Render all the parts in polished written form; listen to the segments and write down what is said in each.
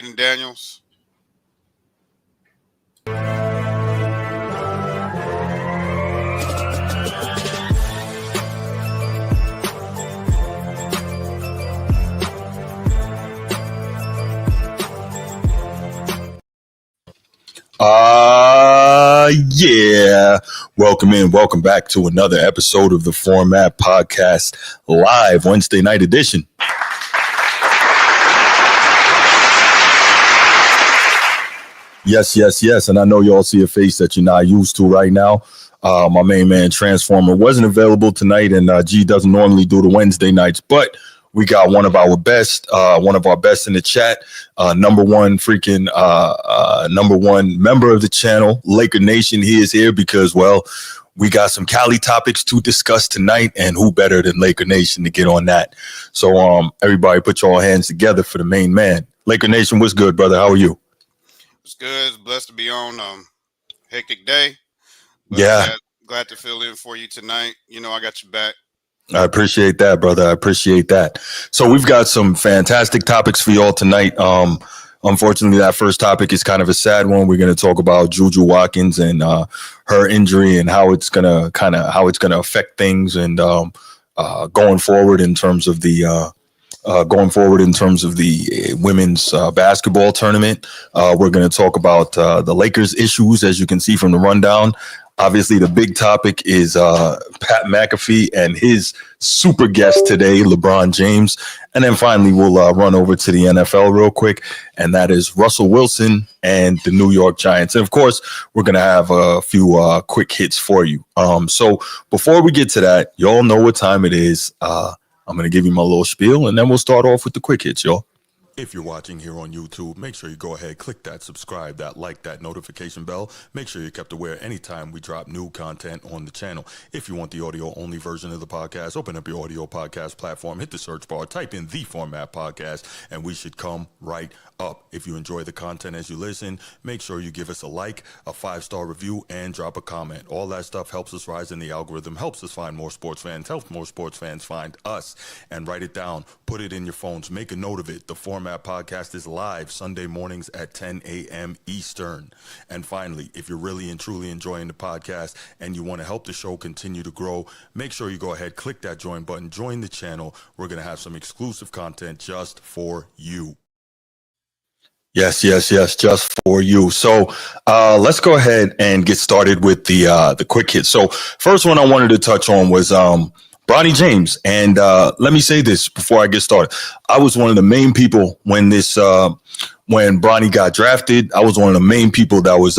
Daniels. Yeah. Welcome back to another episode of the Format Podcast live Wednesday night edition. Yes. And I know y'all see a face that you're not used to right now. My main man Transformer wasn't available tonight, and G doesn't normally do the Wednesday nights, but we got one of our best in the chat, number one member of the channel, Laker Nation. He is here because, well, we got some Cali topics to discuss tonight, and who better than Laker Nation to get on that? So, everybody, put your hands together for the main man. Laker Nation, what's good, brother? How are you? It's good. It's blessed to be on hectic day. Yeah, glad to fill in for you tonight. You know, I got your back. I appreciate that, brother. I appreciate that. So we've got some fantastic topics for y'all tonight. Unfortunately, that first topic is kind of a sad one. We're going to talk about Juju Watkins and her injury and how it's going to affect things and going forward in terms of the women's basketball tournament. We're going to talk about the Lakers issues, as you can see from the rundown. Obviously, the big topic is Pat McAfee and his super guest today, LeBron James. And then finally, we'll run over to the NFL real quick, and that is Russell Wilson and the New York Giants. And, of course, we're going to have a few quick hits for you. So before we get to that, y'all know what time it is. I'm going to give you my little spiel, and then we'll start off with the quick hits, y'all. If you're watching here on YouTube, make sure you go ahead, click that subscribe, that like, that notification bell. Make sure you're kept aware anytime we drop new content on the channel. If you want the audio-only version of the podcast, open up your audio podcast platform, hit the search bar, type in The Format Podcast, and we should come right up. If you enjoy the content as you listen, make sure you give us a like, a 5-star review, and drop a comment. All that stuff helps us rise in the algorithm, helps us find more sports fans, helps more sports fans find us. And write it down, put it in your phones, make a note of it. The Format Podcast is live Sunday mornings at 10 a.m. Eastern. And finally, if you're really and truly enjoying the podcast and you want to help the show continue to grow, make sure you go ahead, click that join button, join the channel. We're going to have some exclusive content just for you. Yes, just for you. So let's go ahead and get started with the quick hits. So first one I wanted to touch on was Bronny James. And let me say this before I get started. I was one of the main people when Bronny got drafted. I was one of the main people that was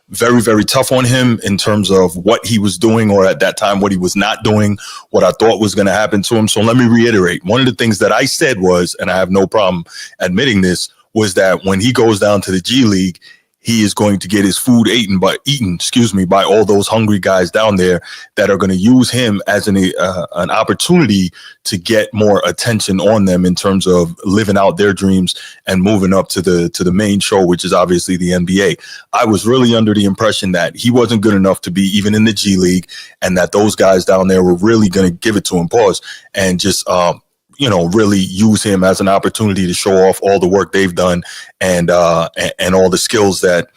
very, very tough on him in terms of what he was doing, or at that time, what he was not doing, what I thought was going to happen to him. So let me reiterate. One of the things that I said was, and I have no problem admitting this, was that when he goes down to the G League, he is going to get his food eaten by all those hungry guys down there that are going to use him as an opportunity to get more attention on them in terms of living out their dreams and moving up to the main show, which is obviously the NBA. I was really under the impression that he wasn't good enough to be even in the G League, and that those guys down there were really going to give it to him, and just really use him as an opportunity to show off all the work they've done and all the skills that,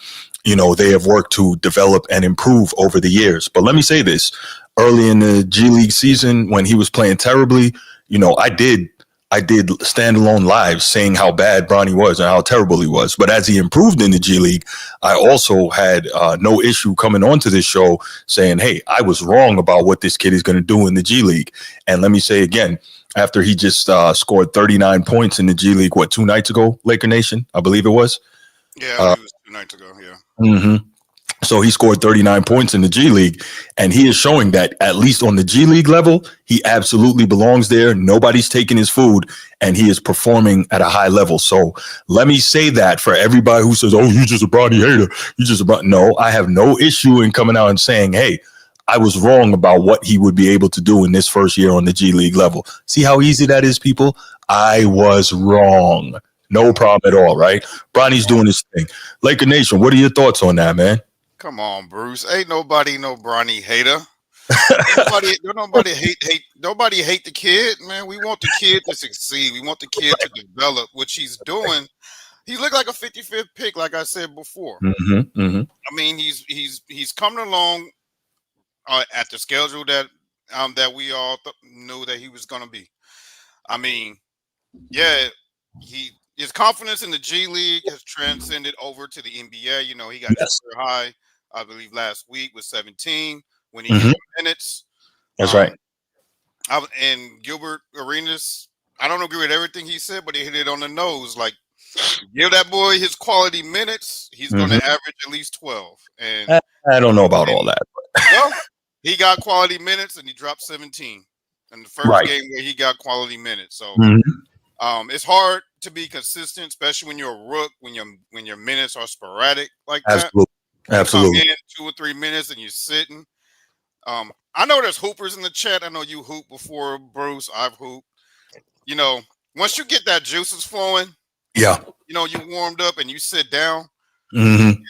they have worked to develop and improve over the years. But let me say this, early in the G League season, when he was playing terribly, I did standalone lives saying how bad Bronny was and how terrible he was. But as he improved in the G League, I also had no issue coming onto this show saying, hey, I was wrong about what this kid is going to do in the G League. And let me say again, after he just scored 39 points in the G League, 2 nights ago, Laker Nation, I believe it was? Yeah, it was 2 nights ago, yeah. Mm-hmm. So he scored 39 points in the G League, and he is showing that, at least on the G League level, he absolutely belongs there. Nobody's taking his food, and he is performing at a high level. So let me say that for everybody who says, oh, you're just a Bronny hater. No, I have no issue in coming out and saying, hey, I was wrong about what he would be able to do in this first year on the G League level. See how easy that is, people? I was wrong. No problem at all, right? Bronny's doing his thing. Laker Nation, what are your thoughts on that, man? Come on, Bruce. Ain't nobody no Bronny hater. Nobody hate the kid, man. We want the kid to succeed. We want the kid to develop, which he's doing. he looked like a 55th pick, like I said before. Mm-hmm, mm-hmm. I mean, he's coming along at the schedule that we all knew that he was going to be. I mean, yeah, his confidence in the G League has transcended over to the NBA. You know, he got his Yes. career high, I believe, last week with 17 when he hit Mm-hmm. the minutes. That's Um, right. and Gilbert Arenas, I don't agree with everything he said, but he hit it on the nose. Like, give that boy his quality minutes, he's going Mm-hmm. to average at least 12. I, I don't know about And all that. well, he got quality minutes and he dropped 17 in the first Right. game where he got quality minutes. So Mm-hmm. it's hard to be consistent, especially when you're a rook, when your minutes are sporadic like that. Absolutely. You come Absolutely. in 2 or 3 minutes and you're sitting. I know there's hoopers in the chat. I know you hooped before, Bruce. I've hooped. You know, once you get that juices flowing, Yeah. you know, you warmed up and you sit down. Mm-hmm.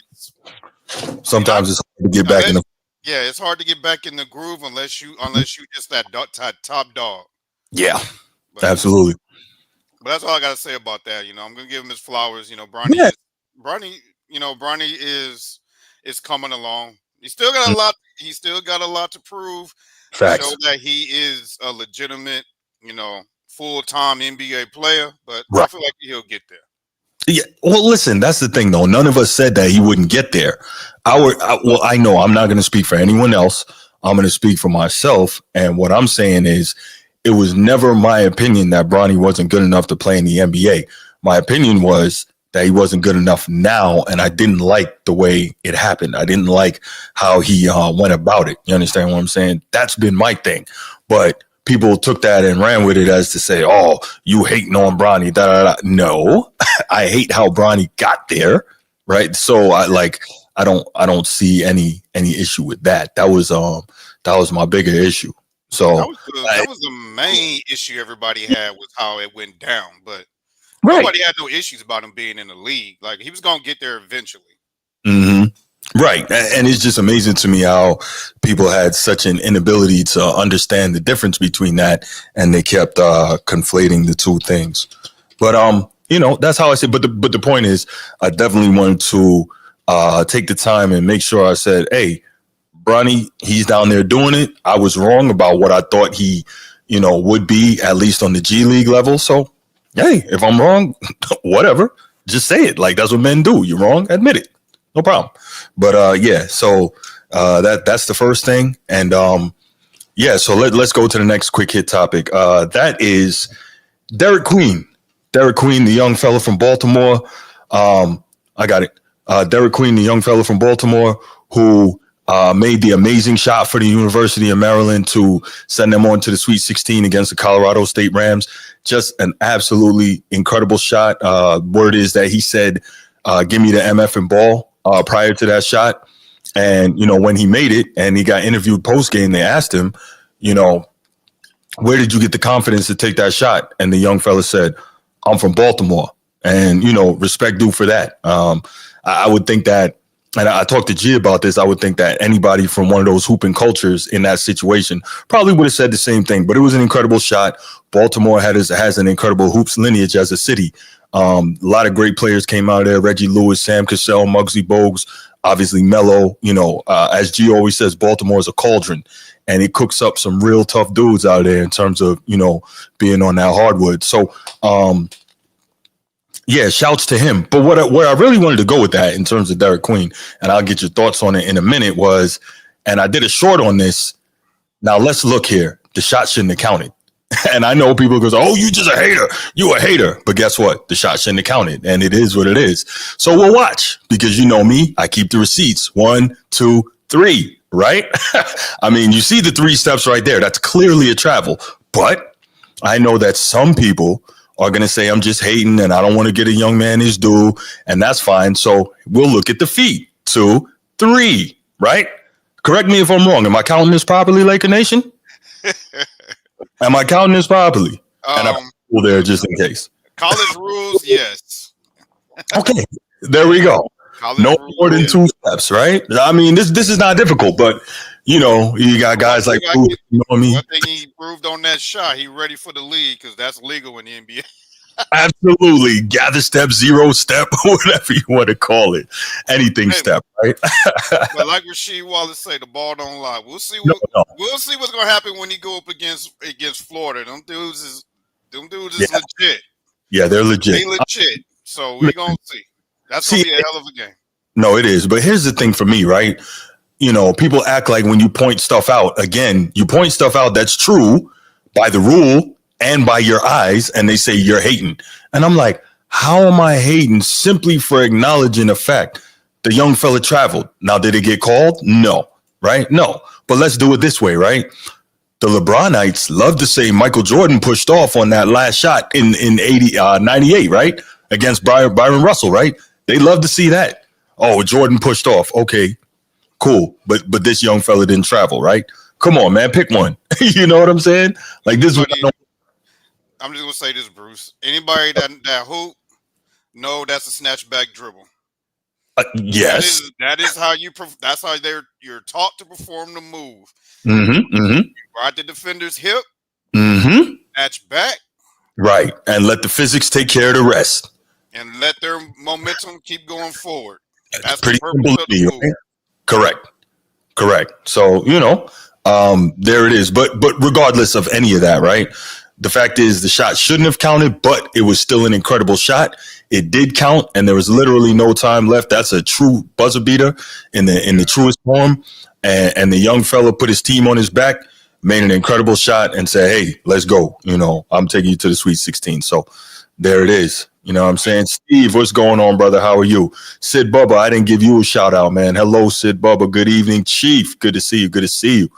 You're not Sometimes it's hard to get back in unless the. yeah, it's hard to get back in the groove unless you just that top dog. Yeah. But Absolutely. that's all I gotta say about that. You know, I'm gonna give him his flowers. You know, Yeah. Bronny is coming along. He still got a lot. He still got a lot to prove to show Facts. that he is a legitimate, full-time NBA player. But I Right. feel like he'll get there. Yeah. Well, listen, that's the thing, though. None of us said that he wouldn't get there. Well, I know I'm not going to speak for anyone else. I'm going to speak for myself. And what I'm saying is, it was never my opinion that Bronny wasn't good enough to play in the NBA. My opinion was that he wasn't good enough now, and I didn't like the way it happened. I didn't like how he went about it. You understand what I'm saying? That's been my thing. But people took that and ran with it as to say, "Oh, you hating on Bronny." Da, da, da. No, I hate how Bronny got there. Right. So I don't see any issue with that. That was my bigger issue. So That was the main issue everybody had was how it went down. But right. nobody had no issues about him being in the league. Like he was gonna get there eventually. Mm-hmm. Right. And it's just amazing to me how people had such an inability to understand the difference between that, and they kept conflating the two things. But that's how I say. But the point is, I definitely wanted to take the time and make sure I said, "Hey, Bronny, he's down there doing it. I was wrong about what I thought he, would be, at least on the G League level. So, hey, if I'm wrong, whatever, just say it. Like that's what men do. You're wrong, admit it, no problem. But yeah, so that's the first thing, and yeah, so let's go to the next quick hit topic. That is Derek Queen. Derek Queen, the young fella from Baltimore. I got it. Derek Queen, the young fella from Baltimore, who made the amazing shot for the University of Maryland to send them on to the Sweet 16 against the Colorado State Rams. Just an absolutely incredible shot. Word is that he said, give me the MF and ball prior to that shot. And, when he made it and he got interviewed post game, they asked him, where did you get the confidence to take that shot? And the young fella said, I'm from Baltimore. And, respect due for that. I would think that, and I talked to G about this, I would think that anybody from one of those hooping cultures in that situation probably would have said the same thing. But it was an incredible shot. Baltimore has an incredible hoops lineage as a city. A lot of great players came out of there. Reggie Lewis, Sam Cassell, Muggsy Bogues, obviously Melo. As G always says, Baltimore is a cauldron. And it cooks up some real tough dudes out there in terms of, being on that hardwood. So, yeah, shouts to him. But where I really wanted to go with that in terms of Derek Queen, and I'll get your thoughts on it in a minute, was, and I did a short on this. Now, let's look here. The shot shouldn't have counted. And I know people goes, oh, you just a hater. You a hater. But guess what? The shot shouldn't have counted. And it is what it is. So we'll watch, because you know me, I keep the receipts. 1, 2, 3, right? I mean, you see the 3 steps right there. That's clearly a travel. But I know that some people are going to say I'm just hating and I don't want to get a young man his due, and that's fine. So we'll look at the feet. 2, 3, right? Correct me if I'm wrong. Am I counting this properly, Laker Nation? Am I counting this properly? And I'm there just in case. College rules, yes. Okay, there we go. No more than 2 steps, right? I mean, this is not difficult, but you got guys like one thing he proved on that shot, he ready for the league because that's legal in the NBA. Absolutely. Gather step, zero step, whatever you want to call it. Anything Hey, step, right? but like Rasheed Wallace say, the ball don't lie. No, no. We'll see what's gonna happen when he go up against Florida. Them dudes Yeah, is legit. yeah, they're legit. They legit. So we gonna see. That's gonna See, be a hell of a game. no, it is. But here's the thing for me, right? People act like when you point stuff out, again, you point stuff out that's true by the rule and by your eyes, and they say you're hating. And I'm like, how am I hating simply for acknowledging the fact the young fella traveled? Now, did it get called? No, right? No. But let's do it this way, right? The LeBronites love to say Michael Jordan pushed off on that last shot in 98, right? Against Byron Russell, right? They love to see that. Oh, Jordan pushed off. Okay, cool. But this young fella didn't travel, right? Come on, man, pick one. You know what I'm saying? Like this is Anybody, I'm just gonna say this, Bruce. Anybody that hoop, no, that's a snatchback dribble. yes. That is how that's how you're taught to perform the move. Mm-hmm. Mm-hmm. Ride the defender's hip, Mm-hmm. snatch back, Right. And let the physics take care of the rest. and let their momentum keep going forward. It's That's the pretty purpose simple to of the me, move. right? Correct. Correct. So, there it is. But regardless of any of that, right? The fact is the shot shouldn't have counted, but it was still an incredible shot. It did count, and there was literally no time left. That's a true buzzer beater in the truest form. And the young fella put his team on his back, made an incredible shot, and said, "Hey, let's go. I'm taking you to the Sweet 16." So there it is. You know what I'm saying? Steve, what's going on, brother? How are you? Sid Bubba, I didn't give you a shout out, man. Hello, Sid Bubba. Good evening, Chief. Good to see you. Good to see you.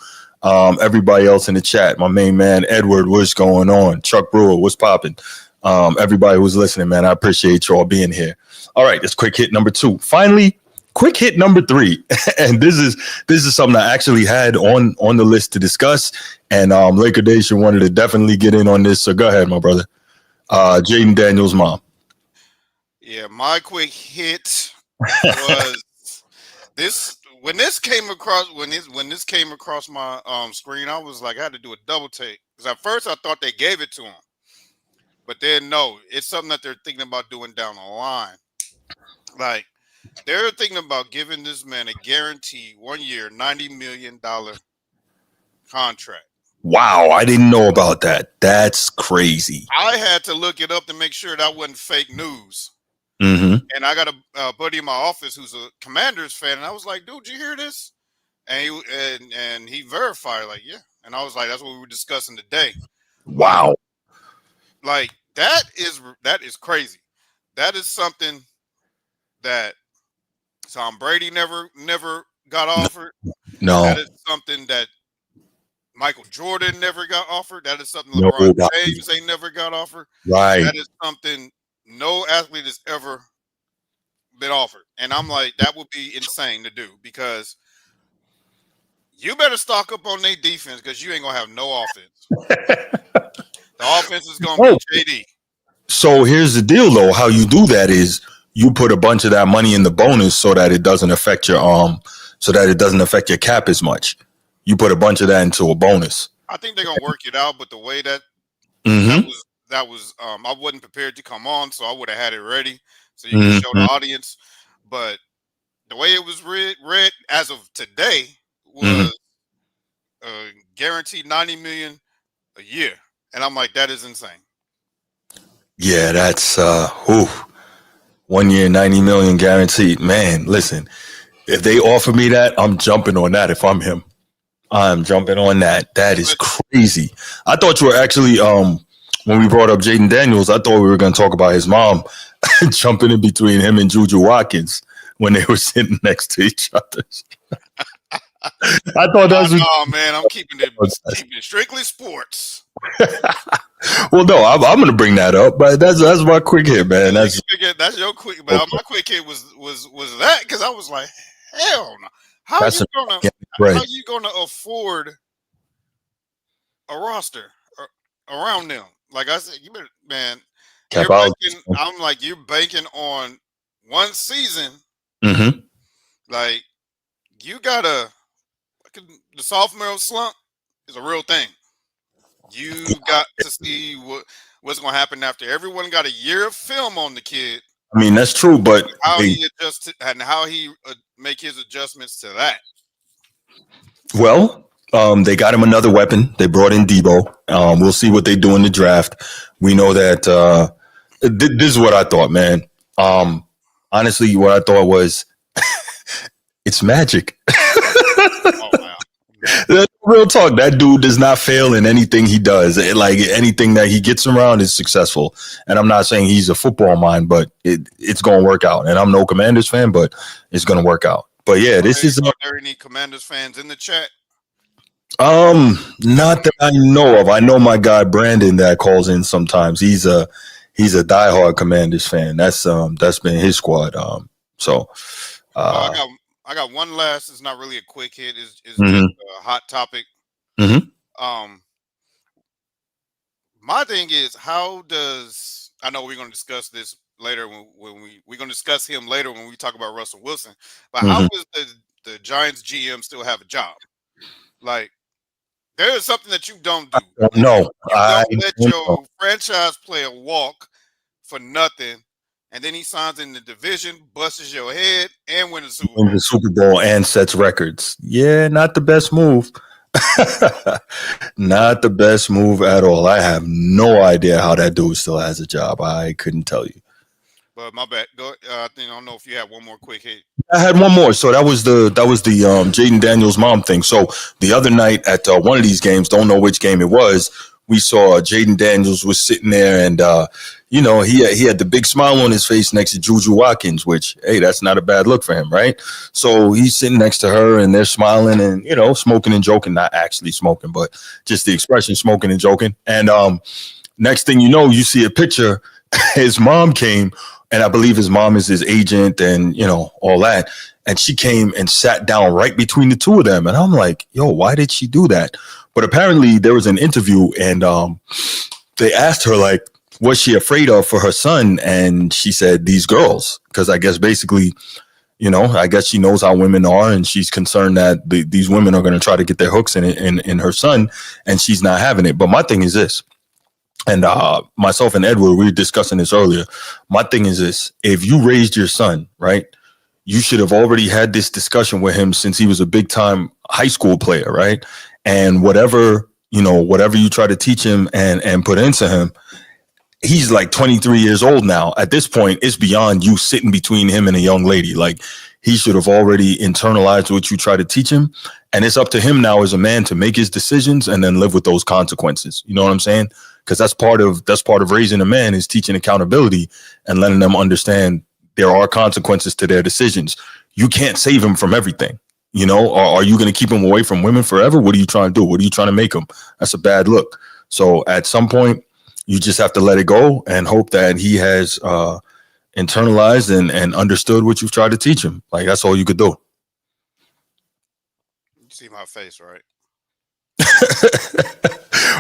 Everybody else in the chat, my main man, Edward, what's going on? Chuck Brewer, what's popping? Everybody who's listening, man, I appreciate you all being here. All right, this quick hit number 2. Finally, quick hit number 3. And this is something I actually had on the list to discuss. And Laker Nation wanted to definitely get in on this. So go ahead, my brother. Jaden Daniels' mom. Yeah, my quick hit was this when this came across my screen. I was like, I had to do a double take because at first I thought they gave it to him, but then no, it's something that they're thinking about doing down the line. Like they're thinking about giving this man a guaranteed 1 year, $90 million contract. Wow, I didn't know about that. That's crazy. I had to look it up to make sure that wasn't fake news. Mm-hmm. And I got a buddy in my office who's a Commanders fan, and I was like, "Dude, you hear this?" And he verified, like, "Yeah." And I was like, "That's what we were discussing today." Like, Wow. like that is crazy. That is something that Tom Brady never got offered. No, That is something that Michael Jordan never got offered. That is something no, LeBron James ain't never got offered. right. That is something no athlete has ever been offered. And I'm like, that would be insane to do because you better stock up on their defense because you ain't gonna have no offense. The offense is gonna Oh, be JD. so here's the deal, though. How you do that is you put a bunch of that money in the bonus so that it doesn't affect your cap as much. You put a bunch of that into a bonus. I think they're gonna work it out, but the way that Mm-hmm. was I wasn't prepared to come on, so I would have had it ready so you can show the Mm-hmm. audience. But the way it was read as of today Mm-hmm. was guaranteed 90 million a year, and I'm like, that is insane. Yeah, that's 1 year, 90 million guaranteed. Man, listen, if they offer me that, I'm jumping on that. If I'm him, I'm jumping on that. That is But crazy. I thought you were actually when we brought up Jaden Daniels, I thought we were going to talk about his mom jumping in between him and Juju Watkins when they were sitting next to each other. I thought that no, man, I'm keeping it was strictly sports. well. No, I'm going to bring that up, but that's my quick hit, man. That's your quick. But my quick hit was that because I was like, hell no. How that's you gonna right. afford a roster around them? Like I said, you better, man. You're Cap out. banking. I'm like you're banking on one season. Mm-hmm. Like you gotta the sophomore slump is a real thing. You got to see what's going to happen after everyone got a year of film on the kid. I mean, that's true, but How he adjusts and how he make his adjustments to that. well, they got him another weapon. They brought in Debo. We'll see what they do in the draft. We know that this is what I thought, man. Honestly, what I thought was it's magic. Oh wow. Real talk. That dude does not fail in anything he does. Like anything that he gets around is successful. And I'm not saying he's a football mind, but it's going to work out. And I'm no Commanders fan, but it's going to work out. But yeah, this is. Are there any Commanders fans in the chat? Not that I know of. I know my guy Brandon that calls in sometimes. He's a diehard Commanders fan. That's been his squad. So I got one last. It's not really a quick hit. It's mm-hmm. just a hot topic. Mm-hmm. My thing is, how does I know we're going to discuss this later when we're going to discuss him later when we talk about Russell Wilson. But Mm-hmm. how does the Giants GM still have a job? Like, there is something that you don't do. No, You don't let your franchise player walk for nothing, and then he signs in the division, busts your head, and wins the Super Bowl and sets records. Yeah, not the best move. Not the best move at all. I have no idea how that dude still has a job. I couldn't tell you. But my bad. I don't know if you have one more quick hit. I had one more. So that was the Jaden Daniels' mom thing. So the other night at one of these games, don't know which game it was, we saw Jaden Daniels was sitting there, and he had the big smile on his face next to Juju Watkins, which, hey, that's not a bad look for him, right? So he's sitting next to her, and they're smiling and smoking and joking, not actually smoking, but just the expression smoking and joking. And next thing you know, you see a picture. His mom came. And I believe his mom is his agent and, all that. And she came and sat down right between the two of them. And I'm like, yo, why did she do that? But apparently there was an interview and they asked her, like, what's she afraid of for her son? And she said, these girls. Because I guess basically, I guess she knows how women are. And she's concerned that these women are going to try to get their hooks in her son. And she's not having it. But my thing is this. And myself and Edward, we were discussing this earlier. My thing is this: if you raised your son, right, you should have already had this discussion with him since he was a big time high school player, right? And whatever you try to teach him and put into him, he's like 23 years old now. At this point, it's beyond you sitting between him and a young lady. Like, he should have already internalized what you try to teach him. And it's up to him now as a man to make his decisions and then live with those consequences. You know what I'm saying? Because that's part of raising a man, is teaching accountability and letting them understand there are consequences to their decisions. You can't save him from everything. Or are you going to keep him away from women forever? What are you trying to do? What are you trying to make him? That's a bad look. So at some point, you just have to let it go and hope that he has internalized and understood what you've tried to teach him. Like, that's all you could do. You see my face, right?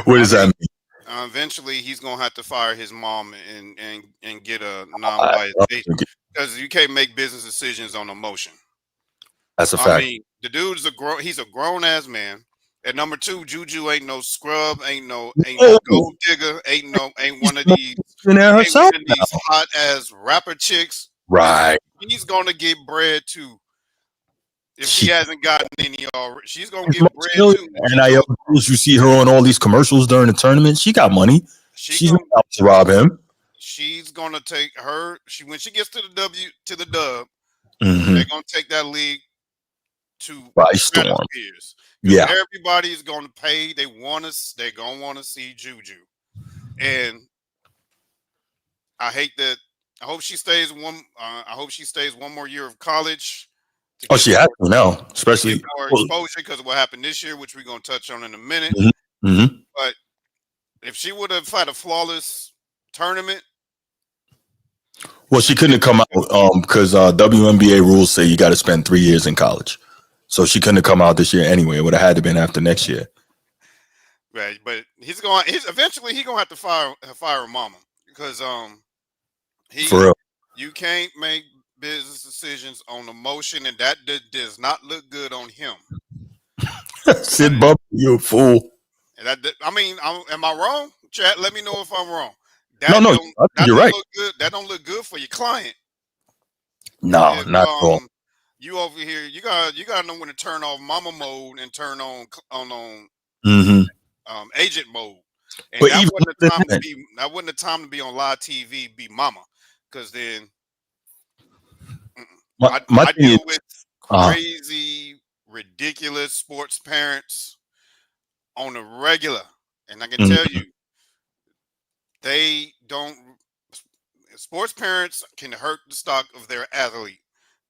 What does that mean? Eventually, he's gonna have to fire his mom and get a non-biased agent, because you can't make business decisions on emotion. That's a fact. I mean, the dude's he's a grown ass man. And number two, Juju ain't no scrub, ain't no gold digger, ain't one of these hot ass rapper chicks. Right. He's gonna get bread too. If she hasn't gotten any already, she's gonna get bread too. And you see her on all these commercials during the tournament. She got money. She's not out to rob him. She's gonna take her. When she gets to the dub, mm-hmm. They're gonna take that league to storm. Yeah, everybody's gonna pay. They're gonna want to see Juju, and I hate that. I hope she stays one more year of college. Oh, she has to now, especially more exposure because of what happened this year, which we're going to touch on in a minute. Mm-hmm. Mm-hmm. But if she would have had a flawless tournament, well, she couldn't have come out because WNBA rules say you got to spend 3 years in college, so she couldn't have come out this year anyway. It would have had to been after next year. Right, but eventually he's gonna have to fire her mama because for real, you can't make business decisions on emotion, and that does not look good on him. Sid Bump, you a fool. I mean, am I wrong? Chat, let me know if I'm wrong. No, no, I think That you're don't right. look good. That don't look good for your client. No, If not at all. you over here, you gotta know when to turn off mama mode and turn on Hmm. agent mode. And But even than that, that wasn't the time to be on live TV, be mama, because then my I thing is, deal with uh, crazy, ridiculous sports parents on a regular, and I can tell mhm, you they don't. Sports parents can hurt the stock of their athlete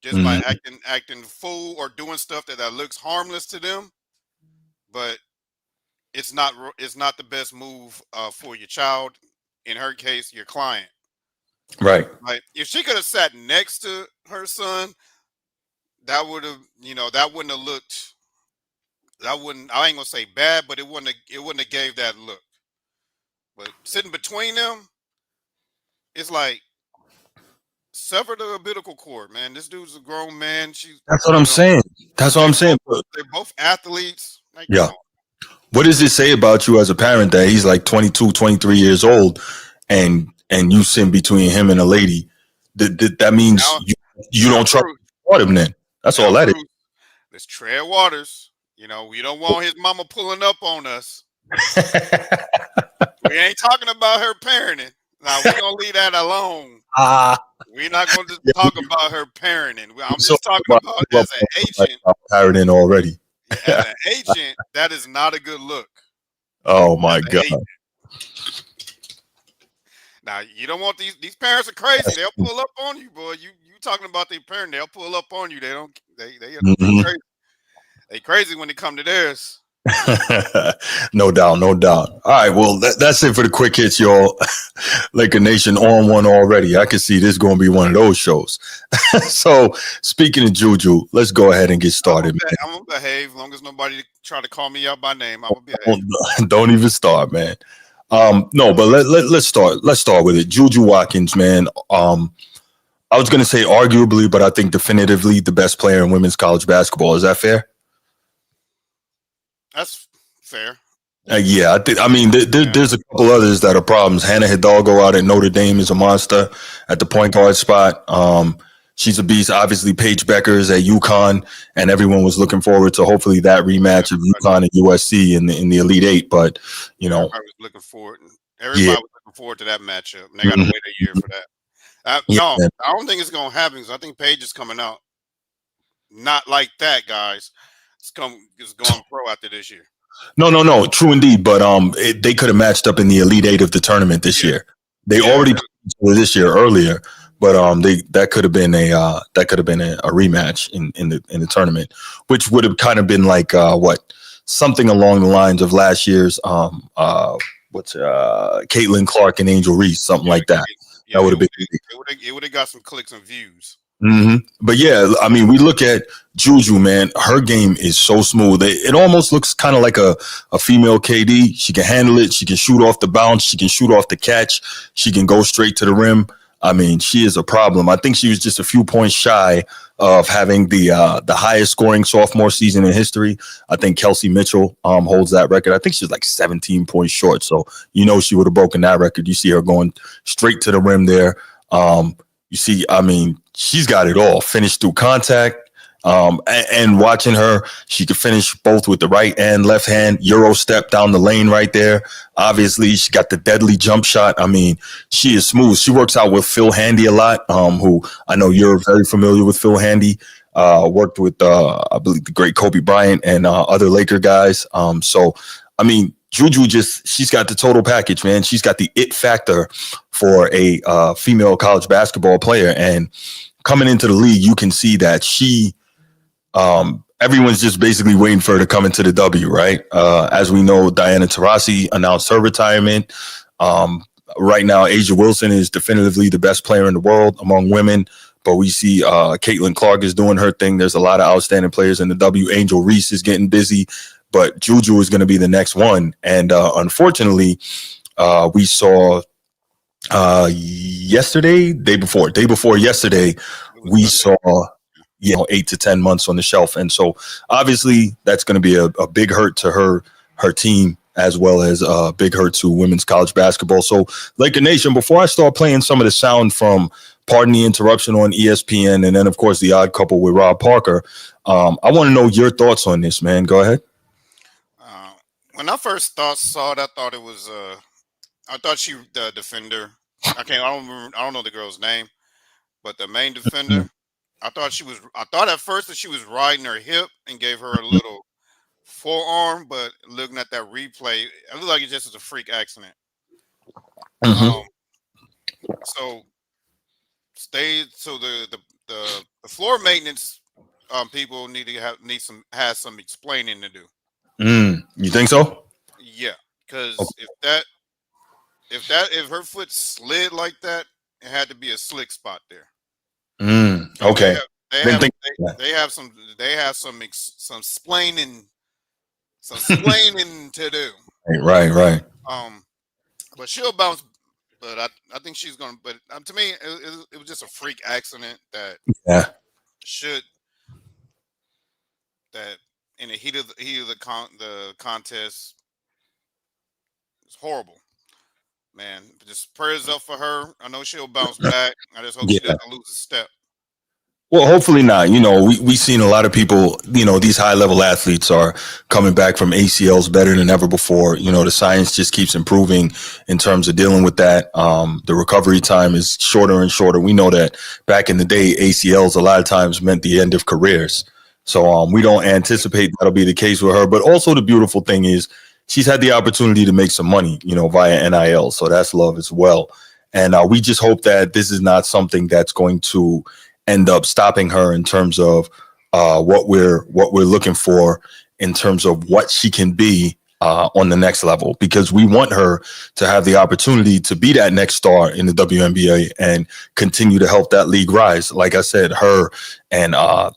just by mhm, acting fool or doing stuff that looks harmless to them, but it's not the best move for your child. In her case, your client. right. Like if she could have sat next to her son, that would have that wouldn't have looked. That wouldn't. I ain't gonna say bad, but it wouldn't have gave that look. But sitting between them, it's like sever the umbilical cord, man. This dude's a grown man. She's That's what I'm you know saying. That's what they I'm saying. both they're both athletes. Like, come Yeah. on. What does it say about you as a parent that he's like 22, 23 years old and you sit between him and a lady? That means Now you now don't trust Bruce, him then. That's all now that is. Bruce, let's tread waters. We don't want his mama pulling up on us. We ain't talking about her parenting. Now we're gonna leave that alone. Ah, We're not gonna just yeah, talk about her parenting. I'm so just talking about as an like agent. parroting already. Yeah, as an agent, that is not a good look. Oh As my an god. agent. Now you don't want these parents are crazy. They'll pull up on you, boy. You talking about their parent? They'll pull up on you. They don't. They Mhm. crazy. They crazy when they come to theirs. No doubt, no doubt. All right, well, that's it for the quick hits, y'all. Laker Nation on one already. I can see this going to be one of those shows. So, speaking of Juju, let's go ahead and get started. I'm gonna behave. As long as nobody try to call me out by name, I'm gonna behave. Don't even start, man. No, but let's start. Let's start with it. Juju Watkins, man. I was going to say arguably, but I think definitively the best player in women's college basketball. Is that fair? That's fair. Yeah, I mean, Yeah, there's a couple others that are problems. Hannah Hidalgo out at Notre Dame is a monster at the point guard spot. She's a beast. Obviously, Paige Becker's at UConn, and everyone was looking forward to hopefully that yeah. rematch of UConn and USC in the Elite Eight. But you know, Everybody was looking forward. yeah, Everybody was looking forward to that matchup. And they got to mhm, wait a year for that. yeah, No, man. I don't think it's gonna happen. 'Cause I think Paige is coming out. Not like that, guys. It's going pro after this year. No, true indeed. But they could have matched up in the Elite Eight of the tournament this Yeah, year. They yeah. already played this year earlier, but they that could have been a rematch in the tournament, which would have kind of been like what something along the lines of last year's what's Caitlin Clark and Angel Reese, something Yeah, like that. yeah. That would It have been. would it would have got some clicks and views. But yeah, I mean, we look at Juju, man. Her game is so smooth. It almost looks kind of like a female KD. She can handle it. She can shoot off the bounce. She can shoot off the catch. She can go straight to the rim. I mean, she is a problem. I think she was just a few points shy of having the highest scoring sophomore season in history. I think Kelsey Mitchell holds that record. I think she's like 17 points short. So she would have broken that record. You see her going straight to the rim there. You see, I mean, she's got it all. Finished through contact. And watching her, she could finish both with the right and left hand, Euro step down the lane right there. Obviously, she got the deadly jump shot. I mean, she is smooth. She works out with Phil Handy a lot, who I know you're very familiar with. Phil Handy worked with, I believe, the great Kobe Bryant and other Laker guys. So, I mean, Juju she's got the total package, man. She's got the it factor for a female college basketball player. And coming into the league, you can see that everyone's just basically waiting for her to come into the W, right? As we know, Diana Taurasi announced her retirement. Right now, Asia Wilson is definitively the best player in the world among women. But we see Caitlin Clark is doing her thing. There's a lot of outstanding players in the W. Angel Reese is getting busy. But Juju is going to be the next one. And unfortunately, we saw day before yesterday, It was we Sunday. saw 8 to 10 months on the shelf. And so obviously that's going to be a big hurt to her team as well as big hurt to women's college basketball. So, Laker Nation, before I start playing some of the sound from Pardon the Interruption on ESPN, and then, of course, The Odd Couple with Rob Parker, I want to know your thoughts on this, man. Go ahead. When I first saw it, I thought it was I thought the defender. I don't know the girl's name, but the main defender. I thought at first that she was riding her hip and gave her a little forearm, but looking at that replay, it looked like it just was a freak accident. Mm-hmm. So the floor maintenance people has some explaining to do. You think so? Yeah, because if her foot slid like that, it had to be a slick spot there. So Okay. They have some splaining to do. Right. But she'll bounce. But I think she's gonna. But to me, it was just a freak accident that that in the heat of the contest, it's horrible. Man, just prayers up for her. I know she'll bounce back. I just hope she doesn't lose a step. Well, hopefully not. We've seen a lot of people, these high-level athletes are coming back from ACLs better than ever before. The science just keeps improving in terms of dealing with that. The recovery time is shorter and shorter. We know that back in the day, ACLs a lot of times meant the end of careers. So we don't anticipate that'll be the case with her. But also the beautiful thing is she's had the opportunity to make some money, via NIL. So that's love as well. And we just hope that this is not something that's going to end up stopping her in terms of what we're looking for in terms of what she can be on the next level, because we want her to have the opportunity to be that next star in the WNBA and continue to help that league rise. Like I said, her and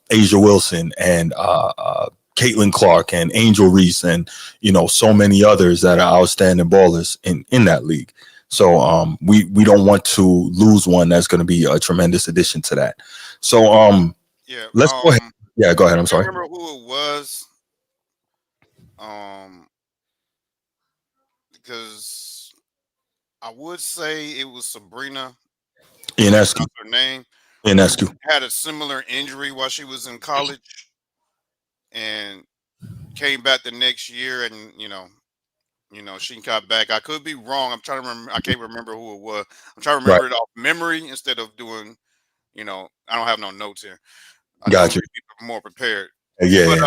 Asia Wilson and Caitlin Clark and Angel Reese and, so many others that are outstanding ballers in that league. So we don't want to lose one that's going to be a tremendous addition to that. So let's go ahead. Yeah, go ahead. I'm sorry. I remember who it was. Because I would say it was Sabrina Ionescu. That's her name. Ionescu had a similar injury while she was in college, and came back the next year, and she got back. I could be wrong. I'm trying to remember. I can't remember who it was. I'm trying to remember it off memory instead of doing. I don't have no notes here. I got you. Be more prepared. Yeah. But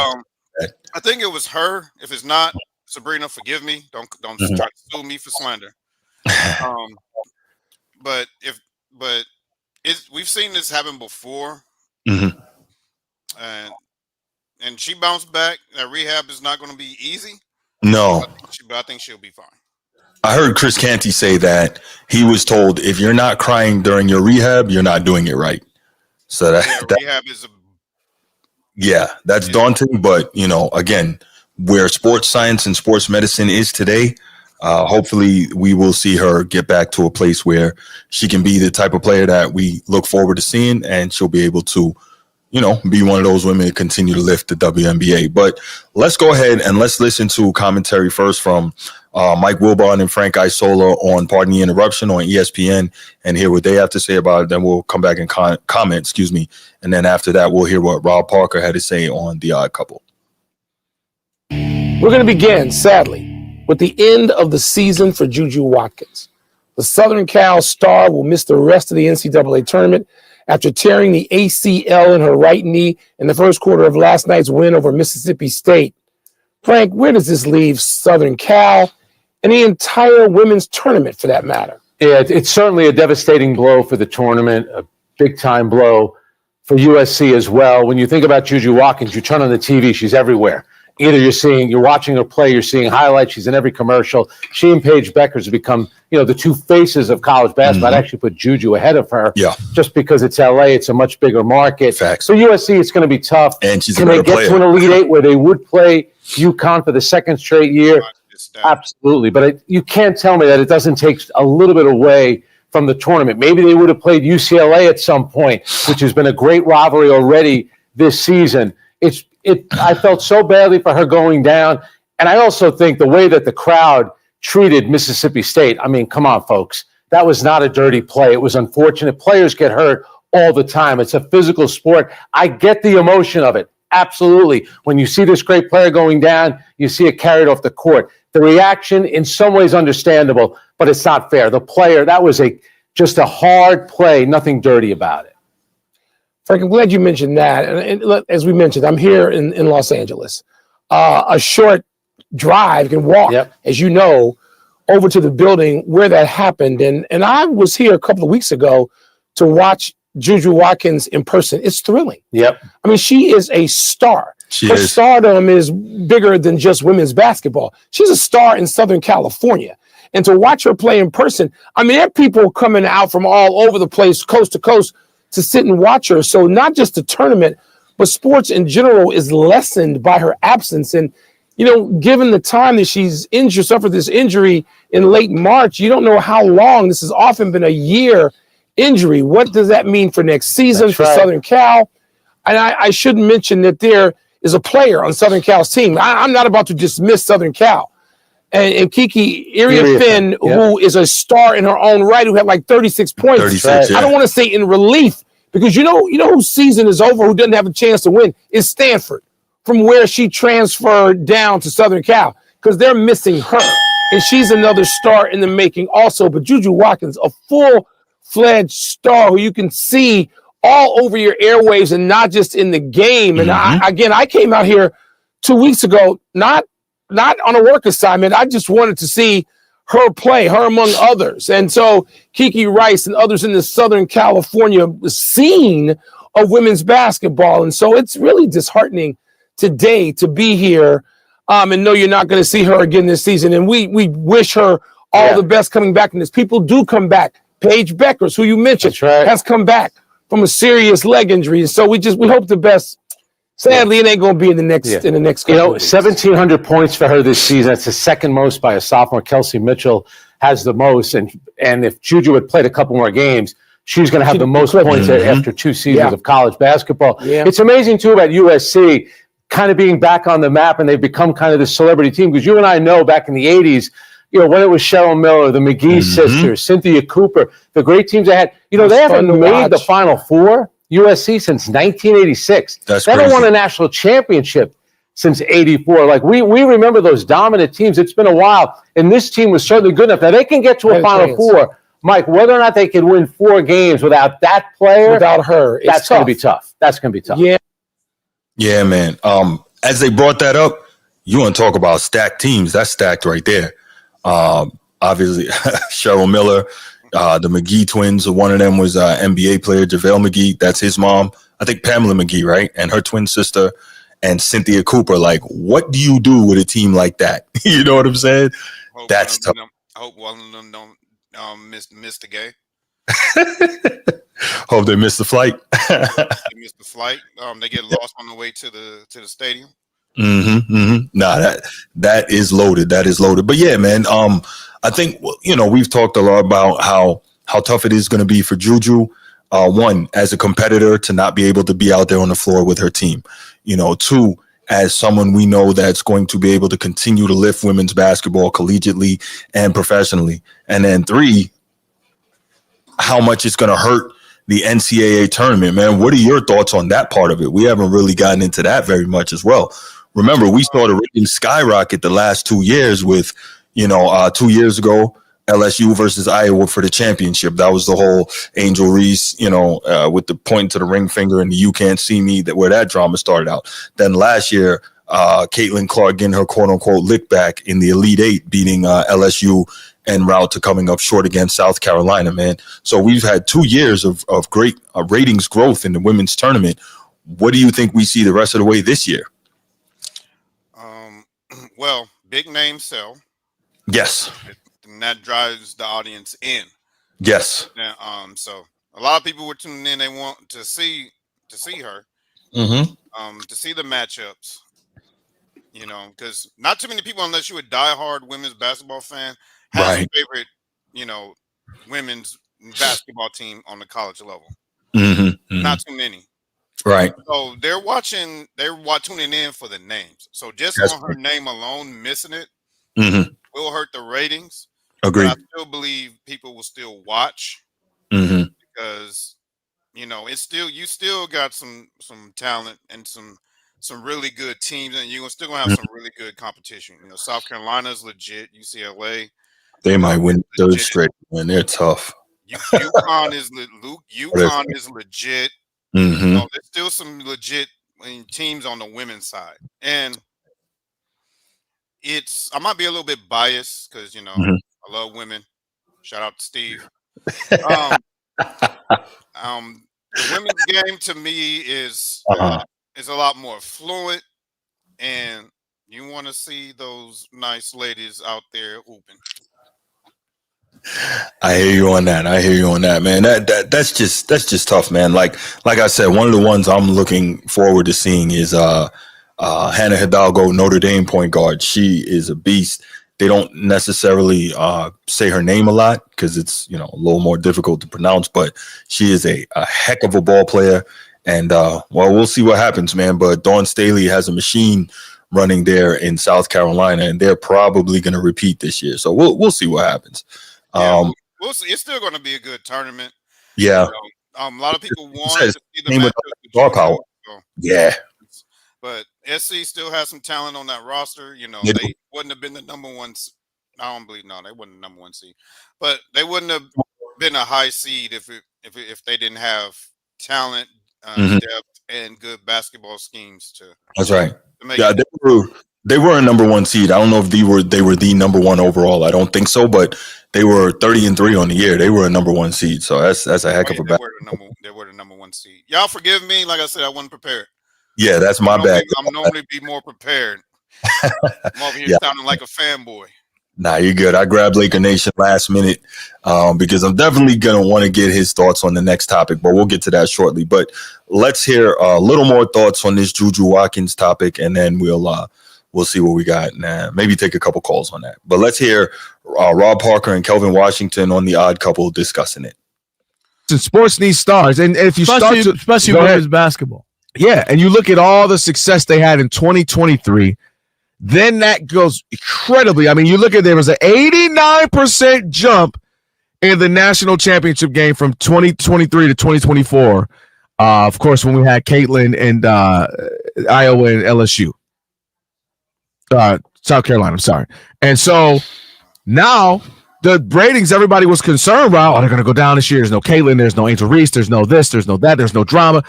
I think it was her. If it's not Sabrina, forgive me. Don't try to sue me for slander. But we've seen this happen before. Mm-hmm. And she bounced back. That rehab is not going to be easy. No. But I think she'll be fine. I heard Chris Canty say that he was told if you're not crying during your rehab, you're not doing it right. So rehab is that's daunting. But, again, where sports science and sports medicine is today, hopefully we will see her get back to a place where she can be the type of player that we look forward to seeing, and she'll be able to be one of those women to continue to lift the WNBA. But let's go ahead and let's listen to commentary first from Mike Wilbon and Frank Isola on Pardon the Interruption on ESPN and hear what they have to say about it. Then we'll come back and comment, and then after that, we'll hear what Rob Parker had to say on The Odd Couple. We're going to begin, sadly, with the end of the season for Juju Watkins. The Southern Cal star will miss the rest of the NCAA tournament after tearing the ACL in her right knee in the first quarter of last night's win over Mississippi State. Frank, where does this leave Southern Cal and the entire women's tournament, for that matter? Yeah, it's certainly a devastating blow for the tournament, a big-time blow for USC as well. When you think about Juju Watkins, you turn on the TV, she's everywhere. Either you're watching her play, you're seeing highlights, she's in every commercial. She and Paige Beckers have become, the two faces of college basketball. I'd actually put Juju ahead of her just because it's LA, it's a much bigger market. Facts. So USC, it's going to be tough. And she's Can they get to an Elite Eight where they would play UConn for the second straight year? Absolutely. But you can't tell me that it doesn't take a little bit away from the tournament. Maybe they would have played UCLA at some point, which has been a great rivalry already this season. I felt so badly for her going down, And I also think the way that the crowd treated Mississippi State, I mean, come on, folks. That was not a dirty play. It was unfortunate. Players get hurt all the time. It's a physical sport. I get the emotion of it. Absolutely. When you see this great player going down, you see it carried off the court. The reaction, in some ways, understandable, but it's not fair. The player, that was just a hard play, nothing dirty about it. Frank, I'm glad you mentioned that. And look, as we mentioned, I'm here in Los Angeles. A short drive can walk, as you know, over to the building where that happened. And I was here a couple of weeks ago to watch Juju Watkins in person. It's thrilling. I mean, she is a star. Her stardom is bigger than just women's basketball. She's a star in Southern California. And to watch her play in person, I mean, there are people coming out from all over the place, coast to coast, to sit and watch her. So not just the tournament, but sports in general is lessened by her absence. And, you know, given the time that she's injured, suffered this injury in late March, you don't know how long. This has often been a year injury. What does that mean for next season for Southern Cal? And I should mention that there is a player on Southern Cal's team. I'm not about to dismiss Southern Cal. And Kiki Iriafen, who is a star in her own right, who had like 36 points. 36, I don't want to say in relief, because you know whose season is over, who doesn't have a chance to win, is Stanford, from where she transferred down to Southern Cal, because they're missing her. And she's another star in the making also. But Juju Watkins, a full-fledged star who you can see all over your airwaves and not just in the game. And I came out here 2 weeks ago, not on a work assignment. I just wanted to see her play, her among others. And so Kiki Rice and others in the Southern California scene of women's basketball. And so it's really disheartening today to be here and know you're not going to see her again this season. And we wish her all the best coming back from this. People do come back. Paige Beckers, who you mentioned, has come back from a serious leg injury. And so we hope the best. Sadly, it ain't going to be in the next couple of weeks. 1,700 points for her this season. That's the second most by a sophomore. Kelsey Mitchell has the most. And if Juju had played a couple more games, she's going to have the most points after 2 seasons of college basketball. It's amazing, too, about USC kind of being back on the map, and they've become kind of the celebrity team. Because you and I know back in the 80s, you know, when it was Cheryl Miller, the McGee sisters, Cynthia Cooper, the great teams they had. You know, they haven't made the Final Four. USC since 1986. They haven't won a national championship since 84. Like we remember those dominant teams. It's been a while, and this team was certainly good enough. Now they can get to a Final Four, Mike. Whether or not they can win 4 games without that player, without her, that's going to be tough. That's going to be tough. Yeah, man. As they brought that up, you want to talk about stacked teams? That's stacked right there. Obviously, Cheryl Miller. The McGee twins, one of them was NBA player JaVale McGee. That's his mom. I think Pamela McGee, right? And her twin sister and Cynthia Cooper. Like, what do you do with a team like that? You know what I'm saying? That's tough. I hope one of them don't miss the game. Hope they miss the flight. They miss the flight. They get lost on the way to the stadium. Nah, that is loaded. That is loaded. But yeah, man. I think, you know, we've talked a lot about how tough it is going to be for Juju. One, as a competitor, to not be able to be out there on the floor with her team. You know, 2, as someone we know that's going to be able to continue to lift women's basketball collegiately and professionally. And then 3, how much it's going to hurt the NCAA tournament, man. What are your thoughts on that part of it? We haven't really gotten into that very much as well. Remember, we saw the ratings skyrocket the last 2 years with, 2 years ago, LSU versus Iowa for the championship. That was the whole Angel Reese, with the point to the ring finger and the "you can't see me," where that drama started out. Then last year, Caitlin Clark getting her quote-unquote lick back in the Elite Eight, beating LSU en route to coming up short against South Carolina, man. So we've had 2 years of great ratings growth in the women's tournament. What do you think we see the rest of the way this year? Well, big names sell. Yes. And that drives the audience in. Yes. Now, so a lot of people were tuning in. They want to see her. To see the matchups. Because not too many people, unless you're a diehard women's basketball fan, have a favorite, women's basketball team on the college level. Not too many. Right. So tuning in for the names. So just That's on her name alone, missing it mm-hmm. will hurt the ratings. But I Agreed. still believe people will still watch Mm-hmm. because it's still you still got some talent and some really good teams, and you're still gonna have some really good competition. South Carolina's legit, UCLA, They might win third legit. straight, and they're tough. UConn is UConn is legit. Mm-hmm. There's still some legit teams on the women's side, and I might be a little bit biased because Mm-hmm. I love women. Shout out to Steve. Um, the women's game to me Uh-huh. is a lot more fluent, and you want to see those nice ladies out there hooping. I hear you on that. I hear you on that, man. That's just tough, man. Like I said, one of the ones I'm looking forward to seeing is Hannah Hidalgo, Notre Dame point guard. She is a beast. They don't necessarily say her name a lot because it's a little more difficult to pronounce, but she is a heck of a ball player. And we'll see what happens, man. But Dawn Staley has a machine running there in South Carolina, and they're probably going to repeat this year. So we'll see what happens. Yeah, we'll see. It's still going to be a good tournament. Yeah. A lot of people wanted to see the Name with matchup with star power. So, Yeah. but SC still has some talent on that roster. Yeah. They wouldn't have been the number one. I don't believe they wouldn't the number one seed, but they wouldn't have been a high seed if they didn't have talent, depth, and good basketball schemes to. That's right. To make Yeah, they were a number one seed. I don't know if they were the number one overall. I don't think so, but they were 30-3 on the year. They were a number one seed. So that's a heck of a they were the number one seed. Y'all forgive me. Like I said, I wasn't prepared. Yeah, that's my bad. I'm normally be more prepared. I'm over here sounding like a fanboy. Nah, you're good. I grabbed Laker Nation last minute because I'm definitely going to want to get his thoughts on the next topic, but we'll get to that shortly. But let's hear a little more thoughts on this Juju Watkins topic, and then we'll see what we got. Maybe take a couple calls on that. But let's hear Rob Parker and Kelvin Washington on The Odd Couple discussing it. Sports needs stars, and if you especially women's basketball. Yeah, and you look at all the success they had in 2023, then that goes incredibly. I mean, you look at there was an 89% jump in the national championship game from 2023 to 2024. Of course, when we had Caitlin and Iowa and LSU, South Carolina. I'm sorry, and so now the ratings, everybody was concerned about, they're going to go down this year. There's no Caitlin, there's no Angel Reese, there's no this, there's no that, there's no drama,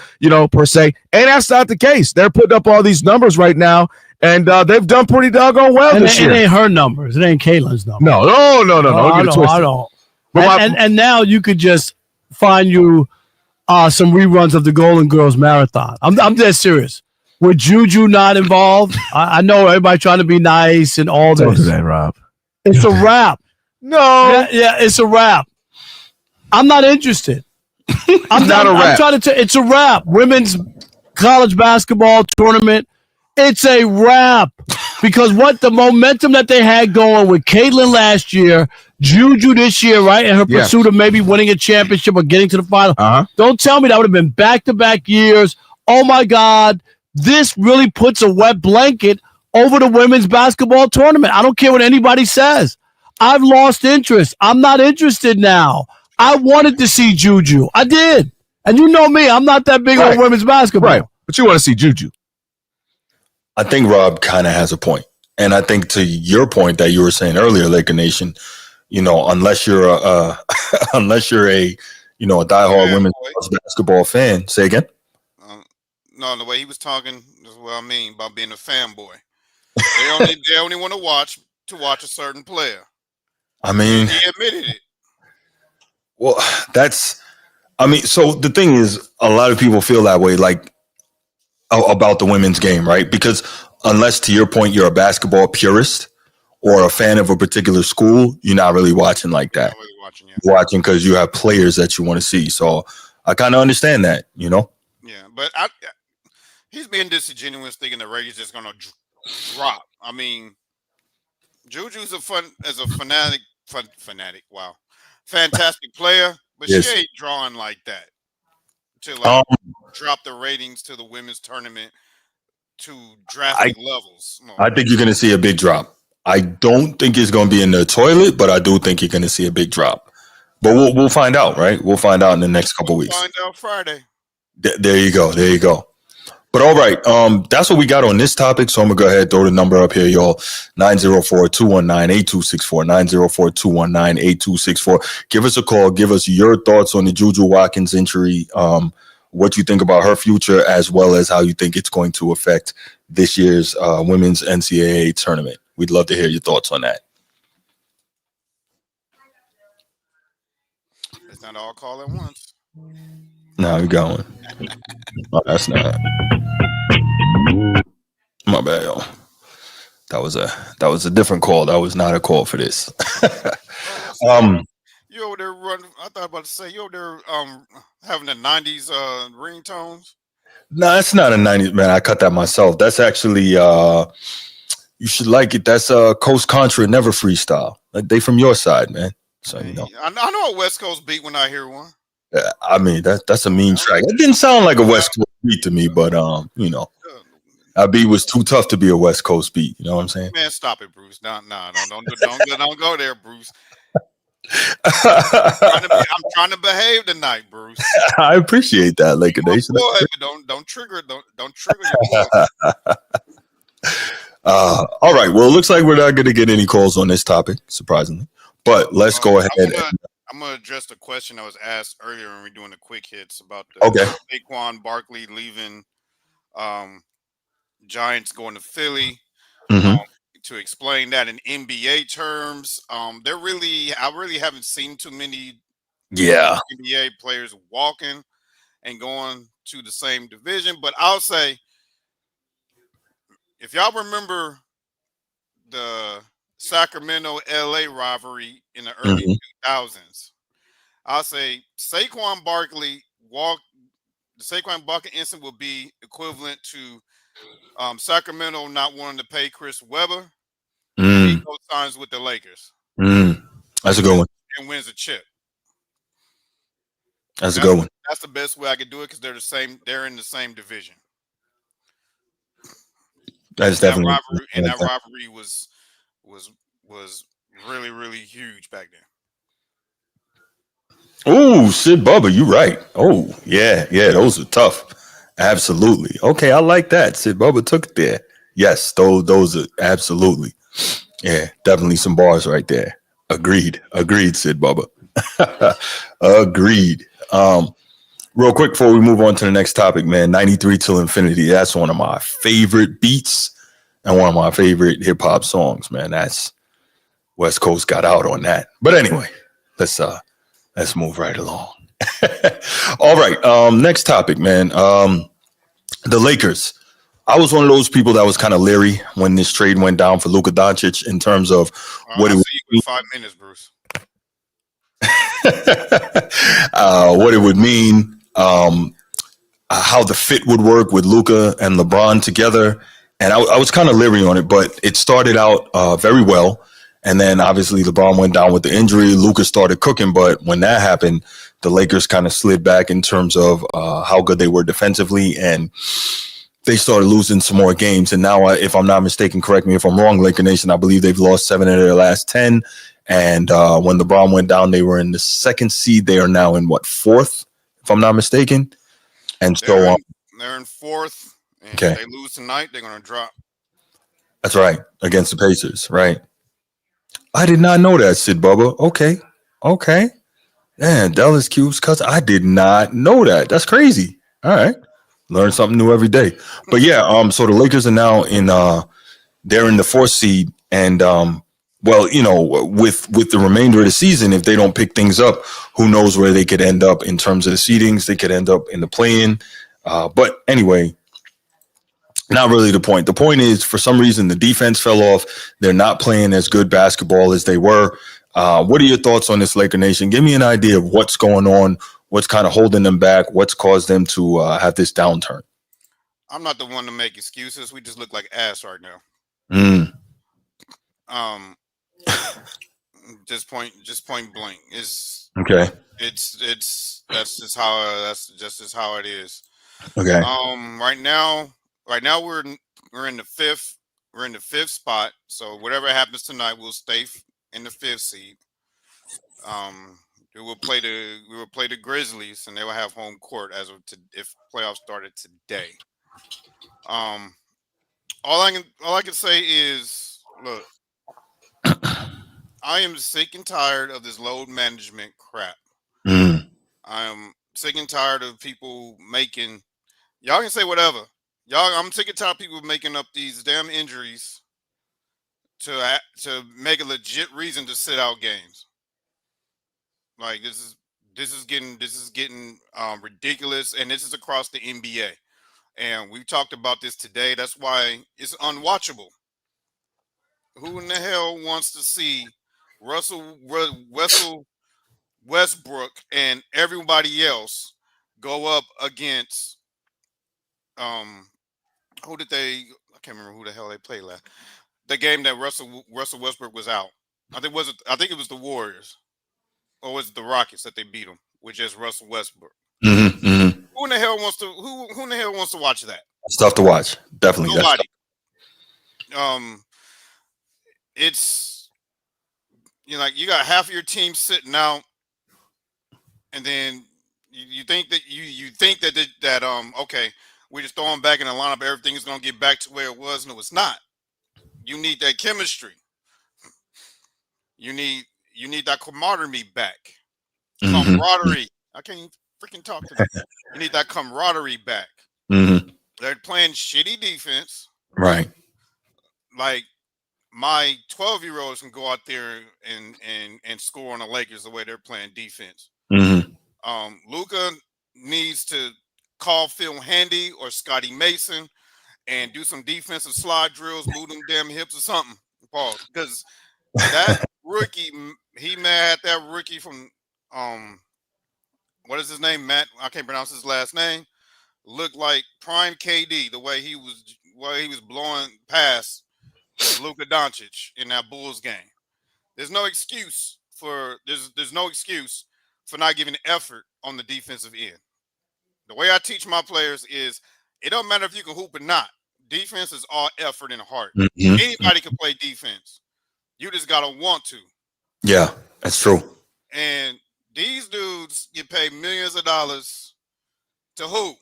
per se. And that's not the case. They're putting up all these numbers right now, and they've done pretty doggone well this year. It ain't her numbers. It ain't Caitlin's numbers. No. I don't. And now you could just find you some reruns of the Golden Girls Marathon. I'm dead serious. With Juju not involved, I know everybody trying to be nice and all this. Don't do that, Rob. It's a wrap. No. Yeah, it's a wrap. I'm not interested. I'm not a wrap. I'm trying to it's a wrap. Women's college basketball tournament. It's a wrap. Because what the momentum that they had going with Caitlin last year, Juju this year, right? In her pursuit of maybe winning a championship or getting to the final. Don't tell me that would have been back-to-back years. Oh my God. This really puts a wet blanket over the women's basketball tournament. I don't care what anybody says. I've lost interest. I'm not interested now. I wanted to see Juju. I did. And you know me, I'm not that big on women's basketball. Right. But you want to see Juju. I think Rob kind of has a point. And I think to your point that you were saying earlier, Laker Nation, unless you're a diehard women's basketball fan, say again? No, the way he was talking is what I mean by being a fanboy. They only want to watch a certain player. I mean, he admitted it. Well, so the thing is, a lot of people feel that way, like about the women's game, right? Because unless, to your point, you're a basketball purist or a fan of a particular school, you're not really watching like that. Really watching, yeah. You're watching because you have players that you want to see. So I kind of understand that, Yeah, but he's being disingenuous, thinking the ratings just going to drop. I mean, Juju's a fanatic. Wow, fantastic player, but yes. She ain't drawing like that. drop the ratings to the women's tournament to I drastic levels. No. I think you're going to see a big drop. I don't think it's going to be in the toilet, but I do think you're going to see a big drop. But we'll find out, right? We'll find out in the next couple We'll weeks. find out Friday. There you go. There you go. But all right, that's what we got on this topic. So I'm gonna go ahead and throw the number up here, y'all. 904-219-8264. 904-219-8264. Give us a call. Give us your thoughts on the Juju Watkins injury. What you think about her future, as well as how you think it's going to affect this year's women's NCAA tournament. We'd love to hear your thoughts on that. It's not all call at once. No, we got one. Oh, that's not. My bad, y'all. That was a different call. That was not a call for this. You over there running? I thought about to say you over there having the '90s ringtones. No, it's not a 90s, man. I cut that myself. That's actually you should like it. That's Coast Contra Never Freestyle. They from your side, man. So you know. I know a West Coast beat when I hear one. I mean that's a mean track. It didn't sound like a West Coast beat to me, but you know, that beat was too tough to be a West Coast beat. You know what I'm saying? Man, stop it, Bruce. Don't go there, Bruce. I'm trying to behave tonight, Bruce. I appreciate that, Laker Nation. Boy, don't trigger your boy. All right. Well, it looks like we're not going to get any calls on this topic, surprisingly. But let's go ahead. I'm going to address the question that was asked earlier when we were doing the quick hits about Saquon Barkley leaving Giants going to Philly. To explain that in NBA terms, I really haven't seen too many NBA players walking and going to the same division. But I'll say, if y'all remember the Sacramento LA rivalry in the early 2000s, I'll say Saquon Barkley the Saquon Barkley incident will be equivalent to Sacramento not wanting to pay Chris Webber. He co-signs with the Lakers. That's a good one. And wins a chip. That's a good one. That's the best way I could do it because they're the same. They're in the same division. That's definitely that rivalry was really, really huge back then. Oh, Sid Bubba, you right. Oh, yeah, those are tough. Absolutely. Okay, I like that. Sid Bubba took it there. Yes, those are absolutely. Yeah, definitely some bars right there. Agreed, Sid Bubba. Agreed. Real quick before we move on to the next topic, man, 93 Till Infinity. That's one of my favorite beats and one of my favorite hip hop songs, man. That's West Coast got out on that. But anyway, let's move right along. All right. Next topic, man. The Lakers. I was one of those people that was kind of leery when this trade went down for Luka Doncic in terms of what it would mean. 5 minutes, Bruce. What it would mean, how the fit would work with Luka and LeBron together. And I was kind of leery on it, but it started out very well. And then obviously LeBron went down with the injury. Luka started cooking. But when that happened, the Lakers kind of slid back in terms of how good they were defensively. And they started losing some more games. And now, if I'm not mistaken, correct me if I'm wrong, Laker Nation, I believe they've lost 7 of their last 10. And when LeBron went down, they were in the 2nd seed. They are now in 4th, if I'm not mistaken. And they're in 4th. And okay. If they lose tonight, they're going to drop. That's right. Against the Pacers. Right. I did not know that, Sid Bubba. Okay. Man, Dallas Cubes, cuz I did not know that. That's crazy. All right. Learn something new every day. But yeah, so the Lakers are now they're in the 4th seed. And well, you know, with the remainder of the season, if they don't pick things up, who knows where they could end up in terms of the seedings. They could end up in the play-in. But anyway, not really the point. The point is, for some reason, the defense fell off. They're not playing as good basketball as they were. What are your thoughts on this, Laker Nation? Give me an idea of what's going on, what's kind of holding them back, what's caused them to have this downturn. I'm not the one to make excuses. We just look like ass right now. Just point blank. It's okay. It's that's just how it is. Okay. Right now we're in the fifth. We're in the fifth spot. So whatever happens tonight, we'll stay in the fifth seed. Um, we will play the Grizzlies, and they will have home court if playoffs started today. Um, all I can say is, look, I am sick and tired of this load management crap. Mm. I am sick and tired of people making. Y'all can say whatever. Y'all, I'm sick and tired of people making up these damn injuries to make a legit reason to sit out games. Like this is getting ridiculous, and this is across the NBA. And we talked about this today. That's why it's unwatchable. Who in the hell wants to see Russell Westbrook and everybody else go up against um who did they? I can't remember who the hell they played last. The game that Russell Westbrook was out. I think it was the Warriors, or was it the Rockets that they beat them with just Russell Westbrook? Mm-hmm, mm-hmm. Who in the hell wants to who in the hell wants to watch that? It's tough to watch. Definitely. That's Nobody. It's like you got half of your team sitting out, and then you think that okay, we just throw them back in the lineup, everything is gonna get back to where it was. No, it's not. You need that chemistry. You need that camaraderie back. mm-hmm, Camaraderie. I can't even freaking talk today. You need that camaraderie back. mm-hmm. They're playing shitty defense. Right. Like my 12-year-olds can go out there and score on the Lakers the way they're playing defense. Mm-hmm. Luka needs to call Phil Handy or Scotty Mason and do some defensive slide drills, move them damn hips or something. Pause. Because that rookie, he mad at that rookie from what is his name? Matt. I can't pronounce his last name. Looked like prime KD the way he was blowing past Luka Doncic in that Bulls game. There's no excuse for not giving effort on the defensive end. The way I teach my players is it don't matter if you can hoop or not. Defense is all effort and heart. Mm-hmm. Anybody can play defense. You just gotta want to. Yeah, that's true. And these dudes get paid millions of dollars to hoop.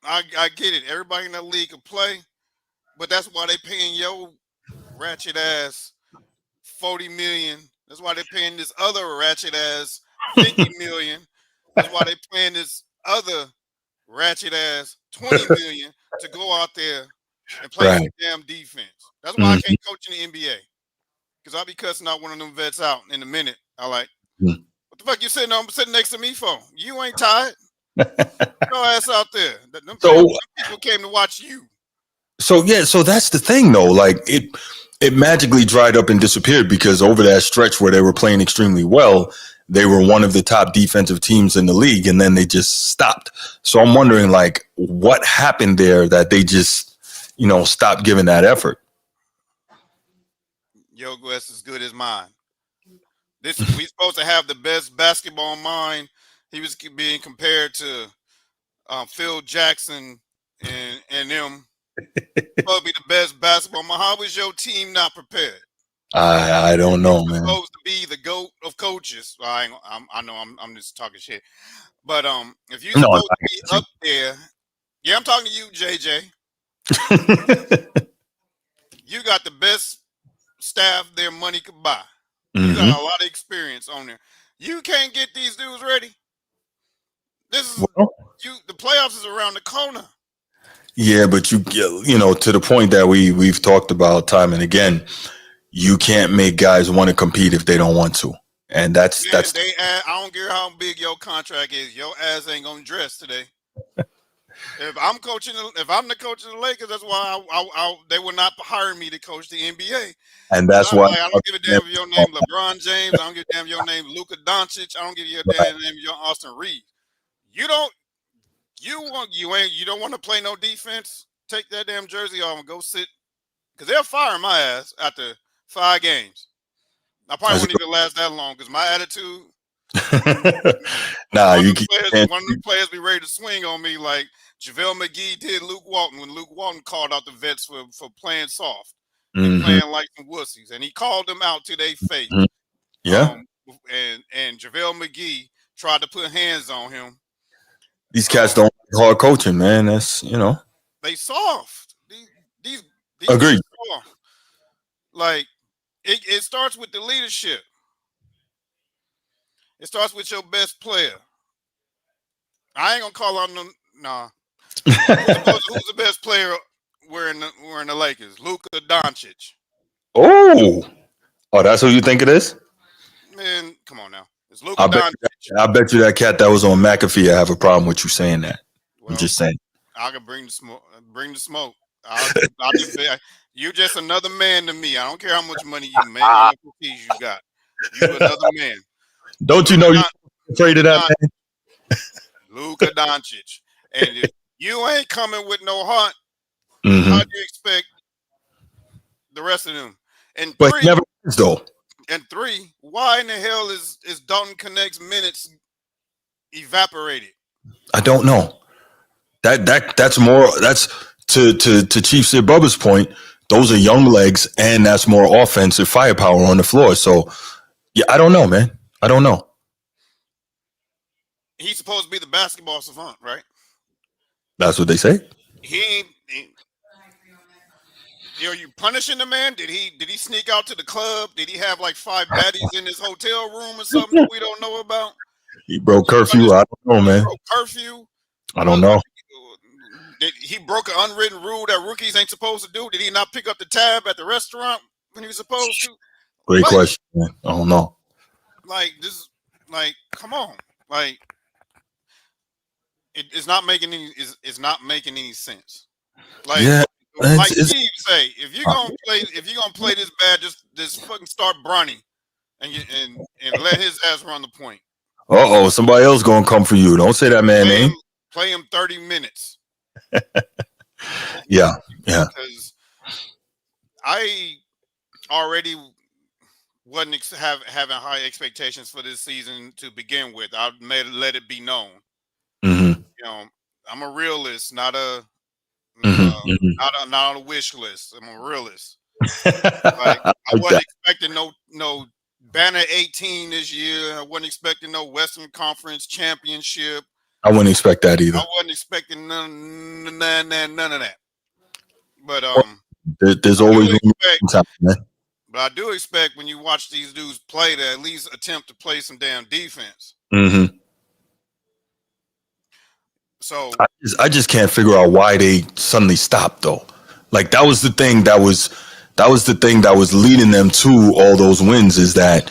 I get it. Everybody in the league can play, but that's why they paying your ratchet ass 40 million. That's why they're paying this other ratchet ass 50 million. That's why they're paying this other ratchet ass 20 million to go out there and play Right. some damn defense. That's why I can't coach in the NBA. Because I'll be cussing out one of them vets out in a minute. I like, Mm. what the fuck you sitting next to me for? You ain't tired. Go ass out there. Them people came to watch you. So that's the thing though. Like it magically dried up and disappeared because over that stretch where they were playing extremely well, they were one of the top defensive teams in the league, and then they just stopped. So I'm wondering, like, what happened there that they just, stopped giving that effort. Your guess is good as mine. We supposed to have the best basketball mind. He was being compared to Phil Jackson and them. Supposed to be the best basketball mind. How was your team not prepared? I don't know, man. Supposed to be the GOAT of coaches. I know I'm just talking shit. But if you're supposed to be up there, yeah, I'm talking to you, JJ. You got the best staff their money could buy. You got a lot of experience on there. You can't get these dudes ready. This is the playoffs is around the corner. Yeah, but to the point that we've talked about time and again, you can't make guys want to compete if they don't want to, and that's. I don't care how big your contract is. Your ass ain't gonna dress today. If I'm the coach of the Lakers, that's why they will not hire me to coach the NBA. And that's why I don't give a damn if your name LeBron James. I don't give a damn if your name Luka Doncic. I don't give a damn if your Austin Reeves. You don't want to play no defense. Take that damn jersey off and go sit, because they'll fire my ass after 5 games. I probably won't even last that long because my attitude. Nah, you One of the players be ready to swing on me like JaVale McGee did Luke Walton when Luke Walton called out the vets for playing soft. Mm-hmm. Playing like some wussies. And he called them out to their face. Mm-hmm. Yeah. And JaVale McGee tried to put hands on him. These cats don't like hard coaching, man. That's, They soft. These Agreed. soft. Like, it starts with the leadership. It starts with your best player. I ain't gonna call out no. Nah. Who's the best player wearing the Lakers? Luka Doncic. Oh, that's who you think it is? Man, come on now. It's Luka Doncic. I bet you that cat that was on McAfee I have a problem with you saying that. Well, I'm just saying. I can bring the smoke. I'll just say you're just another man to me. I don't care how much money you make, how much prestige you got. You're another man. Don't you know you're afraid of that, man? Luka Doncic. And if you ain't coming with no heart, mm-hmm. How do you expect the rest of them? And but never is, though. And 3, why in the hell is Dalton Connect's minutes evaporated? I don't know. That's more. That's to Chief Sid Bubba's point. Those are young legs, and that's more offensive firepower on the floor. So, yeah, I don't know, man. I don't know. He's supposed to be the basketball savant, right? That's what they say. He ain't. Are you punishing the man? Did he sneak out to the club? Did he have like 5 baddies in his hotel room or something that we don't know about? He broke curfew. I don't know, man. Broke curfew. I don't know. He broke an unwritten rule that rookies ain't supposed to do. Did he not pick up the tab at the restaurant when he was supposed to? Great question, man. I don't know. Come on. It's not making any sense. Like Steve say, if you're gonna play this bad, just fucking start Bronny and let his ass run the point. Somebody else gonna come for you. Don't say that man name. Play him 30 minutes. Yeah. Because I already wasn't having high expectations for this season to begin with. I let it be known. Mm-hmm. I'm a realist, not a not on a wish list. I'm a realist. I wasn't expecting no Banner 18 this year. I wasn't expecting no Western Conference championship. I wouldn't expect that either. I wasn't expecting none of that. But there's always time, man. But I do expect when you watch these dudes play to at least attempt to play some damn defense. Mm-hmm. So I just can't figure out why they suddenly stopped though. Like that was the thing that was leading them to all those wins, is that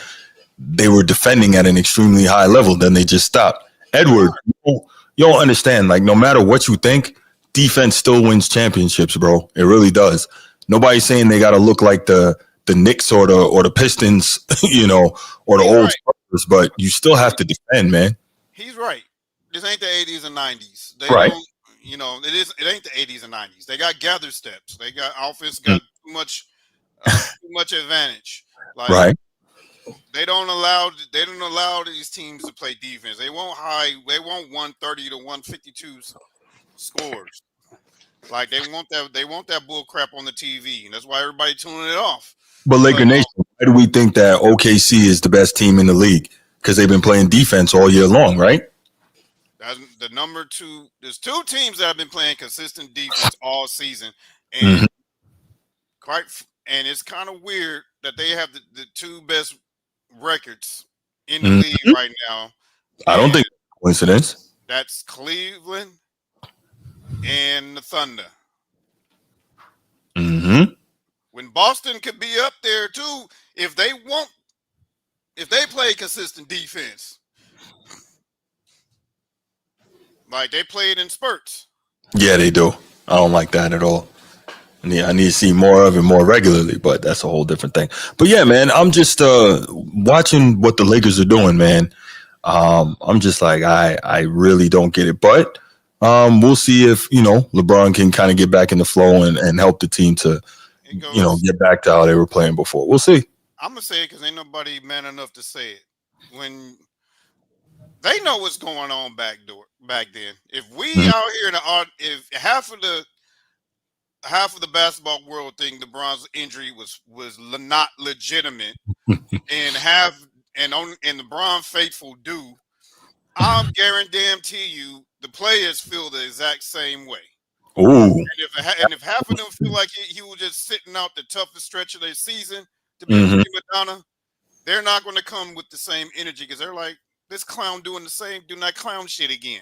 they were defending at an extremely high level. Then they just stopped. Edward, you don't understand. Like no matter what you think, defense still wins championships, bro. It really does. Nobody's saying they got to look like the Knicks or the Pistons, or the old Spurs, but you still have to defend, man. He's right. This ain't the 80s and 90s. Right. It ain't the 80s and 90s. They got gather steps. They got offense got too much advantage. Right. They don't allow these teams to play defense. They want 130 to 152 scores. Like they want that bull crap on the TV, and that's why everybody tuning it off. But Laker Nation, why do we think that OKC is the best team in the league? Because they've been playing defense all year long, right? That's the number 2. There's 2 teams that have been playing consistent defense all season, and and it's kind of weird that they have the 2 best records in the league right now. I don't think it's a coincidence. That's Cleveland and the Thunder. Mm-hmm. When Boston could be up there too, if they play consistent defense. Like they played in spurts. Yeah, they do. I don't like that at all. I need to see more of it more regularly, but that's a whole different thing. But yeah, man, I'm just watching what the Lakers are doing, man. I'm just like, I really don't get it. But we'll see if, LeBron can kind of get back in the flow and help the team to, get back to how they were playing before. We'll see. I'm going to say it because ain't nobody man enough to say it. They know what's going on back then. If we out here in the art, if half of the basketball world think LeBron's injury was not legitimate, and and the LeBron faithful do, I'm guarantee you the players feel the exact same way. Ooh. And if half of them feel like he was just sitting out the toughest stretch of their season to be a prima donna, they're not going to come with the same energy because they're like, this clown doing that clown shit again.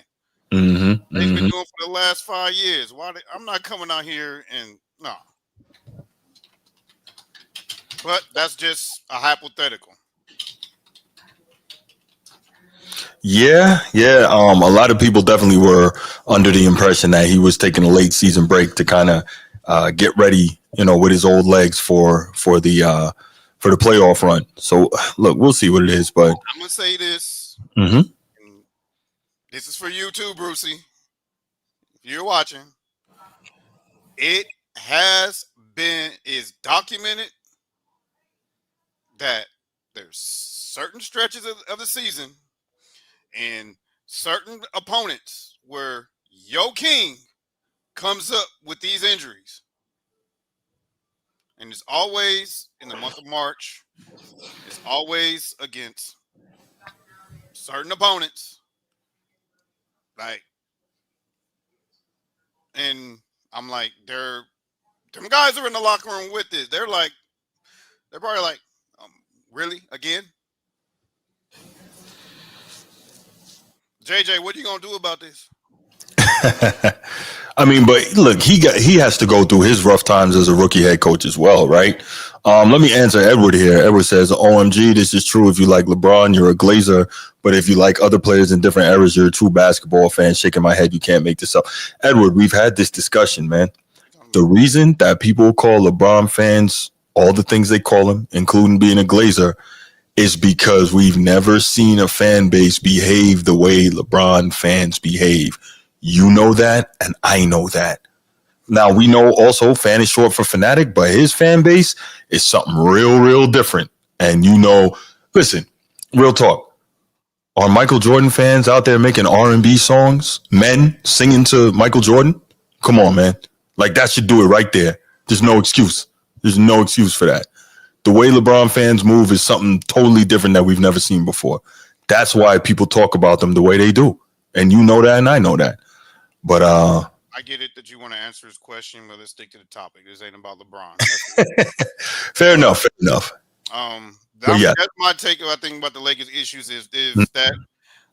They've been doing for the last 5 years. I'm not coming out here and no. But that's just a hypothetical. Yeah. A lot of people definitely were under the impression that he was taking a late season break to kind of get ready, with his old legs for the playoff run. So look, we'll see what it is, but I'm gonna say this. This is for you too, Brucey. If you're watching, it is documented that there's certain stretches of the season and certain opponents where Yo King comes up with these injuries. And it's always in the month of March. It's always against certain opponents. And I'm like, them guys are in the locker room with this. They're probably like, really? Again? JJ, what are you gonna do about this? I mean, but look, he has to go through his rough times as a rookie head coach as well, right? Let me answer Edward here. Edward says, "OMG, this is true. If you like LeBron, you're a Glazer. But if you like other players in different eras, you're a true basketball fan." Shaking my head, you can't make this up. Edward, we've had this discussion, man. The reason that people call LeBron fans all the things they call him, including being a Glazer, is because we've never seen a fan base behave the way LeBron fans behave. You know that, and I know that. Now, we know also fan is short for fanatic, but his fan base is something real, real different. And listen, real talk. Are Michael Jordan fans out there making R&B songs? Men singing to Michael Jordan? Come on, man. Like, that should do it right there. There's no excuse. There's no excuse for that. The way LeBron fans move is something totally different that we've never seen before. That's why people talk about them the way they do. And you know that, and I know that. But I get it that you want to answer his question, but let's stick to the topic. This ain't about LeBron. Fair enough. That's my take. I think about the Lakers' issues is that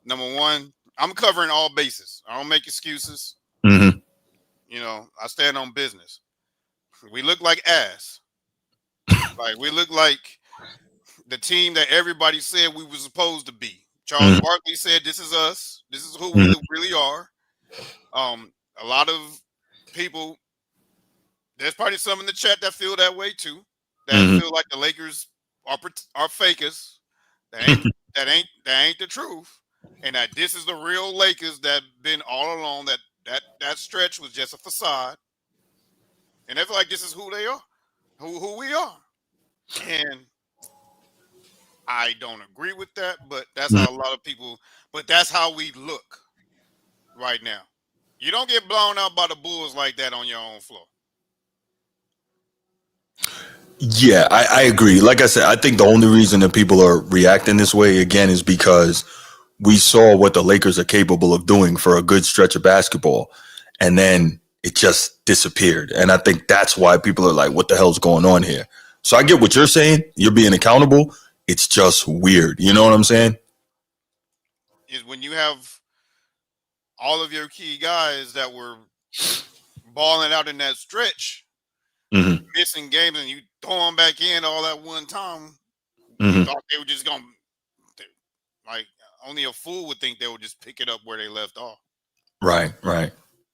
number one, I'm covering all bases. I don't make excuses. Mm-hmm. I stand on business. We look like ass. Like we look like the team that everybody said we were supposed to be. Charles Barkley said, "This is us. This is who we really are." A lot of people, there's probably some in the chat that feel that way too. That feel like the Lakers are fakers. That ain't the truth, and that this is the real Lakers that been all along. That stretch was just a facade, and they feel like this is who they are, who we are, and I don't agree with that. But that's how a lot of people. But that's how we look right now. You don't get blown out by the Bulls like that on your own floor. Yeah, I agree. Like I said, I think the only reason that people are reacting this way again is because we saw what the Lakers are capable of doing for a good stretch of basketball, and then it just disappeared. And I think that's why people are like, what the hell's going on here? So I get what you're saying. You're being accountable. It's just weird. You know what I'm saying? Is when you have all of your key guys that were balling out in that stretch, missing games, and you throw them back in all at one time. You thought they were just going to, like, only a fool would think they would just pick it up where they left off. Right.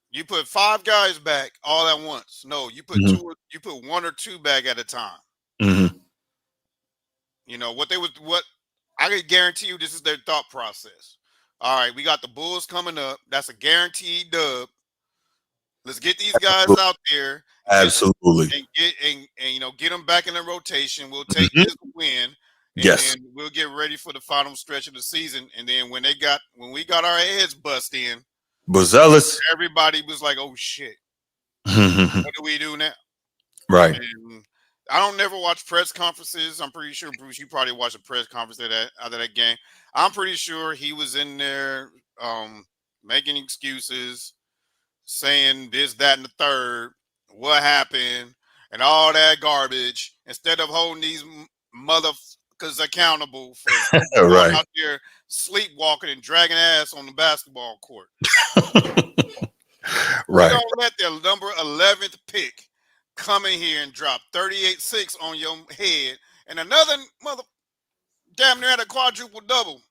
You put 5 guys back all at once. No, you put you put 1 or 2 back at a time. What I can guarantee you, this is their thought process. All right, we got the Bulls coming up. That's a guaranteed dub. Let's get these guys out there. Absolutely. And get them back in the rotation. We'll take this win. and Yes. then we'll get ready for the final stretch of the season. And then when we got our heads bust in, Buzelis. everybody was like, "Oh shit, what do we do now?" Right. And I don't never watch press conferences. I'm pretty sure Bruce, you probably watched a press conference out of that game. I'm pretty sure he was in there making excuses, saying this, that, and the third, what happened, and all that garbage, instead of holding these motherfuckers accountable for going Right. out there sleepwalking and dragging ass on the basketball court. We're Right. gonna let the number 11th pick come in here and drop 38-6 on your head, and another mother damn near had a quadruple double.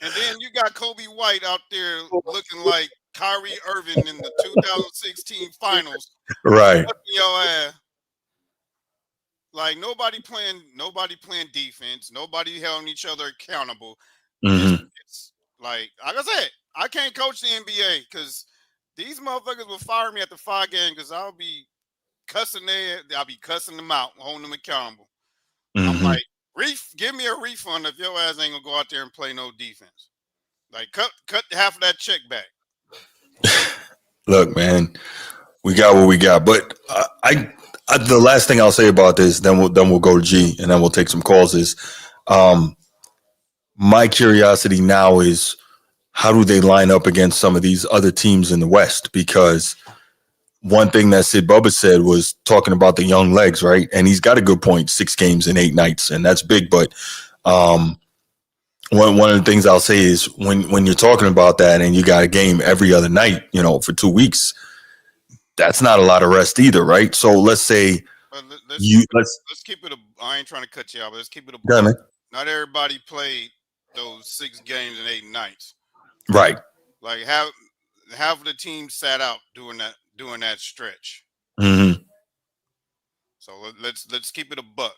And then you got Kobe White out there looking like Kyrie Irving in the 2016 finals, Right. whooping your ass. Like nobody playing defense, nobody holding each other accountable. It's like I said, I can't coach the NBA because these motherfuckers will fire me after 5 games because I'll be cussing them out, holding them accountable. I'm like, give me a refund if your ass ain't gonna go out there and play no defense. Like cut half of that check back. Look, man, we got what we got. But the last thing I'll say about this, then we'll go to G, and then we'll take some calls. Is my curiosity now is how do they line up against some of these other teams in the West? Because one thing that Sid Bubba said was talking about the young legs, right? And he's got a good point: 6 games in 8 nights, and that's big. But one of the things I'll say is when you're talking about that and you got a game every other night, for 2 weeks, that's not a lot of rest either, right? So let's say let's keep it. I ain't trying to cut you out, but let's keep it a. Yeah, man. Not everybody played those 6 games in 8 nights, right? Like have the team sat out during that stretch. So let's keep it a buck.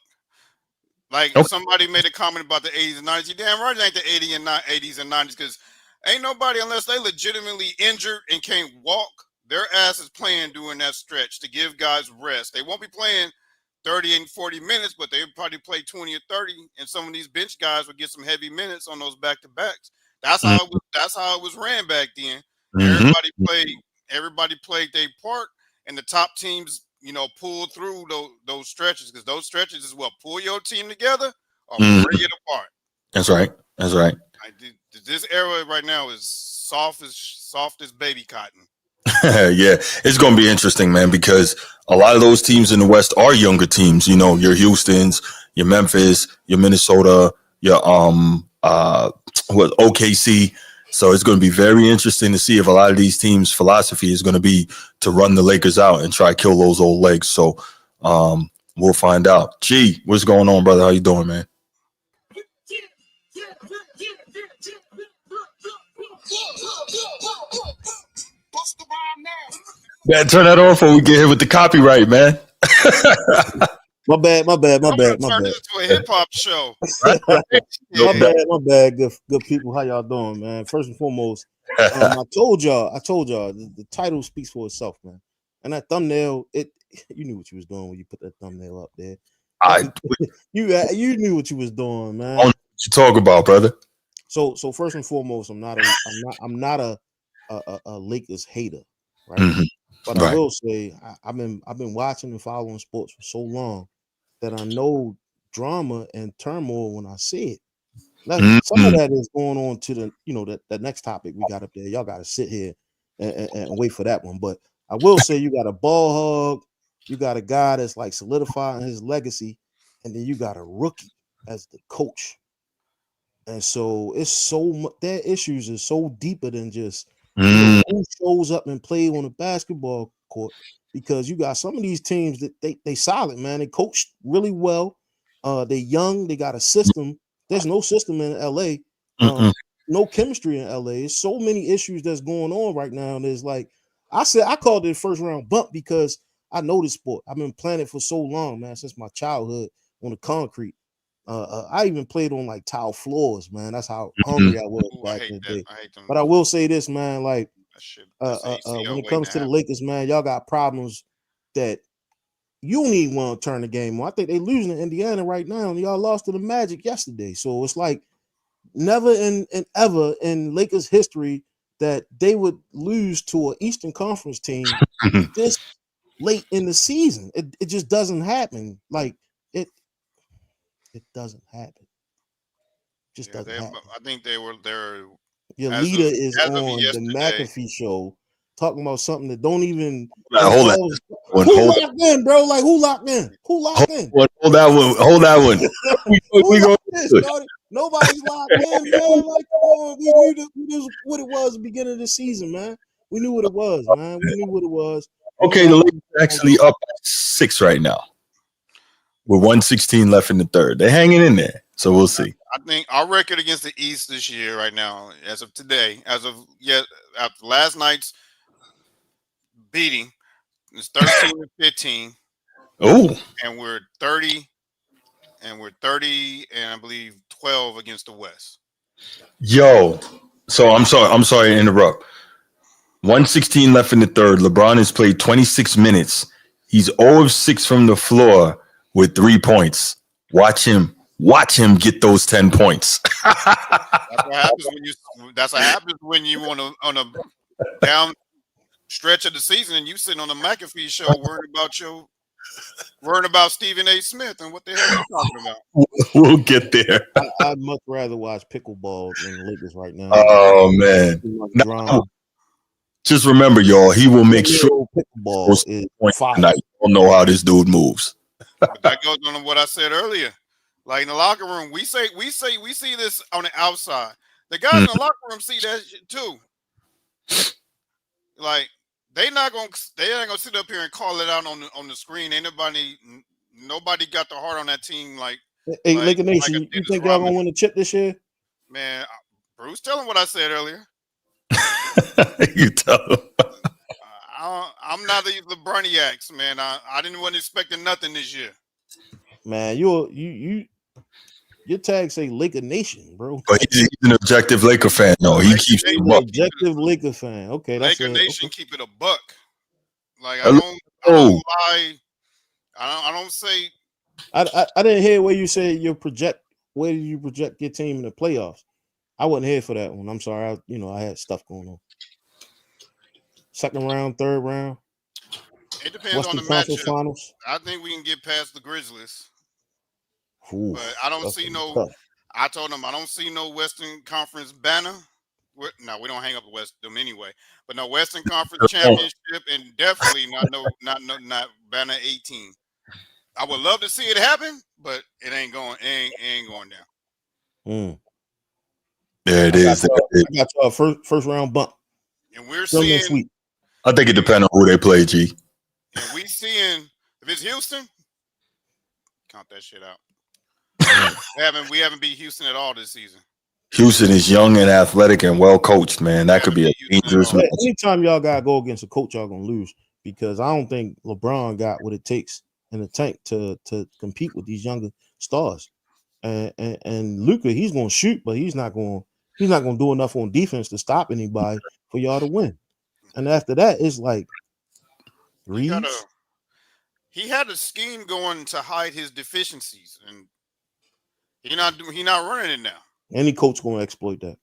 Like somebody made a comment about the 80s and 90s. You damn right it ain't the 80s and 90s because ain't nobody unless they legitimately injured and can't walk. Their ass is playing during that stretch to give guys rest. They won't be playing 30 and 40 minutes, but they'll probably play 20 or 30. And some of these bench guys will get some heavy minutes on those back-to-backs. That's how it was ran back then. Everybody played their part, and the top teams, pulled through those stretches because those stretches is what pull your team together or break it apart. That's right. This era right now is soft as baby cotton. Yeah, it's going to be interesting, man, because a lot of those teams in the West are younger teams. Your Houston's, your Memphis, your Minnesota, your OKC. So it's going to be very interesting to see if a lot of these teams' philosophy is going to be to run the Lakers out and try to kill those old legs. So we'll find out. G, what's going on, brother? How you doing, man? Man, turn that off or we get hit with the copyright, man. My bad. Turn this into a hip hop show. My bad. Good people. How y'all doing, man? First and foremost, I told y'all the title speaks for itself, man. And that thumbnail, you knew what you was doing when you put that thumbnail up there. You knew what you was doing, man. What you talk about, brother? So first and foremost, I'm not a Lakers hater, right? But I will say I've been watching and following sports for so long that I know drama and turmoil when I see it. Some of that is going on to the next topic we got up there. Y'all got to sit here and wait for that one. But I will say you got a ball hog, you got a guy that's like solidifying his legacy, and then you got a rookie as the coach. And so it's so much. Their issues is so deeper than just who shows up and play on a basketball court, because you got some of these teams that they solid, man. They coach really well. They're young. They got a system. There's no system in LA. No chemistry in LA. There's so many issues that's going on right now. And there's like I called it a first round bump because I know this sport. I've been playing it for so long, man, since my childhood on the concrete. I even played on like tile floors, man. That's how hungry I was back in the day. But I will say this, man, like when it comes to the Lakers, man, y'all got problems that you don't even want to turn the game on. I think they losing to Indiana right now, and y'all lost to the Magic yesterday. So it's like never and ever in Lakers history that they would lose to an Eastern Conference team this late in the season. It just doesn't happen. Like it doesn't happen. Just doesn't happen. I think they're Your leader is on the yesterday. McAfee show talking about something that don't even Hold who locked in, bro? Like who locked in? Who locked in? Hold that one. Hold that one. Who locked in, nobody's locked in, man. Like we knew what it was at the beginning of the season, man. We knew what it was, man. We knew what it was. Okay, the Lakers are actually up at 6 right now. With 116 left in the third. They're hanging in there. So we'll see. I think our record against the East this year, right now, as of today, after last night's beating, is 13-15. Oh, And we're 30, and I believe 12 against the West. yo. So I'm sorry to interrupt. 116 left in the third. LeBron has played 26 minutes. He's 0 of 6 from the floor with 3 points. Watch him get those 10 points. That's what happens when you on a down stretch of the season and you sitting on the McAfee show worrying about Stephen A. Smith and what the hell you talking about. We'll get there. I'd much rather watch pickleball than the Lakers right now. Oh man. No, just remember, y'all, he will make sure pickleball is fire. Tonight. You don't know how this dude moves. But that goes on to what I said earlier. Like in the locker room, we see this on the outside. The guys in the locker room see that shit too. Like they ain't gonna sit up here and call it out on the screen. Ain't nobody got the heart on that team. Hey, Laker Nation, you think y'all gonna win the chip this year? Man, Bruce, tell him what I said earlier. You tell him. I'm not the LeBroniacs, man. I didn't want expecting nothing this year. Man, your tag say Laker Nation, bro. But he's an objective Laker fan. No, he keeps an objective Laker fan. Okay, that's Laker Nation. Keep it a buck. Like I Hello. don't lie. I don't say. I didn't hear where you said where did you project your team in the playoffs? I wasn't here for that one. I'm sorry. I had stuff going on. Second round, third round. It depends on the matchup. Finals. I think we can get past the Grizzlies. Ooh, but I don't see no. Tough. I told them I don't see no Western Conference banner. No, we don't hang up with them anyway. But no Western Conference championship, and definitely not banner 18. I would love to see it happen, but it ain't going. It ain't going down. There it is. I got a first round bump. And we're seeing. I think it depends on who they play, G. And we seeing if it's Houston, count that shit out. we haven't beat Houston at all this season. Houston is young and athletic and well coached, man. That could be a dangerous match. Anytime y'all gotta go against a coach, y'all gonna lose because I don't think LeBron got what it takes in the tank to compete with these younger stars. And Luka, he's gonna shoot, but he's not gonna do enough on defense to stop anybody for y'all to win. And after that, it's like Reeves. He had a scheme going to hide his deficiencies, and he not running it now. Any coach gonna exploit that.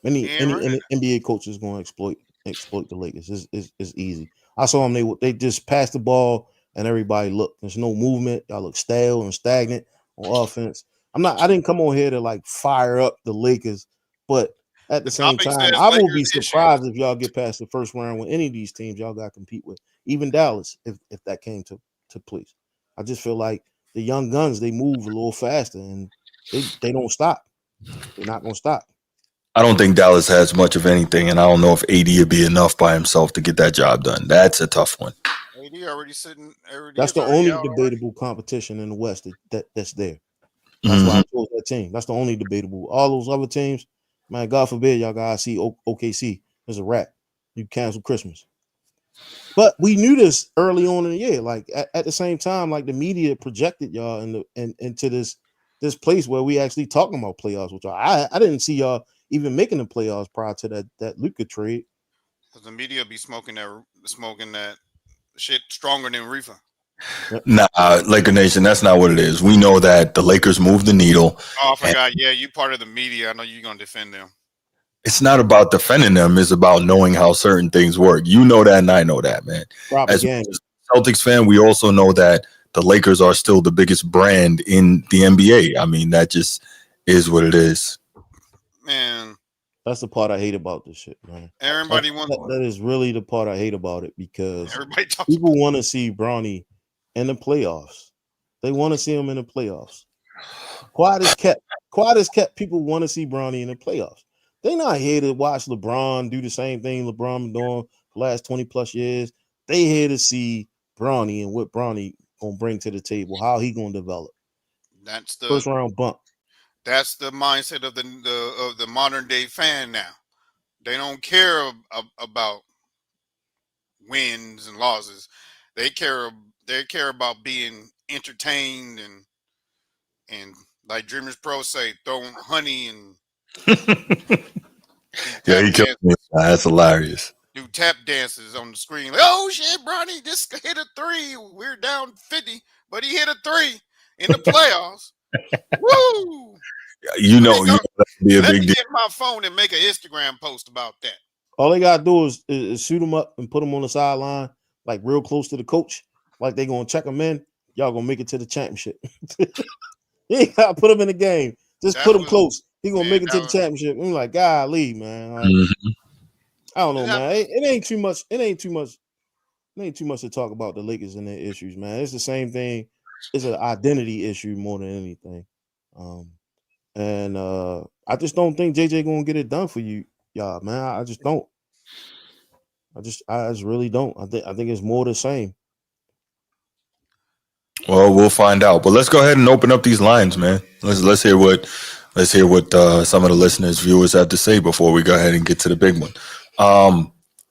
Any NBA coach is gonna exploit the Lakers. It's easy. I saw them. They just passed the ball and everybody looked. There's no movement. Y'all look stale and stagnant on offense. I didn't come on here to like fire up the Lakers, but at the same time, I will be surprised if y'all get past the first round with any of these teams y'all got to compete with, even Dallas, if that came to place. I just feel like the young guns, they move a little faster and they don't stop. They're not going to stop. I don't think Dallas has much of anything, and I don't know if AD would be enough by himself to get that job done. That's a tough one. AD already sitting. That's the only debatable competition in the West that's there. That's why I chose that team. That's the only debatable. All those other teams, man, God forbid y'all guys see OKC as a wrap. You cancel Christmas. But we knew this early on in the year. Like at the same time, like the media projected y'all into this place where we actually talking about playoffs with y'all. I didn't see y'all even making the playoffs prior to that Luka trade. Because the media be smoking that shit stronger than reefer. Nah, Laker Nation, that's not what it is. We know that the Lakers move the needle. Oh, I forgot. Yeah, you part of the media. I know you're gonna defend them. It's not about defending them. It's about knowing how certain things work. You know that, and I know that, man. As a Celtics fan, we also know that the Lakers are still the biggest brand in the NBA. I mean, that just is what it is. Man, that's the part I hate about this shit, man. Everybody wants that is really the part I hate about it, because everybody people want to see Bronny in the playoffs. They want to see him in the playoffs. Quiet as kept. People want to see Bronny in the playoffs. They not here to watch LeBron do the same thing LeBron been doing the last 20 plus years. They here to see Bronny and what Bronny gonna bring to the table, how he gonna develop. That's the first round bump. That's the mindset of the modern day fan now. They don't care about wins and losses. They care about being entertained and like Dreamers Pro say, throwing honey and yeah, he killed me. That's hilarious. Do tap dances on the screen. Like, oh shit, Bronny just hit a 3. We're down 50, but he hit a 3 in the playoffs. Woo! You know that'd be a Let big me deal. get my phone and make an Instagram post about that. All they gotta do is shoot him up and put him on the sideline, like real close to the coach, like they gonna check him in. Y'all gonna make it to the championship. You ain't gotta put him in the game. Just put him close. He gonna make it to the championship. I'm like, golly, man. Like, I don't know, man. It ain't too much. It ain't too much to talk about the Lakers and their issues, man. It's the same thing. It's an identity issue more than anything. And I just don't think JJ gonna get it done for y'all, man. I just don't. I just really don't. I think it's more the same. Well, we'll find out. But let's go ahead and open up these lines, man. Let's hear what some of the listeners, viewers have to say before we go ahead and get to the big one.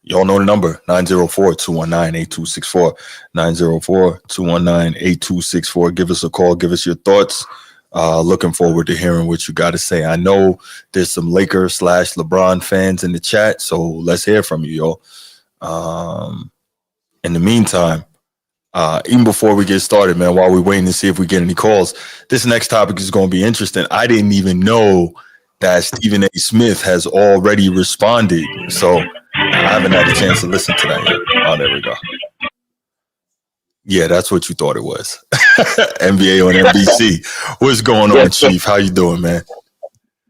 Y'all know the number, 904-219-8264. 904-219-8264. Give us a call. Give us your thoughts. Looking forward to hearing what you got to say. I know there's some Lakers/LeBron fans in the chat, so let's hear from you, y'all. In the meantime, even before we get started, man, while we're waiting to see if we get any calls, this next topic is going to be interesting. I didn't even know that Stephen A. Smith has already responded, so I haven't had a chance to listen to that yet. Oh, there we go. Yeah, that's what you thought it was. NBA on NBC. What's going on, Chief? How you doing, man?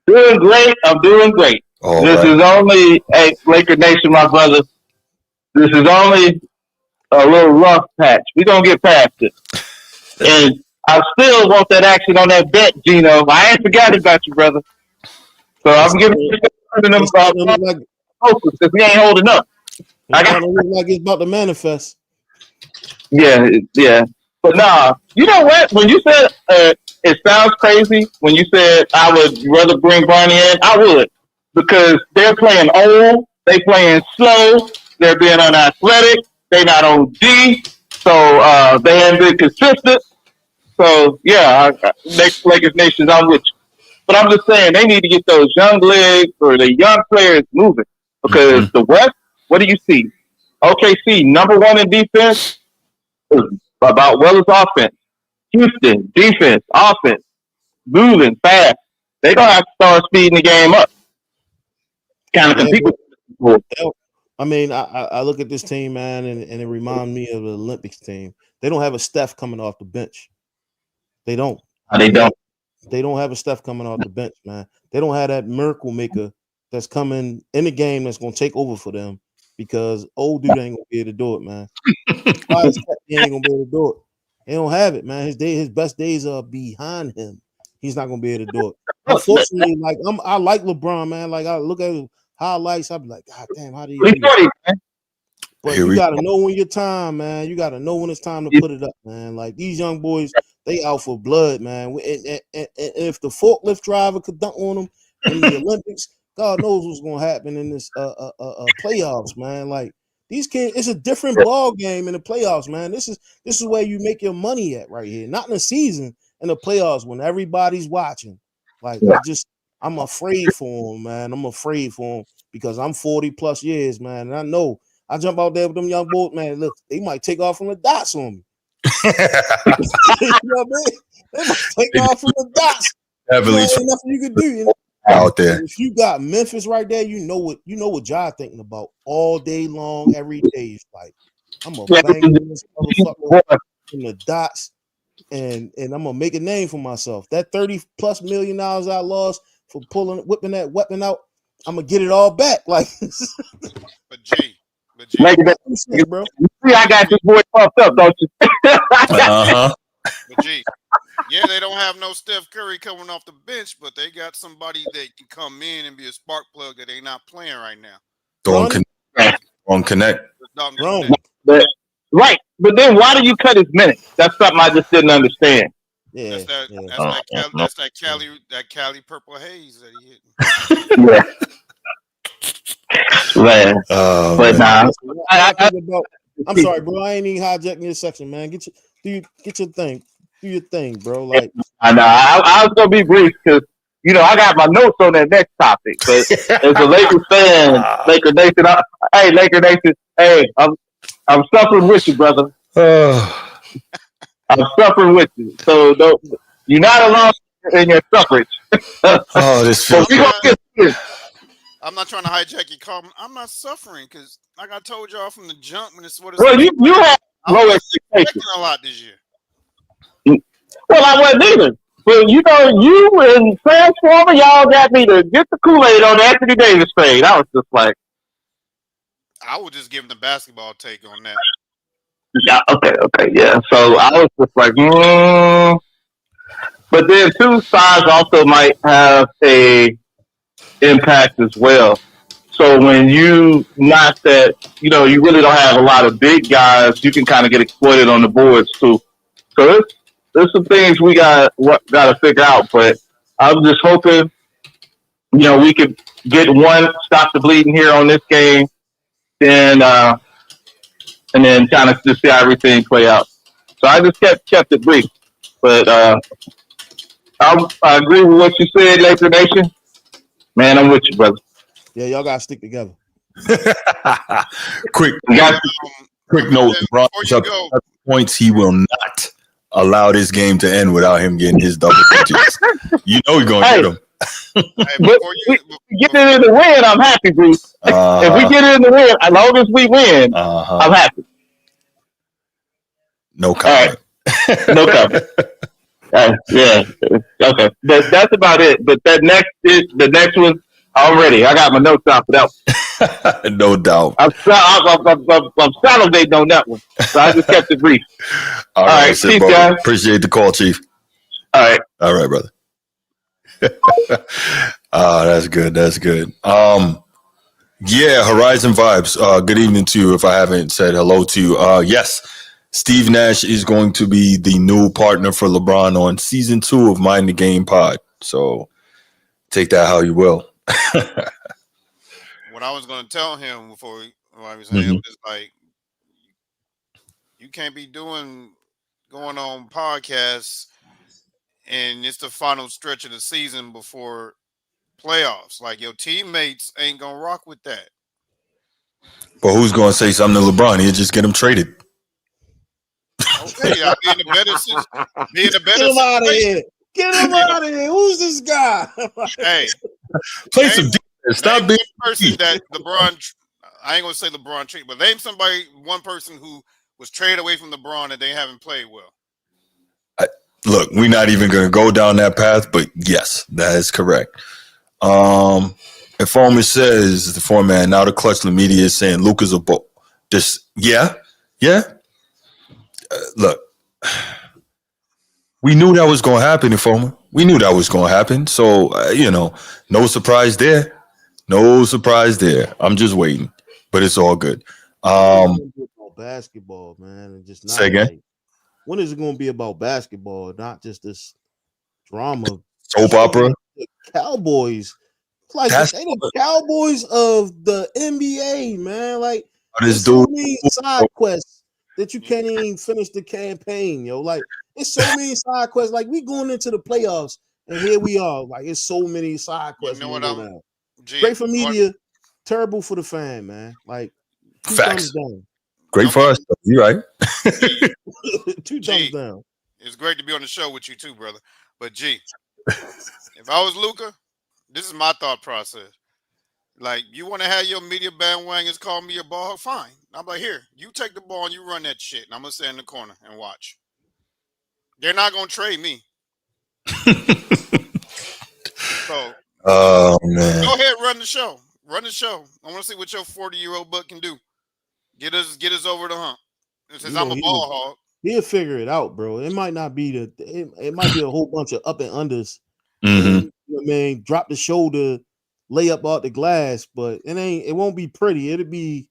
Doing great. I'm doing great. This is only a Laker Nation, my brother. This is only a little rough patch. We're going to get past it. And I still want that action on that bet, Gino. I ain't forgot about you, brother. So I'm giving you them because we ain't holding up. It look like it's about to manifest. Yeah. But nah, you know what? When you said it sounds crazy, when you said I would rather bring Barney in, I would. Because they're playing old, they playing slow, they're being unathletic, they not on D, so they haven't been consistent. So yeah, Lakers Nations, I'm with you. But I'm just saying they need to get those young legs or the young players moving. Because the West, what do you see? OKC, number 1 in defense, is about Weller's offense. Houston, defense, offense, moving fast. They're going to have to start speeding the game up. Kind of compete with. I mean, I look at this team, man, and it reminds me of the Olympics team. They don't have a Steph coming off the bench. They don't. They don't. They don't have a Steph coming off the bench, man. They don't have that miracle maker that's coming in the game that's going to take over for them because old dude ain't going to be able to do it, man. He ain't going to be able to do it. They don't have it, man. His best days are behind him. He's not going to be able to do it. Unfortunately, I like LeBron, man. Like I look at his highlights, I'll be like, God damn, how do you do that? But you got to know when your time, man. You got to know when it's time to put it up, man. Like these young boys, they out for blood, man. And if the forklift driver could dunk on them in the Olympics, God knows what's going to happen in this playoffs, man. Like these kids, it's a different ball game in the playoffs, man. This is where you make your money at right here. Not in the season, in the playoffs when everybody's watching. Like I'm afraid for him, man. I'm afraid for him because I'm 40 plus years, man. And I know I jump out there with them young boys, man. Look, they might take off from the dots on me. You know what I mean? They must take off from the dots. Heavily Ain't nothing you can do. You know? out there. If you got Memphis right there, you know what Ja thinking about all day long, every day. It's like, I'm gonna bang this motherfucker in the dots, and I'm gonna make a name for myself. That $30+ million I lost for whipping that weapon out, I'm gonna get it all back. Like, But G, Make it, bro. See, I got this boy pumped up, don't you? Uh-huh. But G, yeah, they don't have no Steph Curry coming off the bench, but they got somebody that can come in and be a spark plug that they not playing right now. Don't connect. Right, but then why do you cut his minutes? That's something I just didn't understand. Yeah, that's that Cali purple haze that he hit. Yeah. Man. But man. I'm sorry, bro. I ain't even hijacking your section, man. Get your thing. Do your thing, bro. Like, I know. I was gonna be brief because I got my notes on that next topic. But as a Lakers fan, Laker Nation, hey Laker Nation, hey, I'm suffering with you, brother. I'm suffering with you. So you're not alone in your suffrage. This feels I'm not trying to hijack your comment. I'm not suffering because, like I told y'all from the jump, when it's what it's. Well, you have low expecting a lot this year. Well, I wasn't either. But you and Transformer, y'all got me to get the Kool-Aid on the Anthony Davis trade. I was just like, I would just give him the basketball take on that. Yeah, okay, yeah. So I was just like, But then two sides also might have a impact as well. So when you not that, you really don't have a lot of big guys, you can kind of get exploited on the boards too. So there's some things we got to figure out. But I'm just hoping, we could get one, stop the bleeding here on this game, and then kind of just see how everything play out. So I just kept it brief. But I agree with what you said, Laker Nation. Man, I'm with you, brother. Yeah, y'all gotta stick together. Quick note: LeBron points. He will not allow this game to end without him getting his double digits. He's gonna get him. Get it in the win, I'm happy, Bruce. If we get it in the win, as long as we win, I'm happy. No comment. Right. No comment. Yeah. Okay. That's about it. But the next one, already. I got my notes out for that one. No doubt. I'm salivating on that one. So I just kept it brief. All right. Chief, guys. Appreciate the call, Chief. All right. All right, brother. That's good. That's good. Yeah, Horizon Vibes. Good evening to you. If I haven't said hello to you. Yes. Steve Nash is going to be the new partner for LeBron on season 2 of Mind the Game Pod. So take that how you will. What I was going to tell him before I was saying was like, you can't be going on podcasts and it's the final stretch of the season before playoffs. Like, your teammates ain't going to rock with that. But who's going to say something to LeBron? He'll just get him traded. Okay, I'll be in a better situation. Get him out of here. Get him out of here. Who's this guy? Hey, play some defense. Stop being person that LeBron. I ain't gonna say LeBron trade, but name one person who was traded away from LeBron and they haven't played well. Look, we're not even gonna go down that path, but yes, that is correct. Informer says the format now the clutch media is saying Luka's a boat. Yeah. Look, we knew that was going to happen, Informer. We knew that was going to happen. So, no surprise there. No surprise there. I'm just waiting, but it's all good. Basketball, man, and just not say again. Like, when is it going to be about basketball, not just this drama? Soap opera. The Cowboys, like they the Cowboys of the NBA, man. Like, there's so many side quests that you can't even finish the campaign, yo. Like, it's so many side quests. Like, we going into the playoffs, and here we are. Like, it's so many side quests. You know what Great for media, terrible for the fan, man. Like, facts. Down. Great for us. You're right. Two thumbs down. It's great to be on the show with you too, brother. But G, if I was Luka, this is my thought process. Like, you want to have your media bandwagons call me a ball hog? Fine. I'm like, here, you take the ball and you run that shit, and I'm gonna stay in the corner and watch. They're not gonna trade me. So, oh man, go ahead, run the show. Run the show. I want to see what your 40-year-old butt can do. Get us over the hump. Since I'm a ball hog. He'll figure it out, bro. It might not be it might be a whole bunch of up and unders. Mm-hmm. And, you know what I mean, drop the shoulder, lay up out the glass, but it won't be pretty. It'll be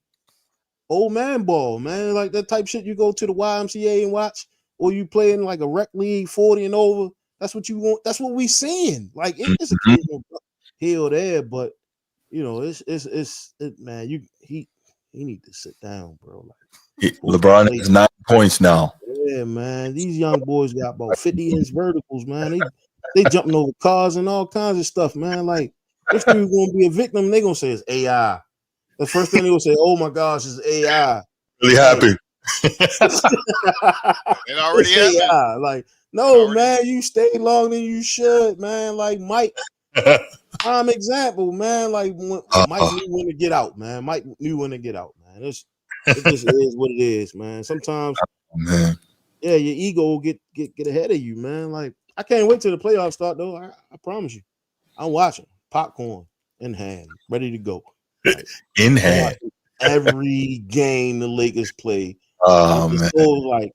old man ball, man. Like that type shit you go to the YMCA and watch, or you play in like a rec league 40 and over. That's what you want. That's what we seeing. Like it's a kid here or there, but you know, it's man, he need to sit down, bro. Like LeBron has 9 points now. Yeah, man. These young boys got about 50-inch verticals, man. They jumping over cars and all kinds of stuff, man. Like, this dude gonna be a victim. They gonna say it's AI. The first thing they gonna say, "Oh my gosh, it's AI." Really happy. It already happened. AI. Like, no, man, you stay longer than you should, man. Like Mike, prime example, man. Like Mike knew when to get out, man. Mike knew when to get out, man. It just is what it is, man. Sometimes, man. Yeah, your ego will get ahead of you, man. Like, I can't wait till the playoffs start, though. I promise you, I'm watching popcorn in hand, ready to go. Like, in hand, every game the Lakers play. Oh man! So, like,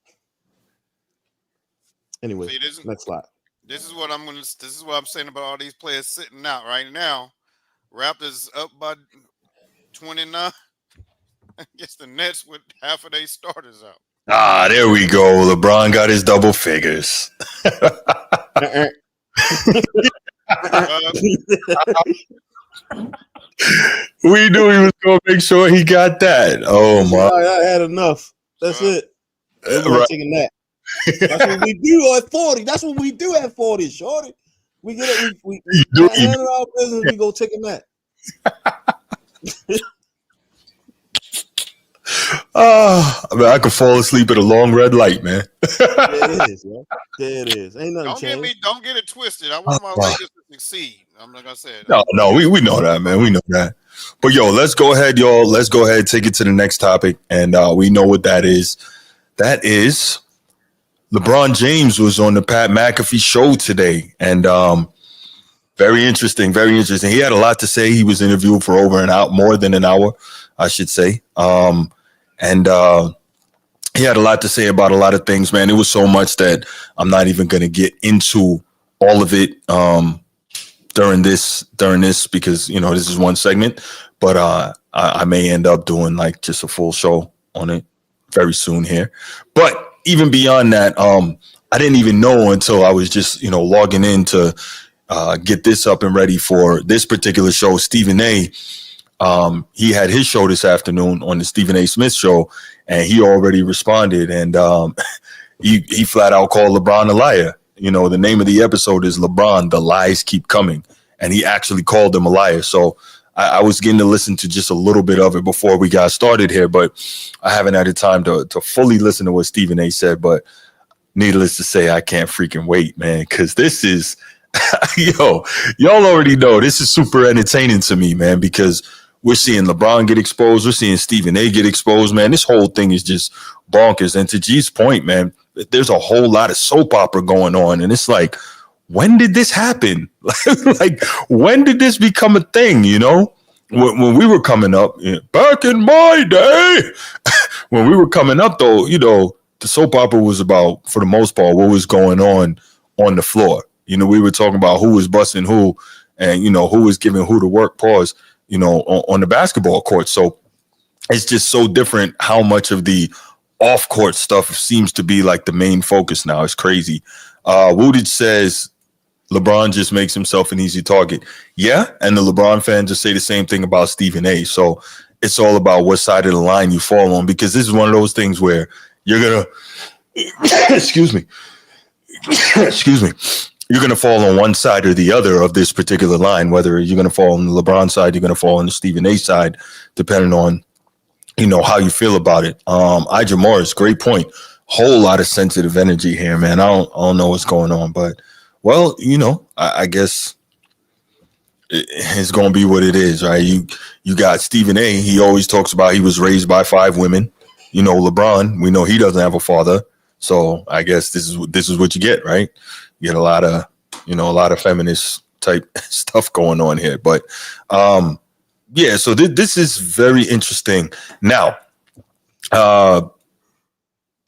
anyway, next slide. This is what I'm saying about all these players sitting out right now. Raptors up by 29 against the Nets with half of their starters out. Ah, there we go. LeBron got his double figures. We knew he was going to make sure he got that. Oh my! I had enough. That's it. Right. Taking that. That's what we do at 40. That's what we do at 40, shorty. We get it. We handle our business. We go taking that. I mean, I could fall asleep at a long red light, man. There it is, man. There it is. Ain't nothing changed. Don't get it twisted. I want my Lakers to succeed. I'm not gonna say it. No, we know that, man. We know that. But yo, let's go ahead, y'all. Let's go ahead, take it to the next topic, and we know what that is. That is LeBron James was on the Pat McAfee Show today, and very interesting, very interesting. He had a lot to say. He was interviewed for more than an hour, I should say. And he had a lot to say about a lot of things, man. It was so much that I'm not even going to get into all of it during this because, you know, this is one segment. But I may end up doing like just a full show on it very soon here. But even beyond that, I didn't even know until I was just, you know, logging in to get this up and ready for this particular show. Stephen A. He had his show this afternoon on the Stephen A. Smith show, and he already responded, and he flat out called LeBron a liar. You know, the name of the episode is LeBron, The Lies Keep Coming, and he actually called him a liar. So I was getting to listen to just a little bit of it before we got started here, but I haven't had the time to fully listen to what Stephen A. said, but needless to say, I can't freaking wait, man, because this is, y'all already know this is super entertaining to me, man, because we're seeing LeBron get exposed. We're seeing Stephen A. get exposed, man. This whole thing is just bonkers. And to G's point, man, there's a whole lot of soap opera going on. And it's like, when did this happen? Like, when did this become a thing, you know? When we were coming up, back in my day, when we were coming up, though, you know, the soap opera was about, for the most part, what was going on the floor. You know, we were talking about who was busting who and, you know, who was giving who the work, pause, you know, on the basketball court. So it's just so different how much of the off-court stuff seems to be like the main focus now. It's crazy. Woodage says LeBron just makes himself an easy target. Yeah, and the LeBron fans just say the same thing about Stephen A. So it's all about what side of the line you fall on, because this is one of those things where you're going to, excuse me, you're going to fall on one side or the other of this particular line, whether you're going to fall on the LeBron side, you're going to fall on the Stephen A side, depending on how you feel about it. Ija Morris, great point. Whole lot of sensitive energy here, man. I don't know what's going on, but well, I guess it's gonna be what it is, right? You got Stephen A. He always talks about he was raised by 5 women. LeBron, we know he doesn't have a father, so I guess this is what you get, right? You get a lot of feminist type stuff going on here, but yeah. So this is very interesting. Now,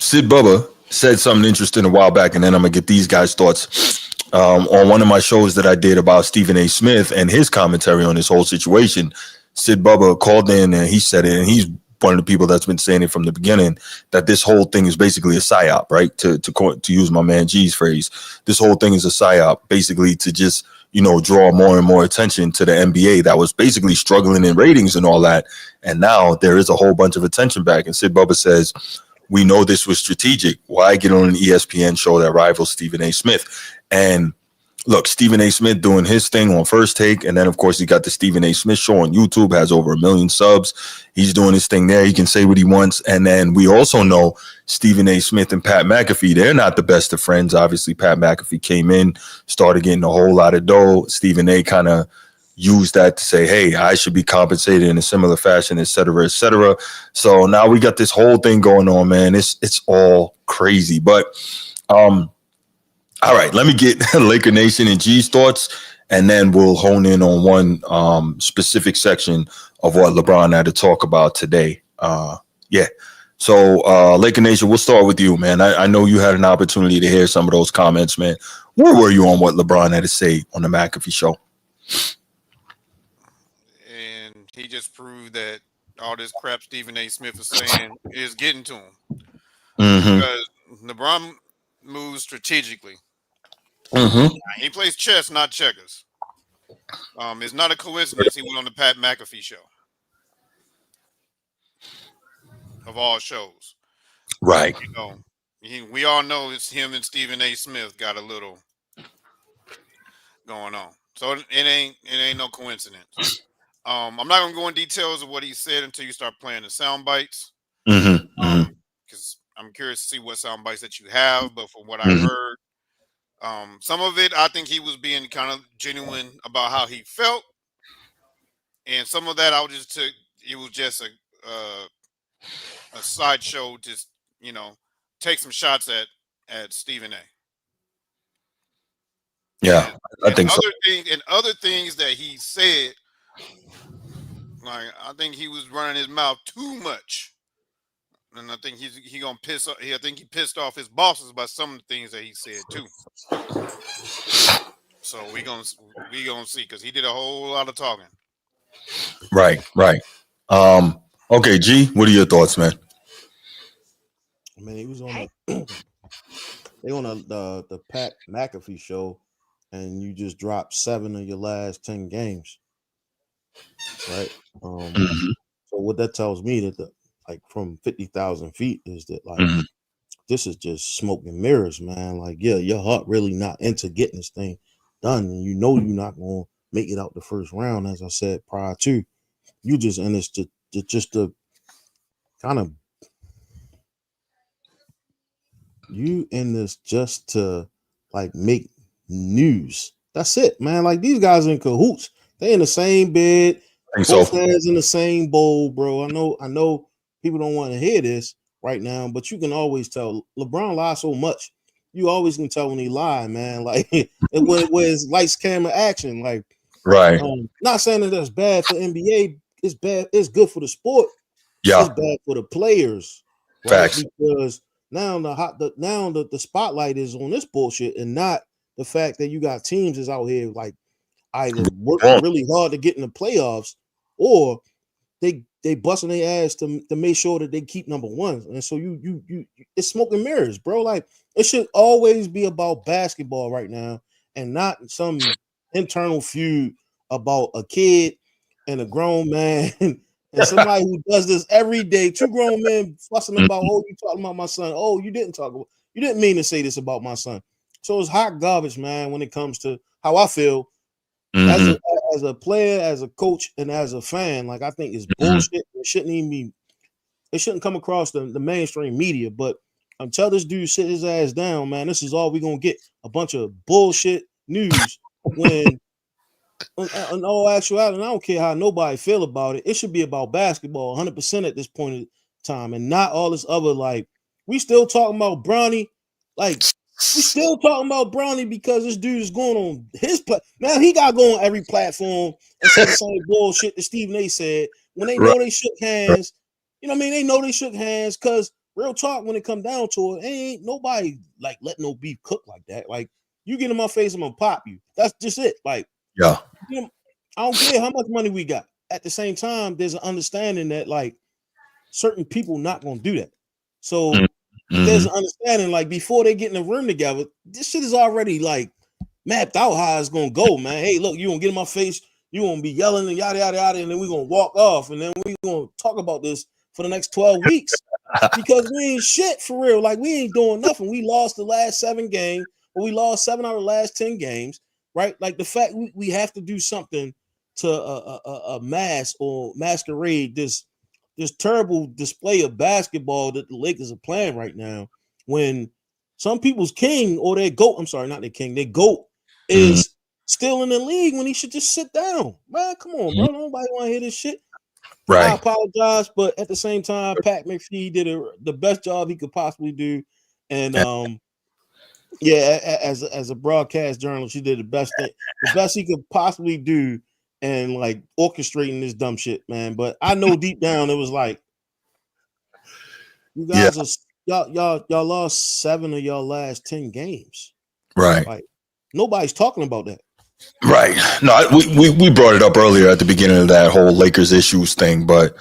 Sid Bubba said something interesting a while back, and then I'm gonna get these guys' thoughts. On one of my shows that I did about Stephen A. Smith and his commentary on this whole situation, Sid Bubba called in and he said it, and he's one of the people that's been saying it from the beginning, that this whole thing is basically a psyop, right? To use my man G's phrase, this whole thing is a psyop, basically to just draw more and more attention to the NBA that was basically struggling in ratings and all that, and now there is a whole bunch of attention back. And Sid Bubba says, we know this was strategic. Why get on an ESPN show that rivals Stephen A. Smith? And look, Stephen A. Smith doing his thing on First Take. And then, of course, he got the Stephen A. Smith show on YouTube, has over 1 million subs. He's doing his thing there. He can say what he wants. And then we also know Stephen A. Smith and Pat McAfee, they're not the best of friends. Obviously, Pat McAfee came in, started getting a whole lot of dough. Stephen A. kind of use that to say, hey, I should be compensated in a similar fashion, et cetera, et cetera. So now we got this whole thing going on, man. It's all crazy. But all right, let me get Laker Nation and G's thoughts, and then we'll hone in on one specific section of what LeBron had to talk about today. Yeah. So Laker Nation, we'll start with you, man. I know you had an opportunity to hear some of those comments, man. Where were you on what LeBron had to say on the McAfee show? He just proved that all this crap Stephen A. Smith is saying is getting to him. Because LeBron moves strategically. He plays chess, not checkers. It's not a coincidence he went on the Pat McAfee show. Of all shows. Right. We all know it's him and Stephen A. Smith got a little going on. So it ain't no coincidence. I'm not gonna go in details of what he said until you start playing the sound bites. Because I'm curious to see what sound bites that you have. But from what I heard, some of it I think he was being kind of genuine about how he felt, and some of that it was just a sideshow, just take some shots at Stephen A. Yeah, I think so. Other things that he said. Like, I think he was running his mouth too much, and I think he gonna piss. I think he pissed off his bosses by some of the things that he said too. So we gonna see, because he did a whole lot of talking. Right. Okay, G, what are your thoughts, man? I mean, he was on the Pat McAfee show, and you just dropped 7 of your last 10 games. Right. So what that tells me that from 50,000 feet is that this is just smoke and mirrors, man. Like, yeah, your heart really not into getting this thing done, and you're not gonna make it out the first round, as I said prior to. You just in this to kind of just to make news. That's it, man. Like, these guys are in cahoots. They in the same bed. Both hands in the same bowl, bro. I know people don't want to hear this right now, but you can always tell. LeBron lies so much. You always can tell when he lied, man. Like, when it's lights, camera, action. Like, right. Not saying that that's bad for NBA. It's bad. It's good for the sport. Yeah. It's bad for the players. Right? Facts. Because now the spotlight is on this bullshit, and not the fact that you got teams that's out here either working really hard to get in the playoffs, or they busting their ass to make sure that they keep number one. And so you it's smoke and mirrors, bro. Like, it should always be about basketball right now, and not some internal feud about a kid and a grown man and somebody who does this every day. 2 grown men fussing about, oh, you talking about my son. Oh, you didn't mean to say this about my son. So it's hot garbage, man, when it comes to how I feel. As a player, as a coach, and as a fan. Like, I think it's bullshit. It shouldn't even be it shouldn't come across the mainstream media. But until this dude sit his ass down, man, this is all we're gonna get, a bunch of bullshit news. When in all actuality, and I don't care how nobody feel about it, it should be about basketball 100% at this point in time, and not all this other, like, we still talking about Bronny, like, we still talking about Bronny because this dude is going on his now he got to go on every platform and say the same bullshit that Stephen A said when they know they shook hands. You know what I mean? They know they shook hands, because real talk, when it come down to it, ain't nobody like letting no beef cook like that. Like, you get in my face, I'm gonna pop you. That's just it. Like, Yeah. you know, I don't care how much money we got. At the same time, there's an understanding that, like, certain people not gonna do that. So there's an understanding, like, before they get in the room together, this shit is already like mapped out how it's gonna go, man. Hey, look, you gonna get in my face, you gonna be yelling and yada yada yada, and then we're gonna walk off, and then we're gonna talk about this for the next 12 weeks because we ain't shit for real. Like, we ain't doing nothing. We lost the last 7 games, or we lost 7 out of the last 10 games, right? Like, the fact we have to do something to a mask or masquerade this terrible display of basketball that the Lakers are playing right now, when some people's king, or their GOAT, I'm sorry, not their king, their GOAT is still in the league, when he should just sit down. Man, come on, bro. Nobody want to hear this shit. Right. I apologize, but at the same time, Pat McAfee did the best job he could possibly do. And as a broadcast journalist, he did the best he could possibly do, and like orchestrating this dumb shit, man. But I know deep down it was like, you guys are y'all lost 7 of y'all last 10 games. Right. Like, nobody's talking about that. Right. No, we brought it up earlier at the beginning of that whole Lakers issues thing, but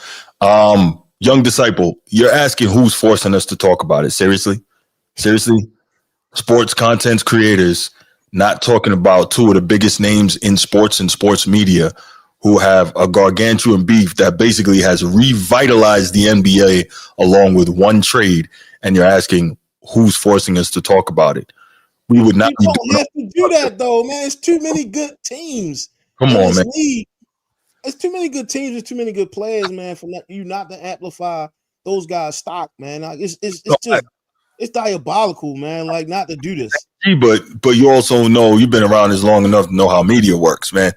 young disciple, you're asking who's forcing us to talk about it. Seriously? Sports content creators not talking about 2 of the biggest names in sports and sports media, who have a gargantuan beef that basically has revitalized the NBA along with one trade, and you're asking who's forcing us to talk about it. We would not. You don't have to do that, though, man. It's too many good teams. Come on, man. League. It's too many good teams. There's too many good players, man. For you not to amplify those guys' stock, man. Like, it's diabolical, man. Like, not to do this. But you also know, you've been around this long enough to know how media works, man.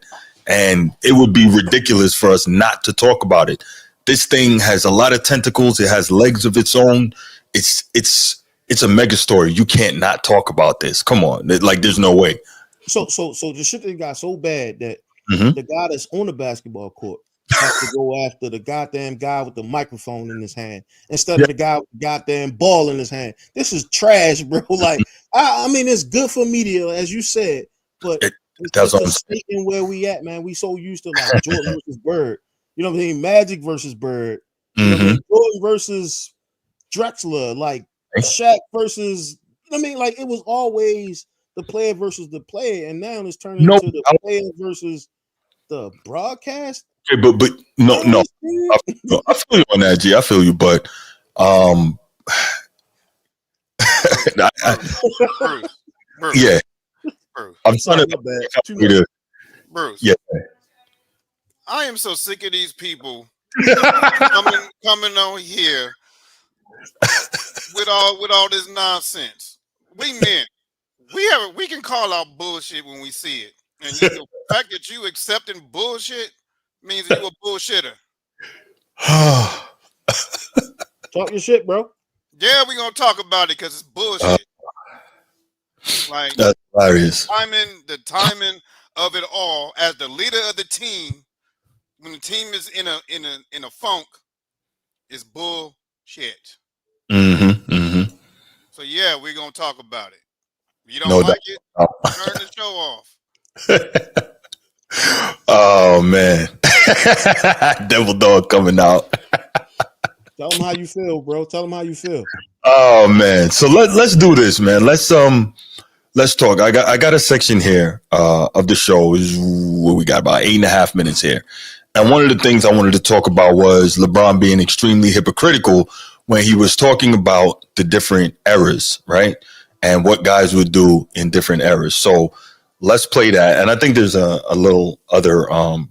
And it would be ridiculous for us not to talk about it. This thing has a lot of tentacles. It has legs of its own. It's a mega story. You can't not talk about this. Come on. Like, there's no way. So the shit that got so bad that the guy that's on the basketball court has to go after the goddamn guy with the microphone in his hand instead of the guy with the goddamn ball in his hand. This is trash, bro. Like, I mean, it's good for media, as you said, but it's just stating where we at, man. We so used to, like, Jordan versus Bird. You know what I mean? Magic versus Bird. You know what I mean? Jordan versus Drexler. Like, Shaq versus, you know what I mean? Like, it was always the player versus the player, and now it's turning into the player versus the broadcast. Okay, but no. I feel you on that, G. I feel you, but Bruce, yeah. Bruce. I'm trying to Bruce. Yeah. I am so sick of these people coming on here with all this nonsense. We can call out bullshit when we see it, and the fact that you accepting bullshit means that you a bullshitter. Talk your shit, bro. Yeah, we're gonna talk about it because it's bullshit. Like, that's hilarious. The timing of it all, as the leader of the team, when the team is in a funk, is bullshit. So yeah, we're gonna talk about it. If you don't like it, turn the show off. Oh man. Devil dog coming out. Tell them how you feel, bro. Tell them how you feel. Oh man. So let's do this, man. Let's talk. I got a section here of the show. We got about 8.5 minutes here. And one of the things I wanted to talk about was LeBron being extremely hypocritical when he was talking about the different eras, right? And what guys would do in different eras. So let's play that. And I think there's a little other,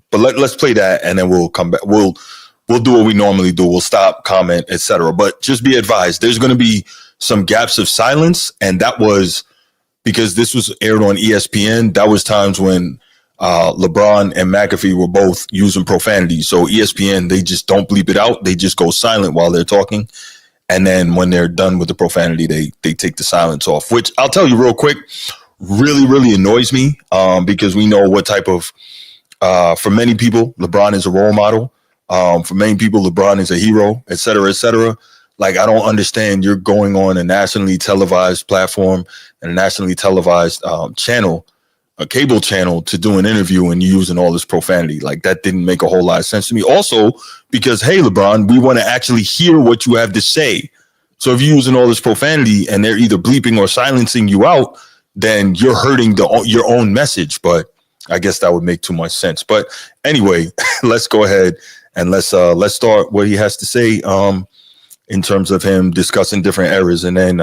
but let's play that, and then we'll come back. We'll we'll do what we normally do. We'll stop, comment, etc. But just be advised, there's going to be some gaps of silence, and that was because this was aired on ESPN. That was times when LeBron and McAfee were both using profanity. So ESPN, they just don't bleep it out. They just go silent while they're talking. And then when they're done with the profanity, they take the silence off, which I'll tell you real quick, really, really annoys me because we know what type of, for many people, LeBron is a role model. For many people, LeBron is a hero, et cetera, et cetera. Like, I don't understand you're going on a nationally televised platform and a nationally televised channel, a cable channel, to do an interview and you're using all this profanity. Like, that didn't make a whole lot of sense to me. Also, because, hey, LeBron, we want to actually hear what you have to say. So if you're using all this profanity and they're either bleeping or silencing you out, then you're hurting your own message. But I guess that would make too much sense. But anyway, let's go ahead and let's start what he has to say in terms of him discussing different eras, and then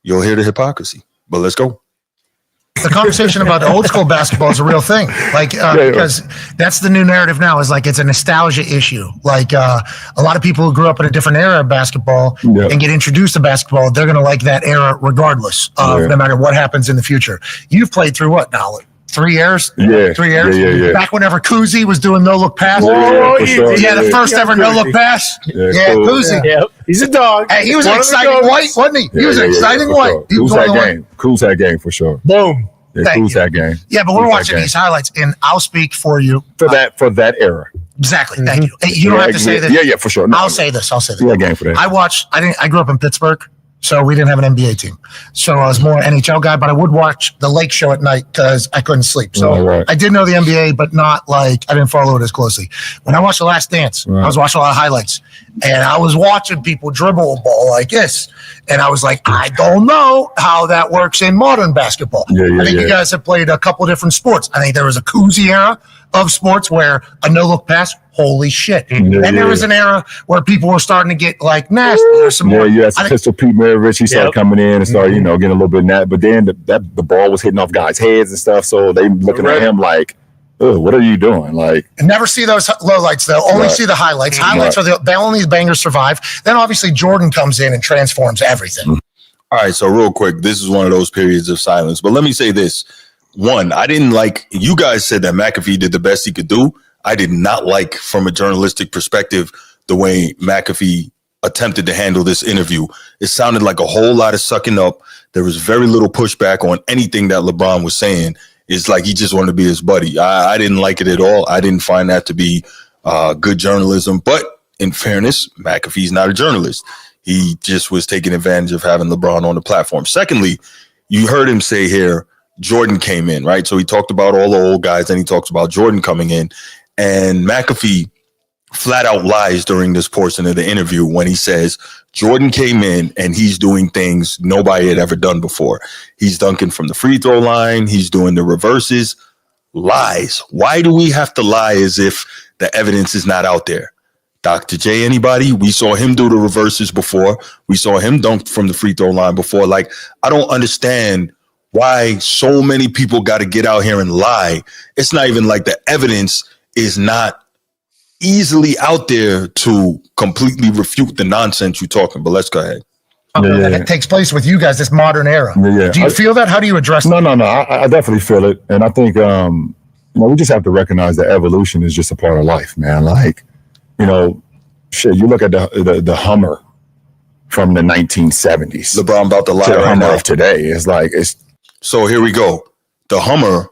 you'll hear the hypocrisy. But let's go. The conversation about the old school basketball is a real thing. Like, because that's the new narrative now, is like, it's a nostalgia issue. Like, a lot of people who grew up in a different era of basketball and get introduced to basketball, they're going to like that era regardless of no matter what happens in the future. You've played through what now? 3 years? 3 years? Yeah. Back whenever Kuzi was doing no-look pass. The first ever no-look pass. Kuzi. Yeah. He's a dog. Hey, he was an exciting white, wasn't he? He was an exciting white. Cool's that game for sure. Boom. Cool's that game. Yeah, but we're watching these highlights, and I'll speak for you. For that era. Exactly. Thank you. You don't have to say that. Yeah, for sure. No, I'll say this. Yeah, game for that. I grew up in Pittsburgh, so we didn't have an NBA team. So I was more an NHL guy, but I would watch the Lake Show at night because I couldn't sleep. So I did know the NBA, but not like, I didn't follow it as closely. When I watched The Last Dance, I was watching a lot of highlights, and I was watching people dribble a ball like this. And I was like, I don't know how that works in modern basketball. I think you guys have played a couple different sports. I think there was a Kuzi era of sports where a no-look pass, holy shit. And there was an era where people were starting to get like nasty. There's some more. You had Pistol Pete Maravich. He started coming in and started, getting a little bit of that. But then the ball was hitting off guys' heads and stuff. So they looking at him like, oh, what are you doing? Like, never see those lowlights though. Only see the highlights. Highlights are the only bangers survive. Then obviously Jordan comes in and transforms everything. All right, so real quick, this is one of those periods of silence. But let me say this. One, I didn't like, you guys said that McAfee did the best he could do. I did not like, from a journalistic perspective, the way McAfee attempted to handle this interview. It sounded like a whole lot of sucking up. There was very little pushback on anything that LeBron was saying. It's like he just wanted to be his buddy. I didn't like it at all. I didn't find that to be good journalism. But in fairness, McAfee's not a journalist. He just was taking advantage of having LeBron on the platform. Secondly, you heard him say here, Jordan came in, right? So he talked about all the old guys, and he talks about Jordan coming in. And McAfee flat out lies during this portion of the interview when he says Jordan came in and he's doing things nobody had ever done before. He's dunking from the free throw line. He's doing the reverses. Lies. Why do we have to lie as if the evidence is not out there? Dr. J, anybody? We saw him do the reverses before. We saw him dunk from the free throw line before. Like, I don't understand why so many people got to get out here and lie. It's not even like the evidence is not easily out there to completely refute the nonsense you're talking. But let's go ahead. It takes place with you guys, this modern era. Do you feel that? How do you address that? No. I definitely feel it. And I think, we just have to recognize that evolution is just a part of life, man. Like, shit, you look at the Hummer from the 1970s. LeBron about to lie to the right Hummer now. Of today. So here we go. The Hummer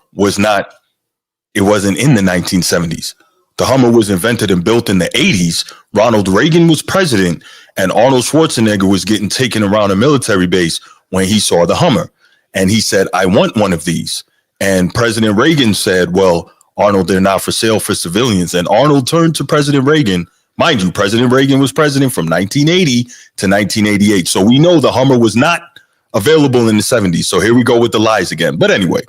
it wasn't in the 1970s. The Hummer was invented and built in the 80s. Ronald Reagan was president, and Arnold Schwarzenegger was getting taken around a military base when he saw the Hummer. And he said, I want one of these. And President Reagan said, well, Arnold, they're not for sale for civilians. And Arnold turned to President Reagan. Mind you, President Reagan was president from 1980 to 1988. So we know the Hummer was not available in the 70s. So here we go with the lies again. But anyway,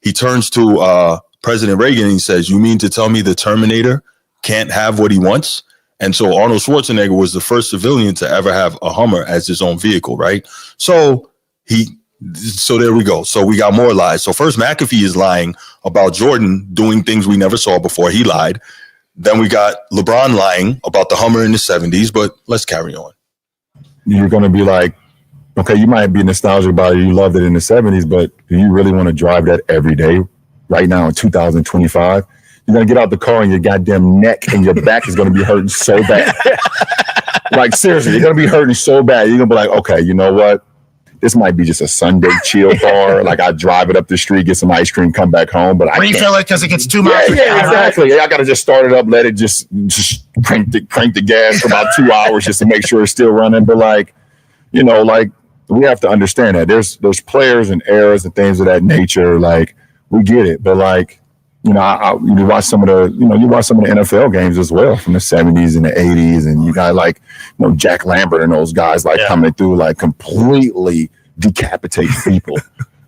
he turns to President Reagan and he says, you mean to tell me the Terminator can't have what he wants? And so Arnold Schwarzenegger was the first civilian to ever have a Hummer as his own vehicle, right? So there we go. So we got more lies. So first, McAfee is lying about Jordan doing things we never saw before. He lied. Then we got LeBron lying about the Hummer in the 70s, but let's carry on. You're going to be like, okay, you might be nostalgic about it. You loved it in the 70s, but do you really want to drive that every day right now in 2025? You're going to get out the car and your goddamn neck and your back is going to be hurting so bad. Like, seriously, you're going to be hurting so bad. You're going to be like, okay, you know what? This might be just a Sunday chill bar. Like, I drive it up the street, get some ice cream, come back home, but I refill it because it gets too much. Yeah, exactly. I got to just start it up, let it just crank the gas for about 2 hours just to make sure it's still running. But like, you know, like, we have to understand that there's players and eras and things of that nature. Like, we get it, but like, you know, you watch some of the NFL games as well from the 70s and the 80s, and you got like, you know, Jack Lambert and those guys like coming through, like completely decapitate people.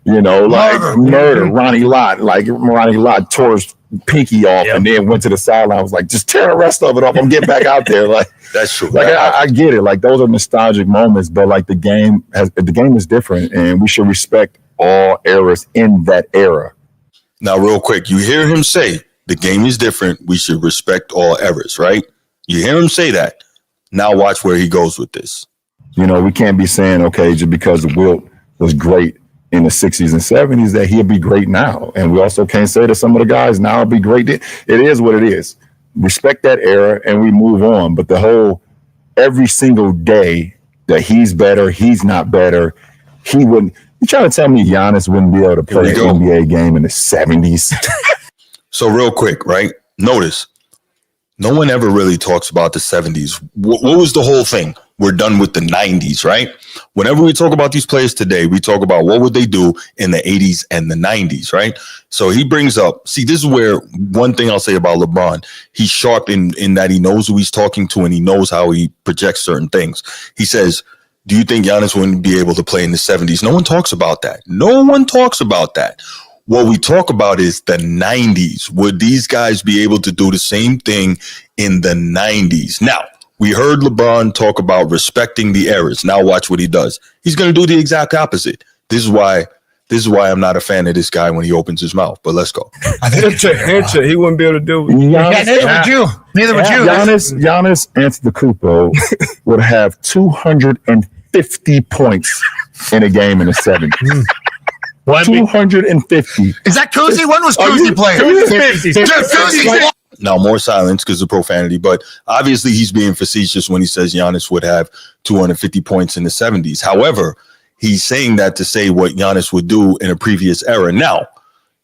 You know, like murder. Ronnie Lott tore his pinky off and then went to the sideline. Was like, just tear the rest of it off. I'm getting back out there. Like, that's true. Like, I get it. Like, those are nostalgic moments, but like the game is different, and we should respect all eras in that era. Now, real quick, you hear him say the game is different. We should respect all eras, right? You hear him say that. Now watch where he goes with this. You know, we can't be saying, okay, just because Wilt was great in the 60s and 70s that he'll be great now. And we also can't say that some of the guys now will be great. It is what it is. Respect that era and we move on. But the whole every single day that he's better, he's not better, he wouldn't. You trying to tell me Giannis wouldn't be able to play an NBA game in the 70s? So real quick, right? Notice, no one ever really talks about the 70s. What was the whole thing? We're done with the 90s, right? Whenever we talk about these players today, we talk about what would they do in the 80s and the 90s, right? So he brings up, see, this is where one thing I'll say about LeBron, he's sharp in that he knows who he's talking to and he knows how he projects certain things. He says, do you think Giannis wouldn't be able to play in the 70s? No one talks about that. No one talks about that. What we talk about is the 90s. Would these guys be able to do the same thing in the 90s? Now, we heard LeBron talk about respecting the eras. Now watch what he does. He's going to do the exact opposite. This is why I'm not a fan of this guy when he opens his mouth. But let's go. He wouldn't be able to do it. Neither would you. Giannis Antetokounmpo would have 250 points in a game in the 70s. 250. Is that Cousy? When was Cousy playing? Cousy. Now, more silence because of profanity, but obviously he's being facetious when he says Giannis would have 250 points in the 70s. However, he's saying that to say what Giannis would do in a previous era. Now,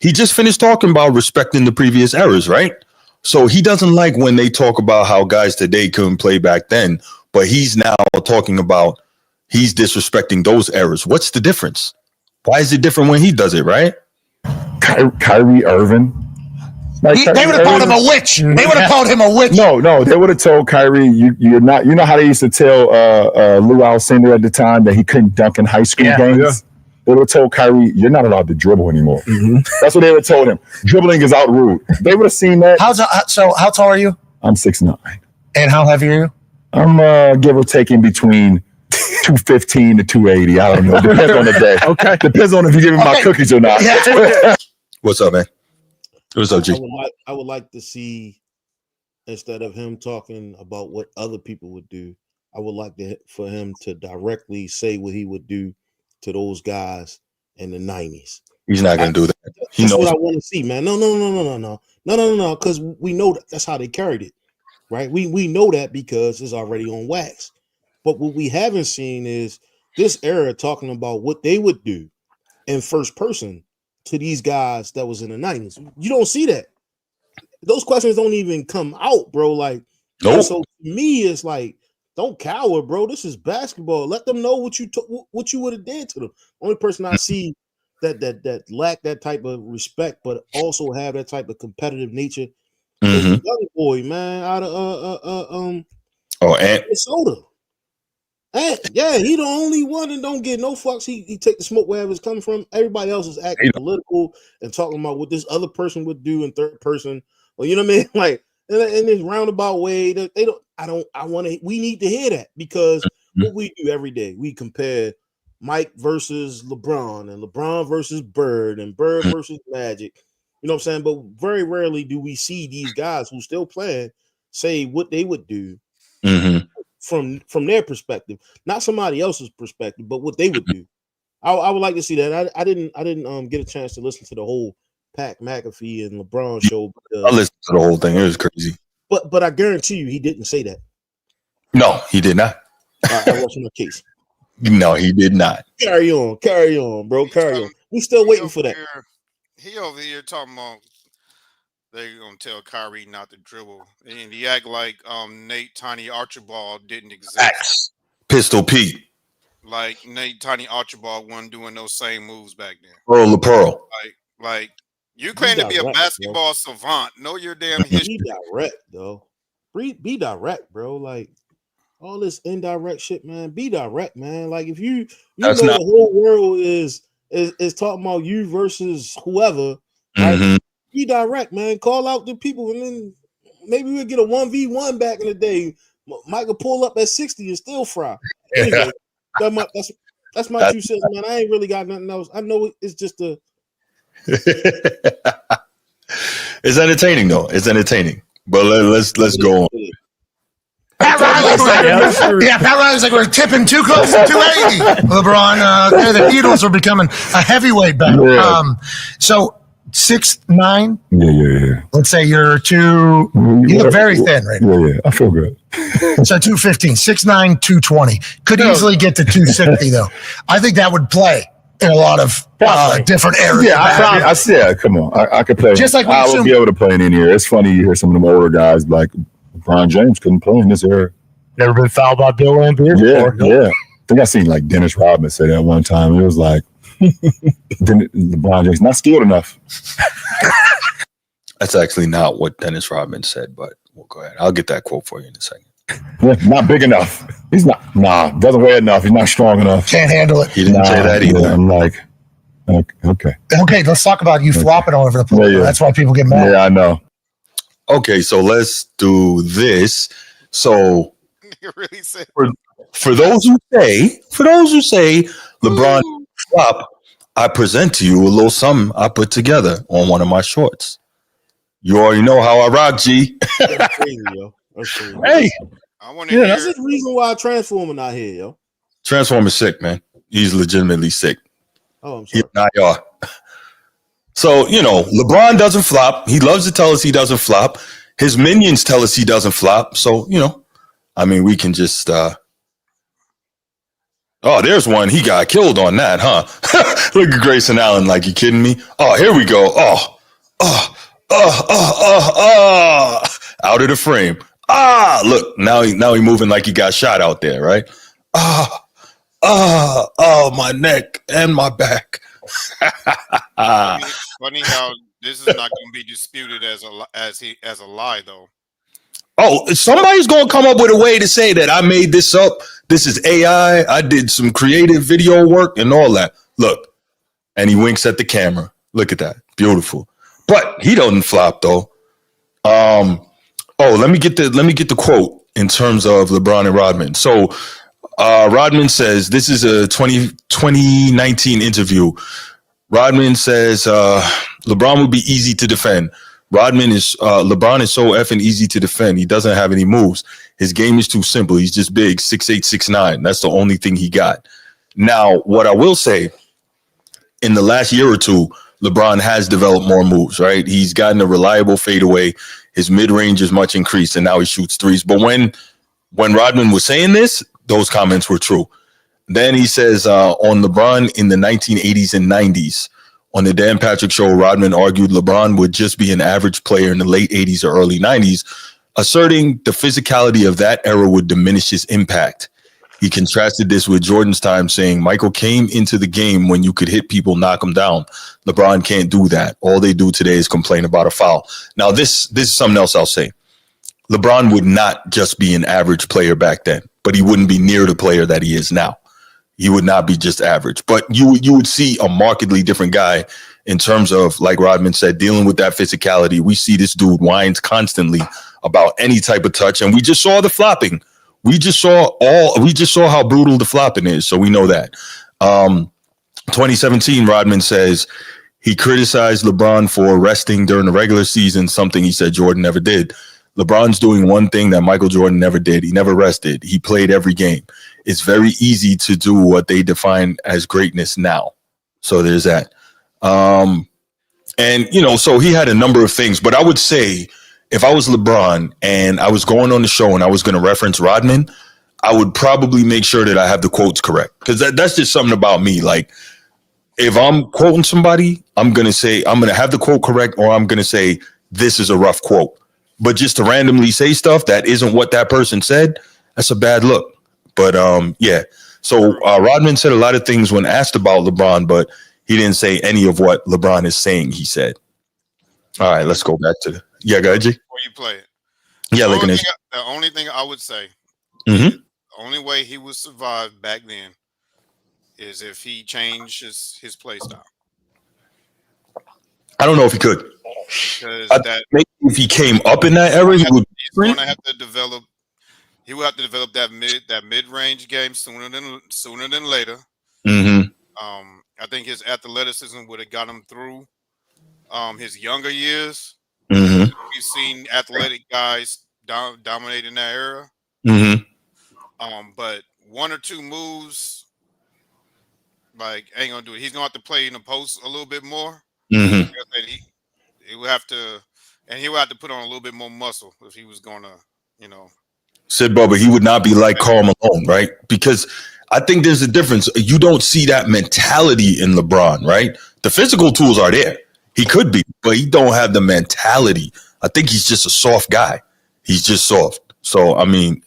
he just finished talking about respecting the previous eras, right? So he doesn't like when they talk about how guys today couldn't play back then, but he's now talking about he's disrespecting those eras. What's the difference? Why is it different when he does it, right? Kyrie Irving. They would have called him a witch. They would have called him a witch. No, they would have told Kyrie, you're not. You know how they used to tell Lou Alcindor at the time that he couldn't dunk in high school games? Yeah. They would have told Kyrie, you're not allowed to dribble anymore. Mm-hmm. That's what they would have told him. Dribbling is out rude. They would have seen that. How tall are you? I'm 6'9". And how heavy are you? I'm give or take in between 215 to 280. I don't know. Depends on the day. Okay. Depends on if you give me my cookies or not. Yeah. What's up, man? What's up, G? I would like to see, instead of him talking about what other people would do, I would like for him to directly say what he would do to those guys in the 90s. He's not going to do that. That's what I want to see, man. No. Because we know that's how they carried it, right? We know that because it's already on wax. But what we haven't seen is this era talking about what they would do in first person to these guys that was in the 90s. You don't see that. Those questions don't even come out, bro. Like, nope. So to me, it's like, don't cower, bro. This is basketball. Let them know what you would have did to them. Only person I see that lack that type of respect, but also have that type of competitive nature is the young boy, man, out of Minnesota. And yeah, he the only one and don't get no fucks. He take the smoke wherever it's coming from. Everybody else is acting political and talking about what this other person would do in third person. Well, you know what I mean? Like in this roundabout way, we need to hear that because what we do every day, we compare Mike versus LeBron and LeBron versus Bird and Bird versus Magic. You know what I'm saying? But very rarely do we see these guys who still playing say what they would do from their perspective, not somebody else's perspective, but what they would do. I would like to see that. I didn't get a chance to listen to the whole Pat McAfee and LeBron show. I listened to the whole thing. It was crazy. But I guarantee you, he didn't say that. No, he did not. I rest my case. No, he did not. Carry on, bro. Carry on. We still waiting for that. He over here talking about they gonna tell Kyrie not to dribble, and he act like Nate Tiny Archibald didn't exist. X. Pistol Pete. Like Nate Tiny Archibald wasn't doing those same moves back then. Earl LaPearl. Like you claim to be a basketball savant. Know your damn history. Be direct, though. Be direct, bro. Like all this indirect shit, man. Be direct, man. Like if you know the whole world is talking about you versus whoever, right? Be direct, man. Call out the people, and then maybe we'll get a 1v1 back in the day. Michael pull up at 60 and still fry. Anyway, that's my 2 cents, man. I ain't really got nothing else. I know it's just a. It's entertaining though. It's entertaining. But let's go on. Pat Riley's like we're tipping too close to 280. LeBron, the Beatles are becoming a heavyweight battle. Yeah. So 6'9". Yeah. Let's say you're you look very thin right now. Yeah. I feel good. So 215, 6'9", 220. Could easily get to 260 though. I think that would play in a lot of different areas. Yeah, I said, come on. I could play. Just like I would be able to play in any area. It's funny you hear some of them older guys like LeBron James couldn't play in this era. Never been fouled by Bill Laimbeer before. Yeah. I think I seen like Dennis Rodman say that one time. It was like LeBron James not skilled enough. That's actually not what Dennis Rodman said, but we'll go ahead. I'll get that quote for you in a second. Yeah, not big enough. He's not. Doesn't weigh enough. He's not strong enough. Can't handle it. He didn't say that either. Yeah, I'm like, okay. Okay, let's talk about you flopping all over the place. Yeah. That's why people get mad. Yeah, I know. Okay, so let's do this. So You really said for those who say LeBron flop, I present to you a little something I put together on one of my shorts. You already know how I rock, G. That's crazy, yo. That's crazy. Hey, I want to hear. That's the reason why Transformer not here, yo. Transformer's sick, man. He's legitimately sick. Oh, I'm sorry. Not y'all. So, LeBron doesn't flop. He loves to tell us he doesn't flop. His minions tell us he doesn't flop. So, we can just oh, there's one. He got killed on that, huh? Look at Grayson Allen, like, you kidding me? Oh, here we go. Out of the frame. Look, now he moving like he got shot out there, right? My neck and my back. Funny how this is not going to be disputed as a lie, though. Oh, somebody's going to come up with a way to say that I made this up. This is AI. I did some creative video work and all that. Look, and he winks at the camera. Look at that. Beautiful. But he doesn't flop though. Let me get the quote in terms of LeBron and Rodman. So Rodman says, this is a 2019 interview. Rodman says LeBron would be easy to defend. LeBron is so effing easy to defend. He doesn't have any moves. His game is too simple. He's just big, 6'8", 6'9". That's the only thing he got. Now, what I will say, in the last year or two, LeBron has developed more moves, right? He's gotten a reliable fadeaway. His mid-range is much increased, and now he shoots threes. But when Rodman was saying this, those comments were true. Then he says on LeBron in the 1980s and 90s, on the Dan Patrick Show, Rodman argued LeBron would just be an average player in the late 80s or early 90s, asserting the physicality of that era would diminish his impact. He contrasted this with Jordan's time, saying Michael came into the game when you could hit people, knock them down. LeBron can't do that. All they do today is complain about a foul. Now, this is something else I'll say. LeBron would not just be an average player back then, but he wouldn't be near the player that he is now. He would not be just average, but you would see a markedly different guy in terms of, like Rodman said, dealing with that physicality. We see this dude whines constantly about any type of touch, and we just saw the flopping. We just saw how brutal the flopping is, so we know that. 2017, Rodman says He criticized LeBron for resting during the regular season, something he said Jordan never did. LeBron's doing one thing that Michael Jordan never did. He never rested. He played every game. It's very easy to do what they define as greatness now. So there's that. And, so he had a number of things. But I would say if I was LeBron and I was going on the show and I was going to reference Rodman, I would probably make sure that I have the quotes correct. Because that's just something about me. Like, if I'm quoting somebody, I'm going to have the quote correct, or I'm going to say, this is a rough quote. But just to randomly say stuff that isn't what that person said, that's a bad look. But yeah. So Rodman said a lot of things when asked about LeBron, but he didn't say any of what LeBron is saying he said. All right, let's go back to go ahead, G. Before you play it. Yeah, the only thing I would say, the only way he would survive back then is if he changed his play style. I don't know if he could. Maybe if he came up in that era, he would. He's going to have to develop. He will have to develop that mid-range game sooner than later. Mm-hmm. I think his athleticism would have got him through his younger years. Mm-hmm. We've seen athletic guys dominate in that era. Mm-hmm. But one or two moves, like, ain't gonna do it. He's gonna have to play in the post a little bit more. Mm-hmm. He will have to, and he will have to put on a little bit more muscle if he was gonna, Said Bubba, he would not be like Karl Malone, right? Because I think there's a difference. You don't see that mentality in LeBron, right? The physical tools are there. He could be, but he don't have the mentality. I think he's just a soft guy. He's just soft. So, I mean,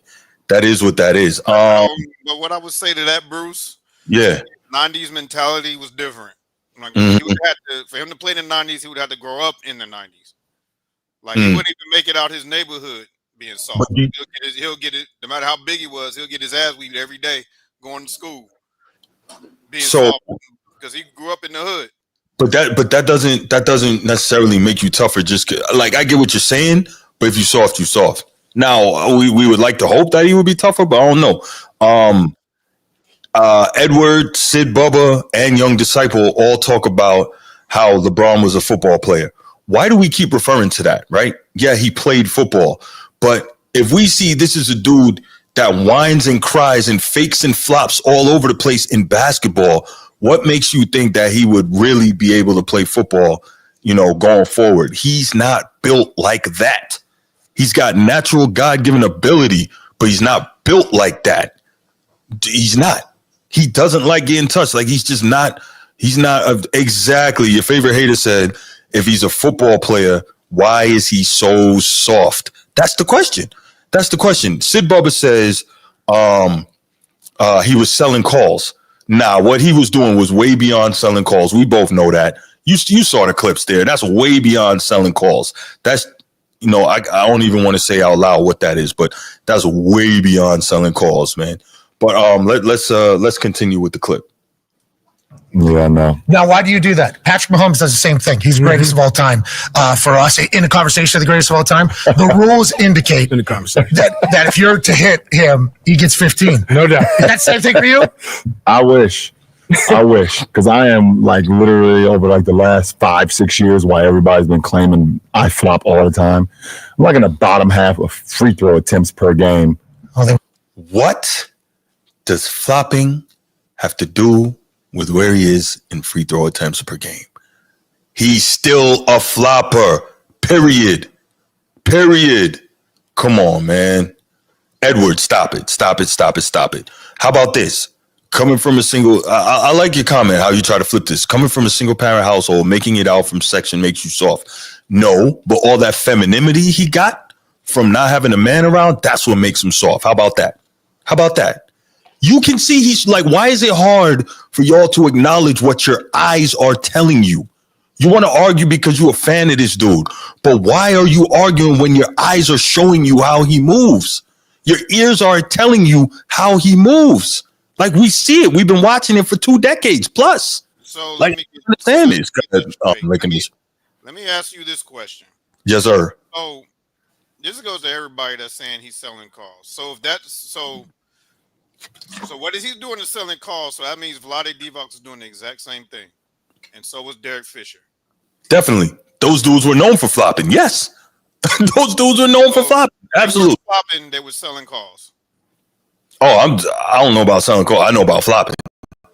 that is what that is. But what I would say to that, Bruce, yeah, 90s mentality was different. Like, he would have to, for him to play in the 90s, he would have to grow up in the 90s. Like, he wouldn't even make it out his neighborhood being soft. He'll get it, no matter how big he was, he'll get his ass weaved every day going to school. Being soft, because he grew up in the hood. But that doesn't necessarily make you tougher. Just like, I get what you're saying, but if you soft, you soft. Now we would like to hope that he would be tougher, but I don't know. Edward, Sid, Bubba, and Young Disciple all talk about how LeBron was a football player. Why do we keep referring to that, right? Yeah, he played football. But if we see this is a dude that whines and cries and fakes and flops all over the place in basketball, what makes you think that he would really be able to play football, going forward? He's not built like that. He's got natural God-given ability, but he's not built like that. He's not. He doesn't like getting touched. Like, he's just not. He's not exactly. Your favorite hater said, if he's a football player, why is he so soft? That's the question. Sid Bubba says he was selling calls. Nah, what he was doing was way beyond selling calls. We both know that. You saw the clips there. That's way beyond selling calls. That's, I don't even want to say out loud what that is, but that's way beyond selling calls, man. But let's continue with the clip. Yeah, no. Now, why do you do that? Patrick Mahomes does the same thing. He's the greatest of all time. For us, in a conversation of the greatest of all time, the rules indicate In the conversation. that if you're to hit him, he gets 15. No doubt. That's the same thing for you? I wish, because I am like literally over like the last 5-6 years, why everybody's been claiming I flop all the time. I'm like in the bottom half of free throw attempts per game. What does flopping have to do with where he is in free throw attempts per game? He's still a flopper. Period. Come on, man. Edward, stop it. How about this? Coming from a single, I like your comment, how you try to flip this. Coming from a single parent household, making it out from section makes you soft. No, but all that femininity he got from not having a man around, that's what makes him soft. How about that? You can see he's like, why is it hard for y'all to acknowledge what your eyes are telling you? You want to argue because you're a fan of this dude, but why are you arguing when your eyes are showing you how he moves? Your ears are telling you how he moves. Like, we see it. We've been watching it for 2 decades plus. So like, understand this. Let me ask you this question. Yes, sir. So this goes to everybody that's saying he's selling calls. So if that's so what is he doing to selling calls? So that means Vlade Divac is doing the exact same thing. and so was Derek Fisher. Definitely. Those dudes were known for flopping. Yes. Those dudes were known for flopping. Absolutely. Flopping, they were selling calls. Oh, I don't know about selling calls. I know about flopping.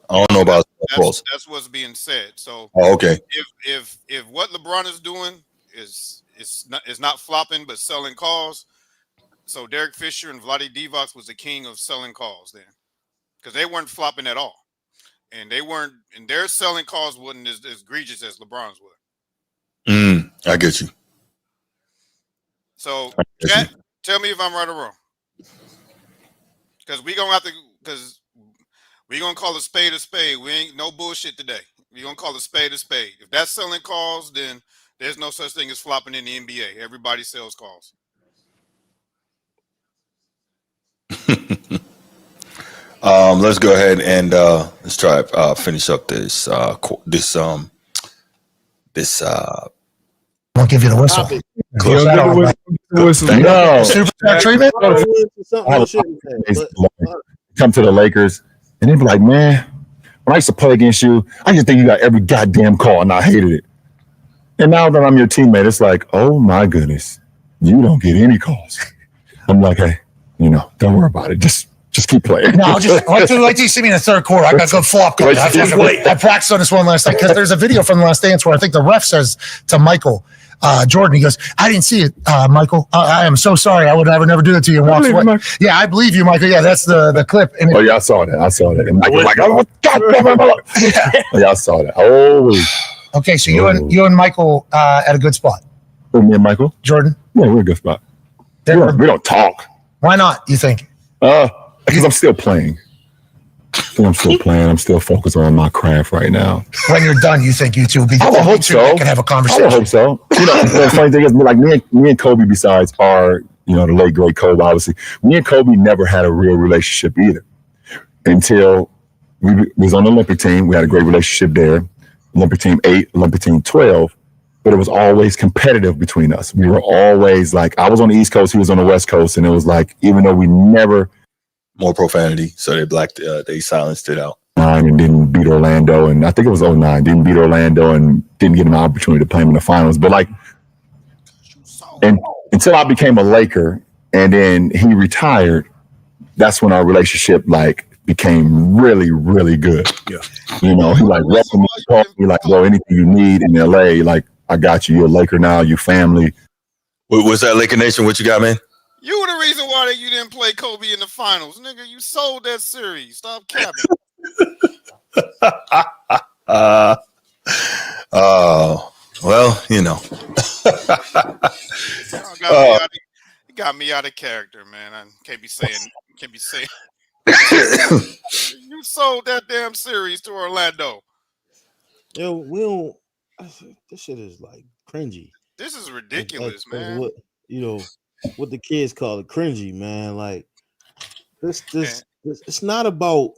I don't know about calls. That's what's being said. So, okay. If what LeBron is doing is not flopping but selling calls, so Derek Fisher and Vlade Divac was the king of selling calls then, because they weren't flopping at all, and their selling calls wasn't as egregious as LeBron's were. I get you. So, chat, tell me if I'm right or wrong, because we're gonna call a spade a spade. We ain't no bullshit today. We're gonna call a spade a spade. If that's selling calls, then there's no such thing as flopping in the NBA. Everybody sells calls. Let's go ahead and let's try finish up this. Won't give you the whistle. No. Super chat treatment. Come to the Lakers, and they'd be like, "Man, when I used to play against you, I just think you got every goddamn call, and I hated it. And now that I'm your teammate, it's like, oh my goodness, you don't get any calls." I'm like, hey, don't worry about it. Just keep playing. No, wait till you see me in the third quarter. I got good flop going. I practiced on this one last night because there's a video from the Last Dance where I think the ref says to Michael Jordan, he goes, "I didn't see it, Michael. I am so sorry. I would never do that to you." And walks away. Yeah, I believe you, Michael. Yeah, that's the clip. And yeah, I saw that. And Michael, oh, God, yeah, I saw that. Oh. Okay, so you and Michael at a good spot. Me and Michael? Jordan? Yeah, we're a good spot. We don't talk. Why not, you think? Because I'm still playing. I'm still focused on my craft right now. When you're done, you think you two will be I hope so. Can have a conversation. I hope so. The funny thing is, like me and Kobe, besides our, the late great Kobe, obviously, me and Kobe never had a real relationship either until we was on the Olympic team. We had a great relationship there. Olympic team 8, Olympic team 12, but it was always competitive between us. We were always like, I was on the East Coast, he was on the West Coast, and it was like, even though we never more profanity, so they silenced it out. And didn't beat Orlando, and I think it was 09. Didn't beat Orlando and didn't get an opportunity to play him in the finals. But and until I became a Laker, and then he retired, that's when our relationship became really, really good. Yeah, he welcomed me, called me like, bro, anything you need in LA, I got you. You're a Laker now. You family. What's that, Laker Nation? What you got, man? You were the reason why you didn't play Kobe in the finals, nigga. You sold that series. Stop capping. Well, got me out of character, man. I can't be saying. You sold that damn series to Orlando. Yo, we don't. This shit is cringy. This is ridiculous, man. What the kids call it, cringy, man. This it's not about.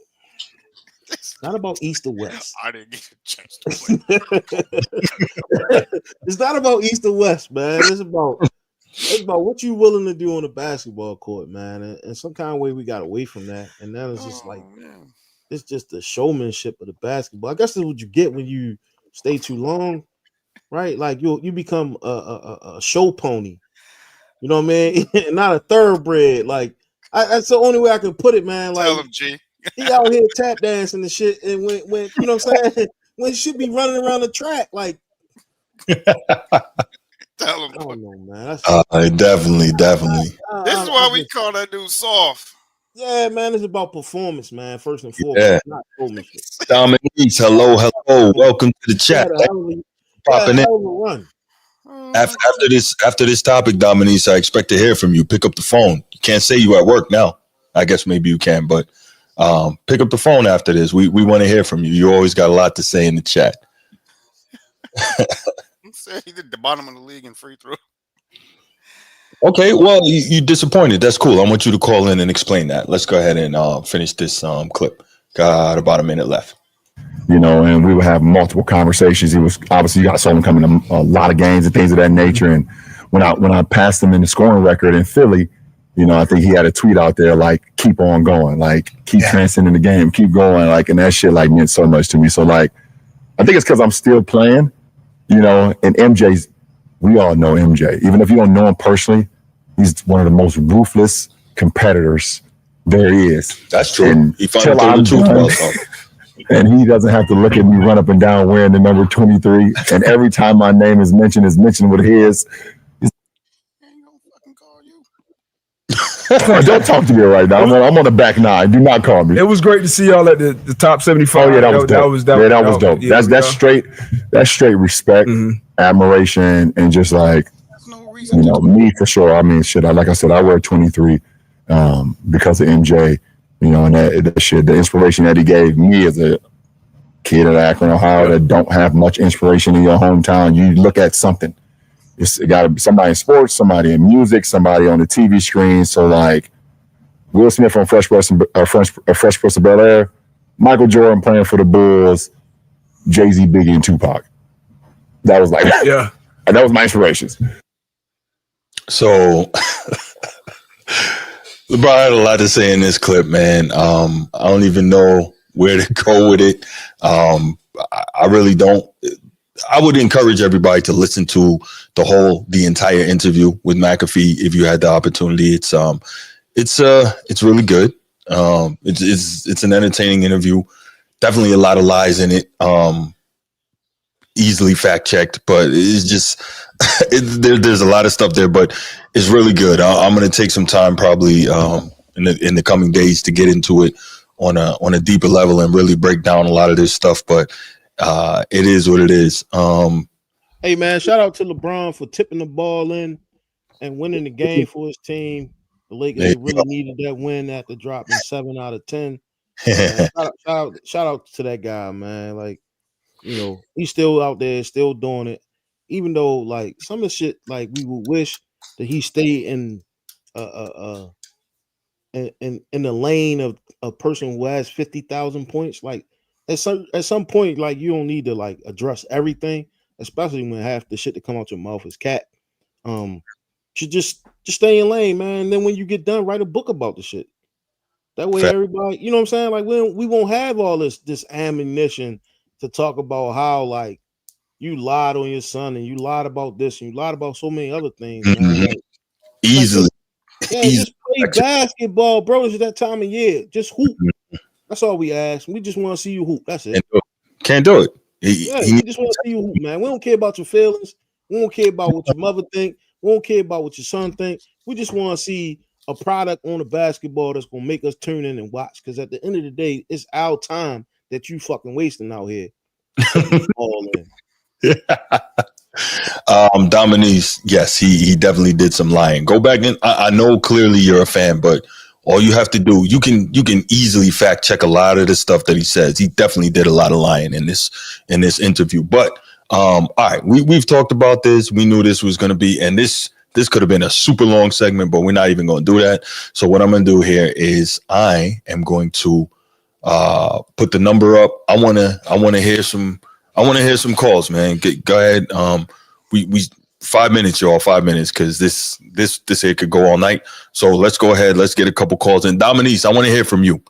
It's not about East or West. I didn't get a chance to play. It's not about East or West, man. It's about what you willing to do on the basketball court, man. And some kind of way we got away from that. And that is just man. It's just the showmanship of the basketball. I guess that's what you get when you stay too long, right? You become a show pony. You know what I mean? Not a thoroughbred. That's the only way I can put it, man. Tell him, G. He out here tap dancing and shit, and when you know what I'm saying, when he should be running around the track, Tell him. I don't know, man. Definitely. This is why we call that dude soft. Yeah, man, it's about performance, man. First and foremost, not showmanship. Dominique, hello, welcome to the chat. Popping in. After this topic, Dominique, I expect to hear from you. Pick up the phone. You can't say you at work now. I guess maybe you can, but pick up the phone after this. We want to hear from you. You always got a lot to say in the chat. He did the bottom of the league in free throw. Okay, well, you disappointed. That's cool. I want you to call in and explain that. Let's go ahead and finish this clip. Got about a minute left. And we would have multiple conversations. He was obviously, I saw him coming to a lot of games and things of that nature. And when I passed him in the scoring record in Philly, I think he had a tweet out there keep on going, keep transcending the game, keep going, and that shit meant so much to me. So I think it's because I'm still playing, you know, and MJ's, we all know MJ. Even if you don't know him personally, he's one of the most ruthless competitors there is. That's true. And He finally told the truth about something. And he doesn't have to look at me run up and down wearing the number 23. And every time my name is mentioned with his. Don't talk to me right now. I'm on the back nine. Do not call me. It was great to see y'all at the top 75. Oh yeah, that was dope. That was dope. Yeah, that's straight respect, admiration, and just like me for sure. I mean, shit. Like I said, I wear 23 because of MJ. You know, and that shit, the inspiration that he gave me as a kid in Akron, Ohio, that don't have much inspiration in your hometown. You look at something. It's got to be somebody in sports, somebody in music, somebody on the TV screen. So like Will Smith from Fresh Prince of Bel-Air, Michael Jordan playing for the Bulls, Jay-Z, Biggie, and Tupac. That was like, that was my inspirations. So LeBron had a lot to say in this clip, man. I don't even know where to go with it. I really don't. I would encourage everybody to listen to the entire interview with McAfee if you had the opportunity. It's really good. It's an entertaining interview. Definitely a lot of lies in it. Easily fact checked, but it's just there's a lot of stuff there, but it's really good. I'm going to take some time probably in the coming days to get into it on a deeper level and really break down a lot of this stuff. But it is what it is. Hey man, shout out to LeBron for tipping the ball in and winning the game for his team. The Lakers really needed that win after dropping 7 out of 10. Shout out to that guy, man. Like, you know, he's still out there, still doing it. Even though, like, some of the shit, like, we would wish that he stayed in the lane of a person who has 50,000 points. Like, at some point, like, you don't need to like address everything, especially when half the shit that come out your mouth is cat. Should just stay in lane, man. And then when you get done, write a book about the shit. That way, everybody, you know what I'm saying? Like, we won't have all this ammunition to talk about how like you lied on your son and you lied about this and you lied about so many other things, man. Like, easily. Just play basketball, bro. It's that time of year. Just hoop. That's all we ask. We just want to see you hoop. That's it. Can't do it. We just want to see you hoop, man. We don't care about your feelings. We don't care about what your mother think. We don't care about what your son think. We just want to see a product on the basketball that's gonna make us tune in and watch. Because at the end of the day, it's our time that you fucking wasting out here. All in. Dominique, yes, he definitely did some lying. Go back and I know clearly you're a fan, but all you have to do, you can easily fact check a lot of the stuff that he says. He definitely did a lot of lying in this interview. But all right, we've talked about this. We knew this was going to be, and this could have been a super long segment, but we're not even going to do that. So what I'm going to do here is I am going to put the number up. I want to hear some calls, man. Go ahead. We 5 minutes, y'all. 5 minutes, because this here could go all night. So let's go ahead. Let's get a couple calls. And Dominique, I want to hear from you.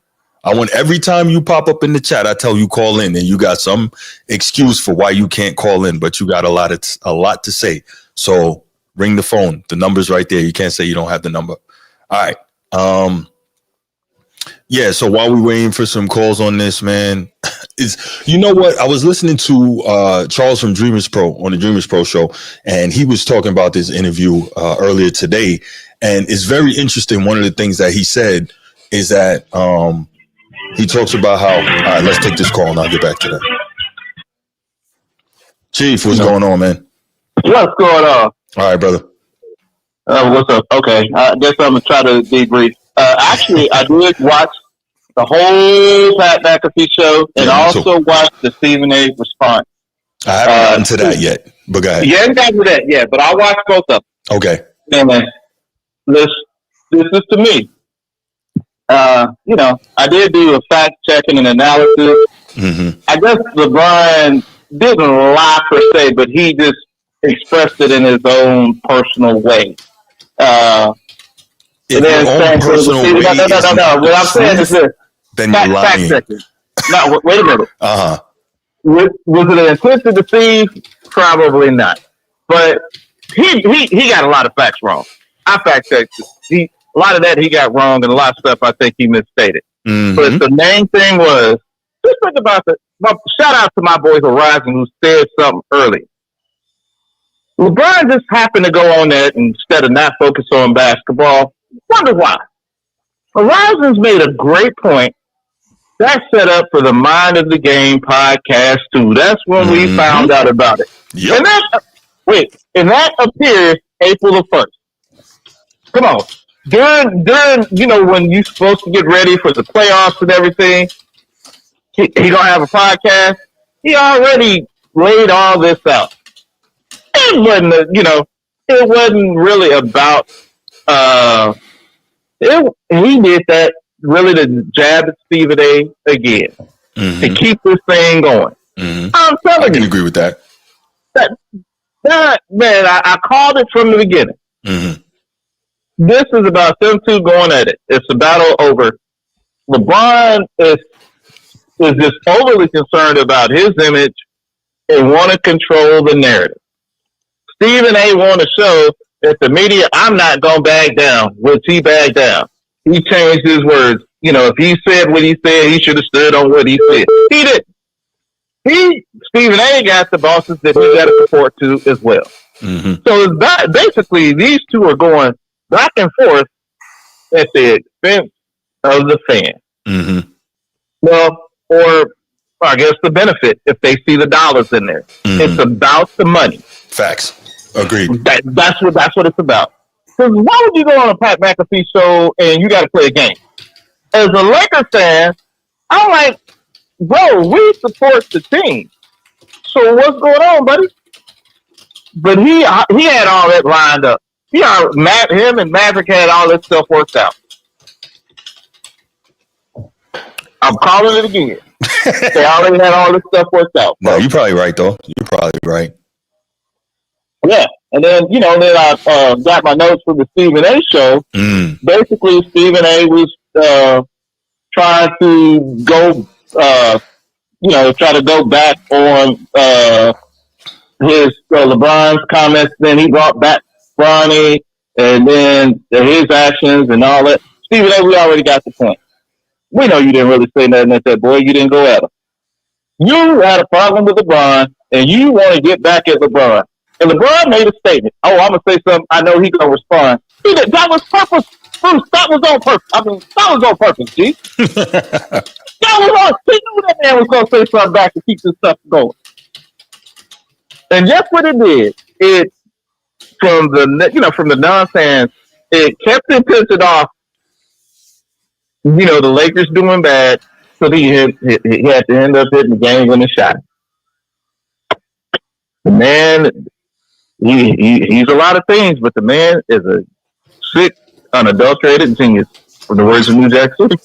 I want every time you pop up in the chat, I tell you call in, and you got some excuse for why you can't call in, but you got a lot to say. So ring the phone. The number's right there. You can't say you don't have the number. All right. Yeah, so while we're waiting for some calls on this, man, you know what? I was listening to Charles from Dreamers Pro on the Dreamers Pro show, and he was talking about this interview earlier today, and it's very interesting. One of the things that he said is that he talks about how, all right, let's take this call and I'll get back to that. Chief, what's going on, man? What's going on? All right, brother. What's up? Okay, I guess I'm going to try to debrief. Actually, I did watch the whole Pat McAfee show and also watched the Stephen A. response. I haven't gotten to that yet, but go ahead. You haven't gotten to that yet, but I watched both of them. Okay. And this is to me. You know, I did do a fact checking and analysis. Mm-hmm. I guess LeBron didn't lie per se, but he just expressed it in his own personal way. No. What I'm saying is this. Then you're lying. Fact checking. No, wait a minute. Was it an intent to deceive? Probably not. But he got a lot of facts wrong. I fact checked it. A lot of that he got wrong, and a lot of stuff I think he misstated. Mm-hmm. But the main thing was, just think about shout out to my boy Horizon who said something early. LeBron just happened to go on that instead of not focus on basketball. Wonder why. Horizon's made a great point. That's set up for the Mind of the Game podcast too. That's when we found out about it. Yep. And that appears April the 1st. Come on. During when you're supposed to get ready for the playoffs and everything, he gonna have a podcast. He already laid all this out. It wasn't really about he did that really to jab at Stephen A again to keep this thing going. I'm telling you, I can agree with that. That man, I called it from the beginning. This is about them two going at it. It's a battle over. LeBron is just overly concerned about his image and want to control the narrative. Stephen A. want to show that the media, I'm not going to back down. Which he backed down. He changed his words. If he said what he said, he should have stood on what he said. He didn't. Stephen A. got the bosses that he got to report to as well. So it's basically these two are going back and forth at the expense of the fan. Well, or I guess the benefit if they see the dollars in there. It's about the money. Facts. Agreed. That's what it's about. Because why would you go on a Pat McAfee show and you got to play a game? As a Lakers fan, I'm like, bro, we support the team. So what's going on, buddy? But he had all that lined up. Him and Maverick had all this stuff worked out. I'm calling it again. They already had all this stuff worked out. No, you're probably right, though. You're probably right. Yeah. And then, I got my notes from the Stephen A. show. Basically, Stephen A. was trying to go, try to go back on his LeBron's comments. Then he brought back Bronny and then his actions and all that. Stephen A., we already got the point. We know you didn't really say nothing at that boy. You didn't go at him. You had a problem with LeBron, and you want to get back at LeBron. And LeBron made a statement. Oh, I'm going to say something. I know he's going to respond. That was purpose. Bruce, that was on purpose. That was on purpose, G. That was on. He knew that man was going to say something back to keep this stuff going. And just what it did, it from the non-fans, it kept the attention off. The Lakers doing bad, so he had to end up hitting the game winning shot. The man, he's a lot of things, but the man is a sick, unadulterated genius, from the words of New Jack City.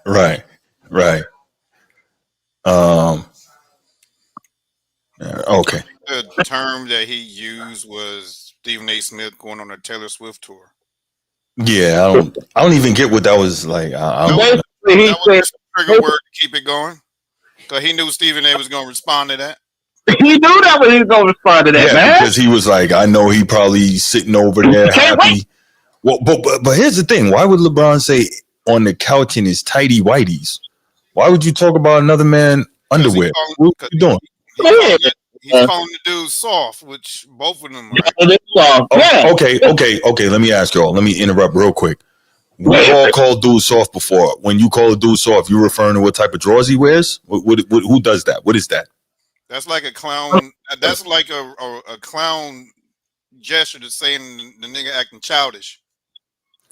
Right. Okay. The term that he used was Stephen A. Smith going on a Taylor Swift tour. Yeah, I don't even get what that was like. That was the trigger word to keep it going. Because he knew Stephen A. was going to respond to that. He knew that he was going to respond to that, man. Because he was like, I know he probably sitting over there happy. Well, but here's the thing. Why would LeBron say on the couch in his tighty whities? Why would you talk about another man underwear? What are you doing? He's calling the dude soft, which both of them are. Okay. Let me ask y'all. Let me interrupt real quick. We've all called dudes soft before. When you call a dude soft, you referring to what type of drawers he wears? Who does that? What is that? That's like a clown. That's like a clown gesture to saying the nigga acting childish.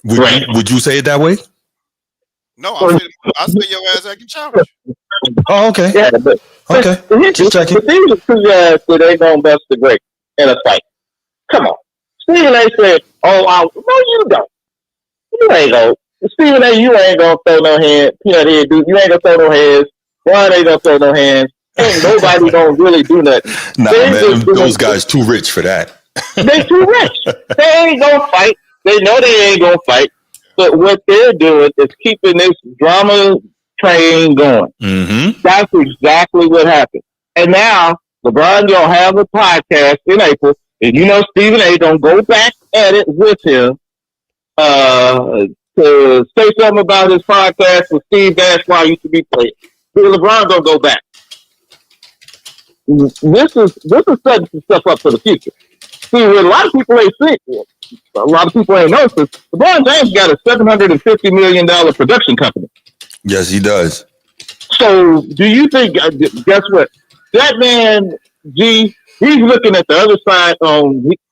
Would you say it that way? No, I say your ass acting childish. Oh, okay. Yeah, but just checking. But these are two guys that ain't gonna bust the great in a fight. Come on. Stephen A. said, no, you don't. You ain't gonna. Stephen A., you ain't gonna throw no hands. Peanut head dude, you ain't gonna throw no hands. Ron ain't gonna throw no hands. Ain't nobody gonna really do nothing. Nah, man, those guys too rich for that. They too rich. They ain't gonna fight. They know they ain't gonna fight. But what they're doing is keeping this drama train going. Mm-hmm. That's exactly what happened. And now LeBron gonna have a podcast in April, and you know Stephen A. don't go back at it with him to say something about his podcast with Steve Nash while he used to be playing. LeBron gonna go back. This is setting some stuff up for the future. See, what a lot of people ain't see, a lot of people ain't noticed this. LeBron James got a $750 million production company. Yes, he does. So, do you think? Guess what? That man, he's looking at the other side.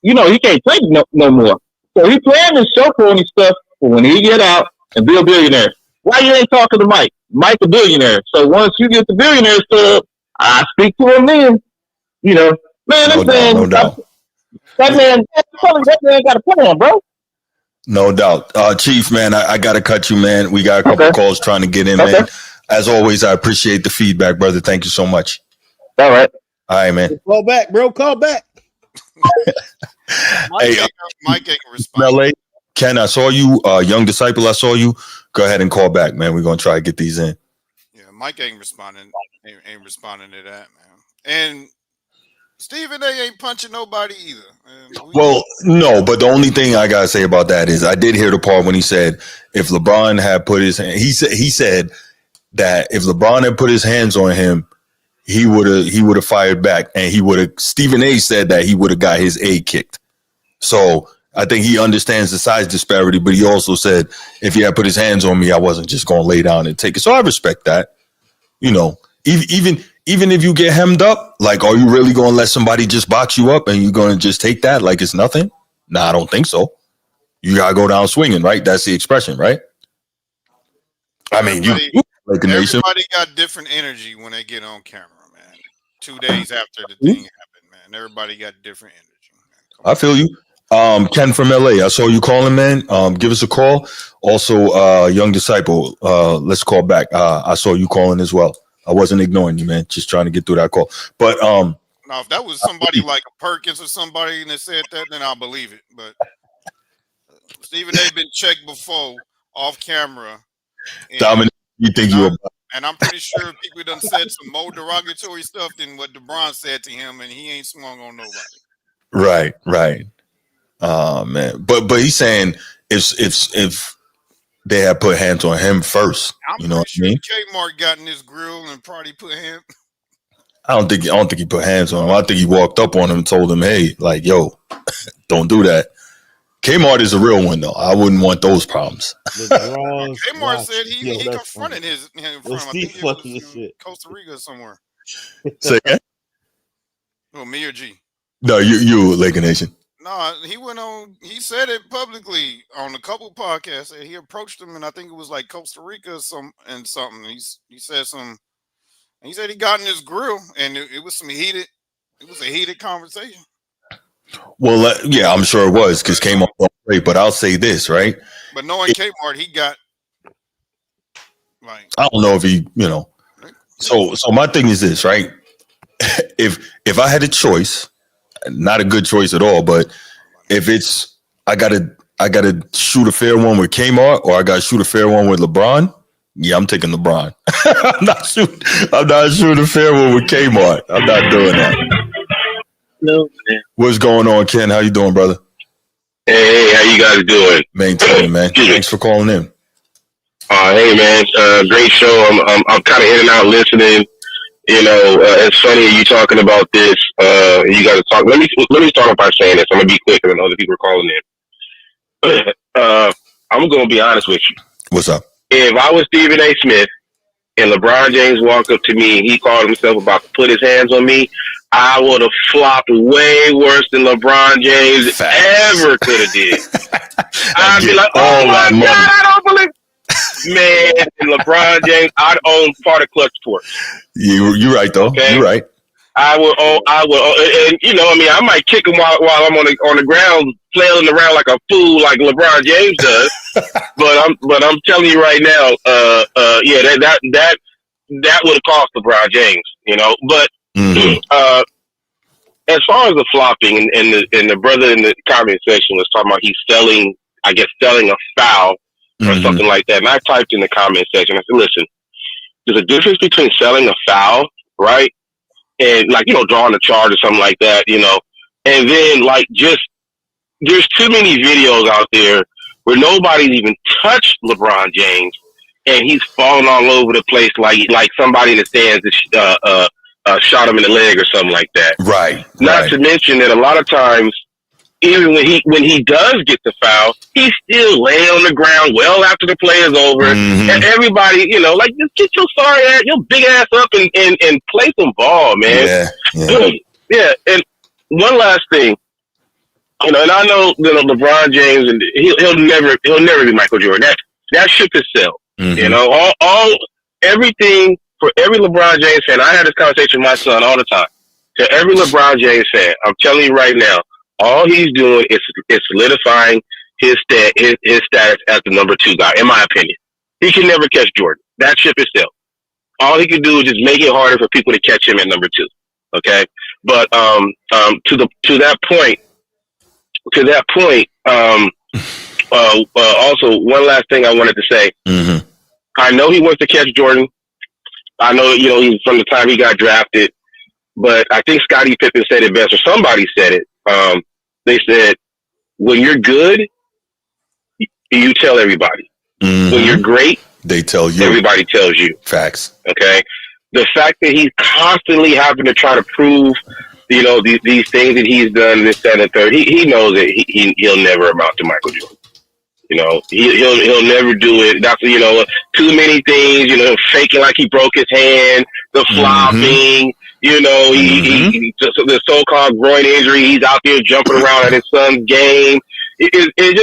He can't take no more. So he planned this show pony stuff for when he get out and be a billionaire. Why you ain't talking to Mike? Mike a billionaire. So once you get the billionaire stuff, I speak to him then. You know, man, No doubt. That man got a plan, bro. No doubt. Chief, man, I got to cut you, man. We got a couple calls trying to get in, man. As always, I appreciate the feedback, brother. Thank you so much. All right. All right, man. Call back, bro. Call back. Mike ain't respond. LA, Ken, I saw you. Young disciple, I saw you. Go ahead and call back, man. We're going to try to get these in. Yeah, Mike ain't responding. Ain't responding to that, man. And Stephen A. ain't punching nobody either. Well, no, but the only thing I gotta say about that is I did hear the part when he said if LeBron had put his hand, he said that if LeBron had put his hands on him, he would have fired back, and Stephen A. said that he would have got his A kicked. So I think he understands the size disparity, but he also said if he had put his hands on me, I wasn't just gonna lay down and take it. So I respect that. You know, even if you get hemmed up, like, are you really going to let somebody just box you up and you're going to just take that like it's nothing? Nah, I don't think so. You got to go down swinging, right? That's the expression, right? I mean, everybody got different energy when they get on camera, man. 2 days after the thing happened, man. Everybody got different energy. I feel you. Ken from LA, I saw you calling, man. Give us a call. Also, Young Disciple, let's call back. I saw you calling as well. I wasn't ignoring you, man. Just trying to get through that call. But now, if that was somebody like a Perkins or somebody that said that, then I'll believe it. But Stephen A. been checked before off camera. Dominic, you think you were? And I'm pretty sure people done said some more derogatory stuff than what LeBron said to him, and he ain't swung on nobody. Right. Man. But he's saying if they had put hands on him first, you know what I mean? Kmart got in his grill and probably put him. I don't think he put hands on him. I think he walked up on him and told him, "Hey, like, yo, don't do that." Kmart is a real one, though. I wouldn't want those problems. Kmart said he confronted him in front of, I think it was in Costa Rica somewhere. Say again? Well, me or G? No, you Laker Nation. No, he went on. He said it publicly on a couple podcasts. He approached him, and I think it was like Costa Rica or something. He said some. He said he got in his grill, and it was some heated. It was a heated conversation. Well, yeah, I'm sure it was because Kmart don't play. But I'll say this, right? But knowing Kmart, he got like, I don't know if he, you know. So my thing is this, right? If I had a choice. Not a good choice at all, but if it's I gotta shoot a fair one with Kmart or I gotta shoot a fair one with LeBron, yeah, I'm taking LeBron. I'm not shooting a fair one with Kmart. I'm not doing that. No, man. What's going on, Ken? How you doing, brother? Hey, how you guys doing? Maintaining, man. Thanks for calling in. Hey, man. Great show. I'm kind of in and out listening. You know, it's funny you talking about this. You got to talk. Let me start off by saying this. I'm gonna be quick, and other people are calling in. I'm gonna be honest with you. What's up? If I was Stephen A. Smith and LeBron James walked up to me and he called himself about to put his hands on me, I would have flopped way worse than LeBron James ever could have did. I'd be like, oh my God, I don't believe. Man, and LeBron James, I'd own part of Clutch Sports. You're right, though. Okay? You're right. I will, and you know, I mean, I might kick him while I'm on the ground, flailing around like a fool, like LeBron James does. but I'm telling you right now, yeah, that would have cost LeBron James, you know. But as far as the flopping, and the brother in the comment section was talking about he's selling a foul or something like that, and I typed in the comment section. I said, listen, there's a difference between selling a foul, right, and like drawing a charge or something like that, and then like just there's too many videos out there where nobody's even touched LeBron James, and he's falling all over the place like somebody in the stands shot him in the leg or something like that. Right. Not to mention that a lot of times, even when he does get the foul, he's still laying on the ground well after the play is over, and everybody, like just get your your big ass up and play some ball, man. Yeah. And one last thing. And I know LeBron James, and he'll never be Michael Jordan. That ship is sailed. Everything for every LeBron James fan. I had this conversation with my son all the time. To every LeBron James fan, I'm telling you right now, all he's doing is solidifying his status as the number 2 guy. In my opinion, he can never catch Jordan. That ship is sailed. All he can do is just make it harder for people to catch him at number 2. Okay, but to that point. Also, one last thing I wanted to say. I know he wants to catch Jordan. I know, he's from the time he got drafted, but I think Scottie Pippen said it best, or somebody said it. They said, when you're good, you tell everybody. When you're great, they tell you. Everybody tells you. Facts. Okay? The fact that he's constantly having to try to prove these things that he's done, this, that, and the third. He knows that he'll never amount to Michael Jordan. He'll never do it. That's too many things. Faking like he broke his hand, the flopping. He the so-called groin injury. He's out there jumping around at his son's game. It's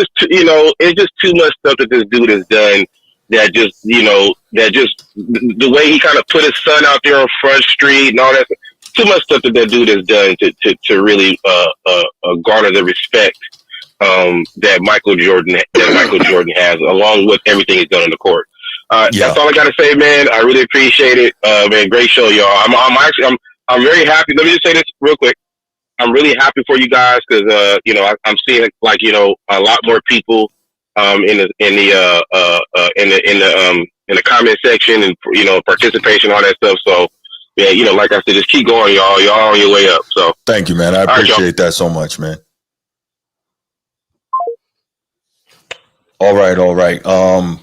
just too much stuff that this dude has done. That just the way he kind of put his son out there on Front Street and all that. Too much stuff that dude has done to really garner the respect that Michael Jordan has, along with everything he's done on the court. That's all I got to say, man. I really appreciate it, man. Great show, y'all. I'm very happy. Let me just say this real quick. I'm really happy for you guys because I'm seeing a lot more people in the comment section and participation, all that stuff. So. Yeah, like I said, just keep going, y'all. Y'all on your way up. So thank you, man. I appreciate that so much, man. All right. I'm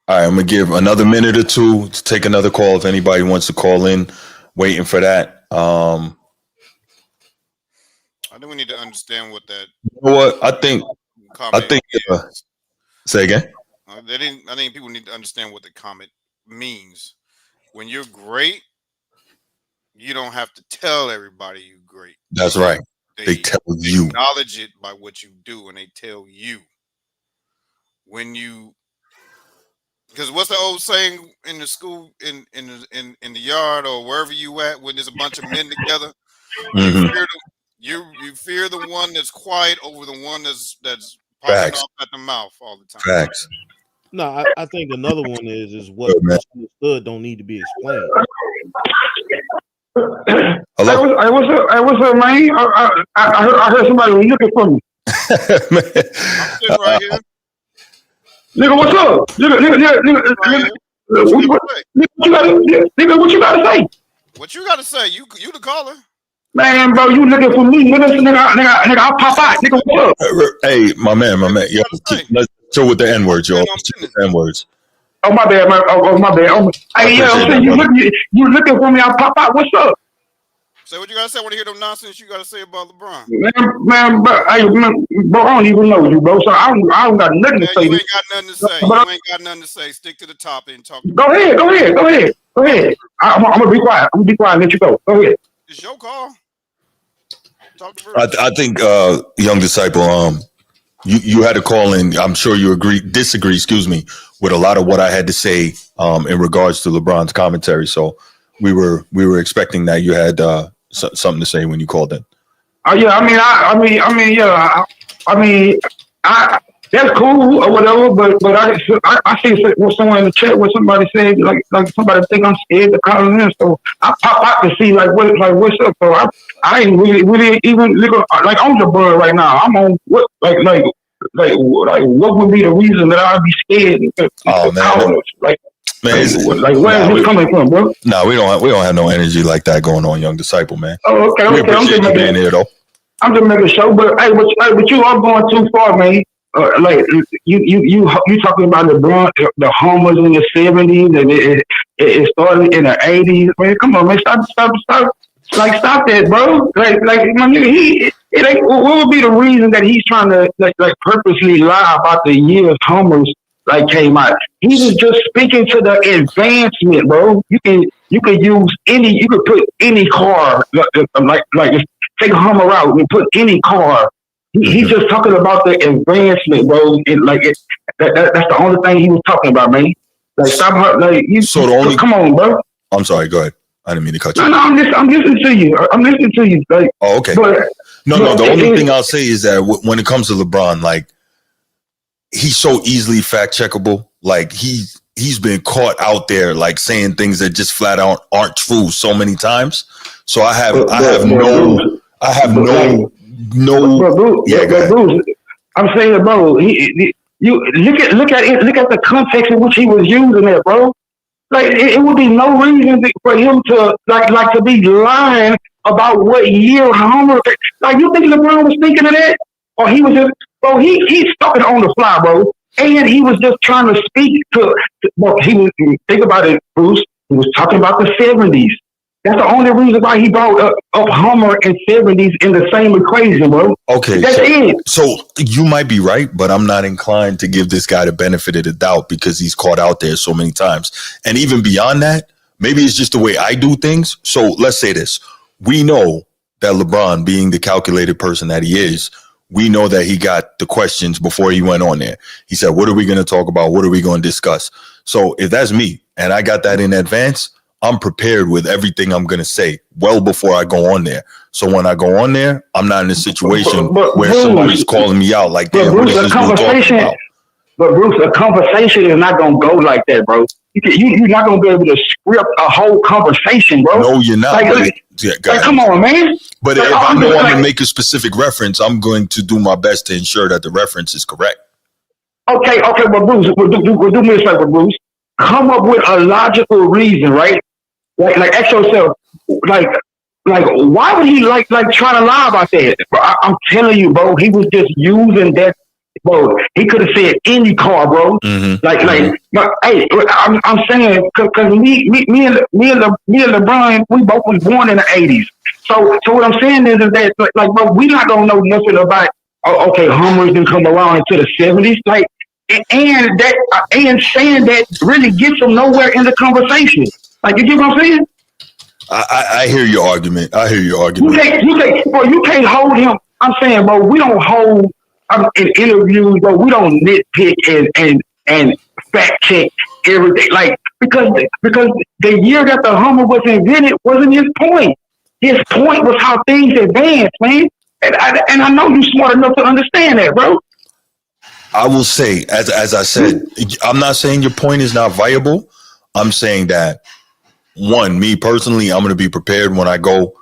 gonna give another minute or two to take another call if anybody wants to call in. Waiting for that. I think we need to understand what that. You know what? I think. Say again. I think people need to understand what the comment means. When you're great, you don't have to tell everybody you're great. That's right. They tell you. Acknowledge it by what you do, and they tell you. Because what's the old saying in the school, in the yard, or wherever you at, when there's a bunch of men together, you fear the one that's quiet over the one that's popping off at the mouth all the time. Facts. No, I think another one is what understood don't need to be explained. Hello? What's up, man? I heard somebody looking for me. I'm sitting right here. Nigga, what's up? Nigga, what you gotta say? What you gotta say? You the caller. Man, bro, you looking for me? Nigga, I'll pop out. Nigga, what's up? Hey, my man. Yo, let's chill with the N-words, y'all. N-words. Oh, my bad, man. Oh, my bad. Hey, you looking for me? I'll pop out. What's up? Say what you gotta say. I want to hear them nonsense you gotta say about LeBron. Man, bro, I don't even know you, bro. So I don't got nothing to say. You ain't got nothing to say. You ain't got nothing to say. Stick to the topic and talk. Go ahead. I'm gonna be quiet. I'm gonna be quiet and let you go. Go ahead. It's your call. I think, young disciple, you had a call in. I'm sure you disagree, with a lot of what I had to say in regards to LeBron's commentary. So we were expecting that you had something to say when you called in. Oh yeah, that's cool or whatever. But I see someone in the chat where somebody said like somebody think I'm scared to call in. So I pop out to see what's up. So I ain't really even look like on the bird right now. I'm on what like what would be the reason that I'd be scared? Oh man, Man, like where is this coming from, bro? No, we don't have no energy like that going on, young disciple, man. Oh, okay. We I'm appreciate just you being here, though. I'm just making a show, but hey, but you are going too far, man. Like you talking about the homers in the 70s, and it started in the 80s. Man, come on, man, stop, like stop that, bro. Like my nigga, what would be the reason that he's trying to like purposely lie about the years homers like came out? He was just speaking to the advancement, bro. You can use any, you could put any car like take a Hummer out and put any car. He's just talking about the advancement, bro. That's the only thing he was talking about, man. Like stop, like you. So the only, come on, bro. I'm sorry. Go ahead. I didn't mean to cut you. No, I'm listening to you. I'm listening to you. Like, oh, okay. But the only thing I'll say is that when it comes to LeBron, like he's so easily fact checkable. Like he's been caught out there like saying things that just flat out aren't true so many times. So I have no. Bruce, I'm saying, bro, you look at it, look at the context in which he was using it, bro. Like it would be no reason for him to like to be lying about what year Homer. Like you think LeBron was thinking of that, or he was just, bro? He's talking on the fly, bro, and he was just trying to speak to. Well, he was, think about it, Bruce. He was talking about the 70s. That's the only reason why he brought up Homer and 70s in the same equation, bro. Okay, that's it. So you might be right, but I'm not inclined to give this guy the benefit of the doubt because he's caught out there so many times. And even beyond that, maybe it's just the way I do things. So let's say this. We know that LeBron, being the calculated person that he is, we know that he got the questions before he went on there. He said, what are we going to talk about? What are we going to discuss? So if that's me and I got that in advance, I'm prepared with everything I'm going to say well before I go on there. So when I go on there, I'm not in a situation where somebody's calling me out like, damn, what is this dude talking about? But Bruce, a conversation is not going to go like that, bro. You're not going to be able to script a whole conversation, bro. No, you're not. Like come on, man. But if I know I'm going to make a specific reference, I'm going to do my best to ensure that the reference is correct. Okay, but Bruce, we'll do me a favor, Bruce. Come up with a logical reason, right? Like ask yourself, like why would he like try to lie about that? Bro, I'm telling you, bro, he was just using that, bro. He could have said any car, bro. Mm-hmm. Hey, I'm saying because me and LeBron, we both was born in the 80s. So what I'm saying is that like, bro, we not gonna know nothing about. Oh, okay, Hummers didn't come around into the 70s, like, and saying that really gets them nowhere in the conversation. Like, you get what I'm saying? I hear your argument. You can't hold him. I'm saying, bro, we don't hold in interviews, bro. We don't nitpick and fact check everything. Like, because the year that the Hummer was invented wasn't his point. His point was how things advanced, man. And I know you're smart enough to understand that, bro. I will say, as I said, I'm not saying your point is not viable. I'm saying that, one, me personally, I'm going to be prepared when I go,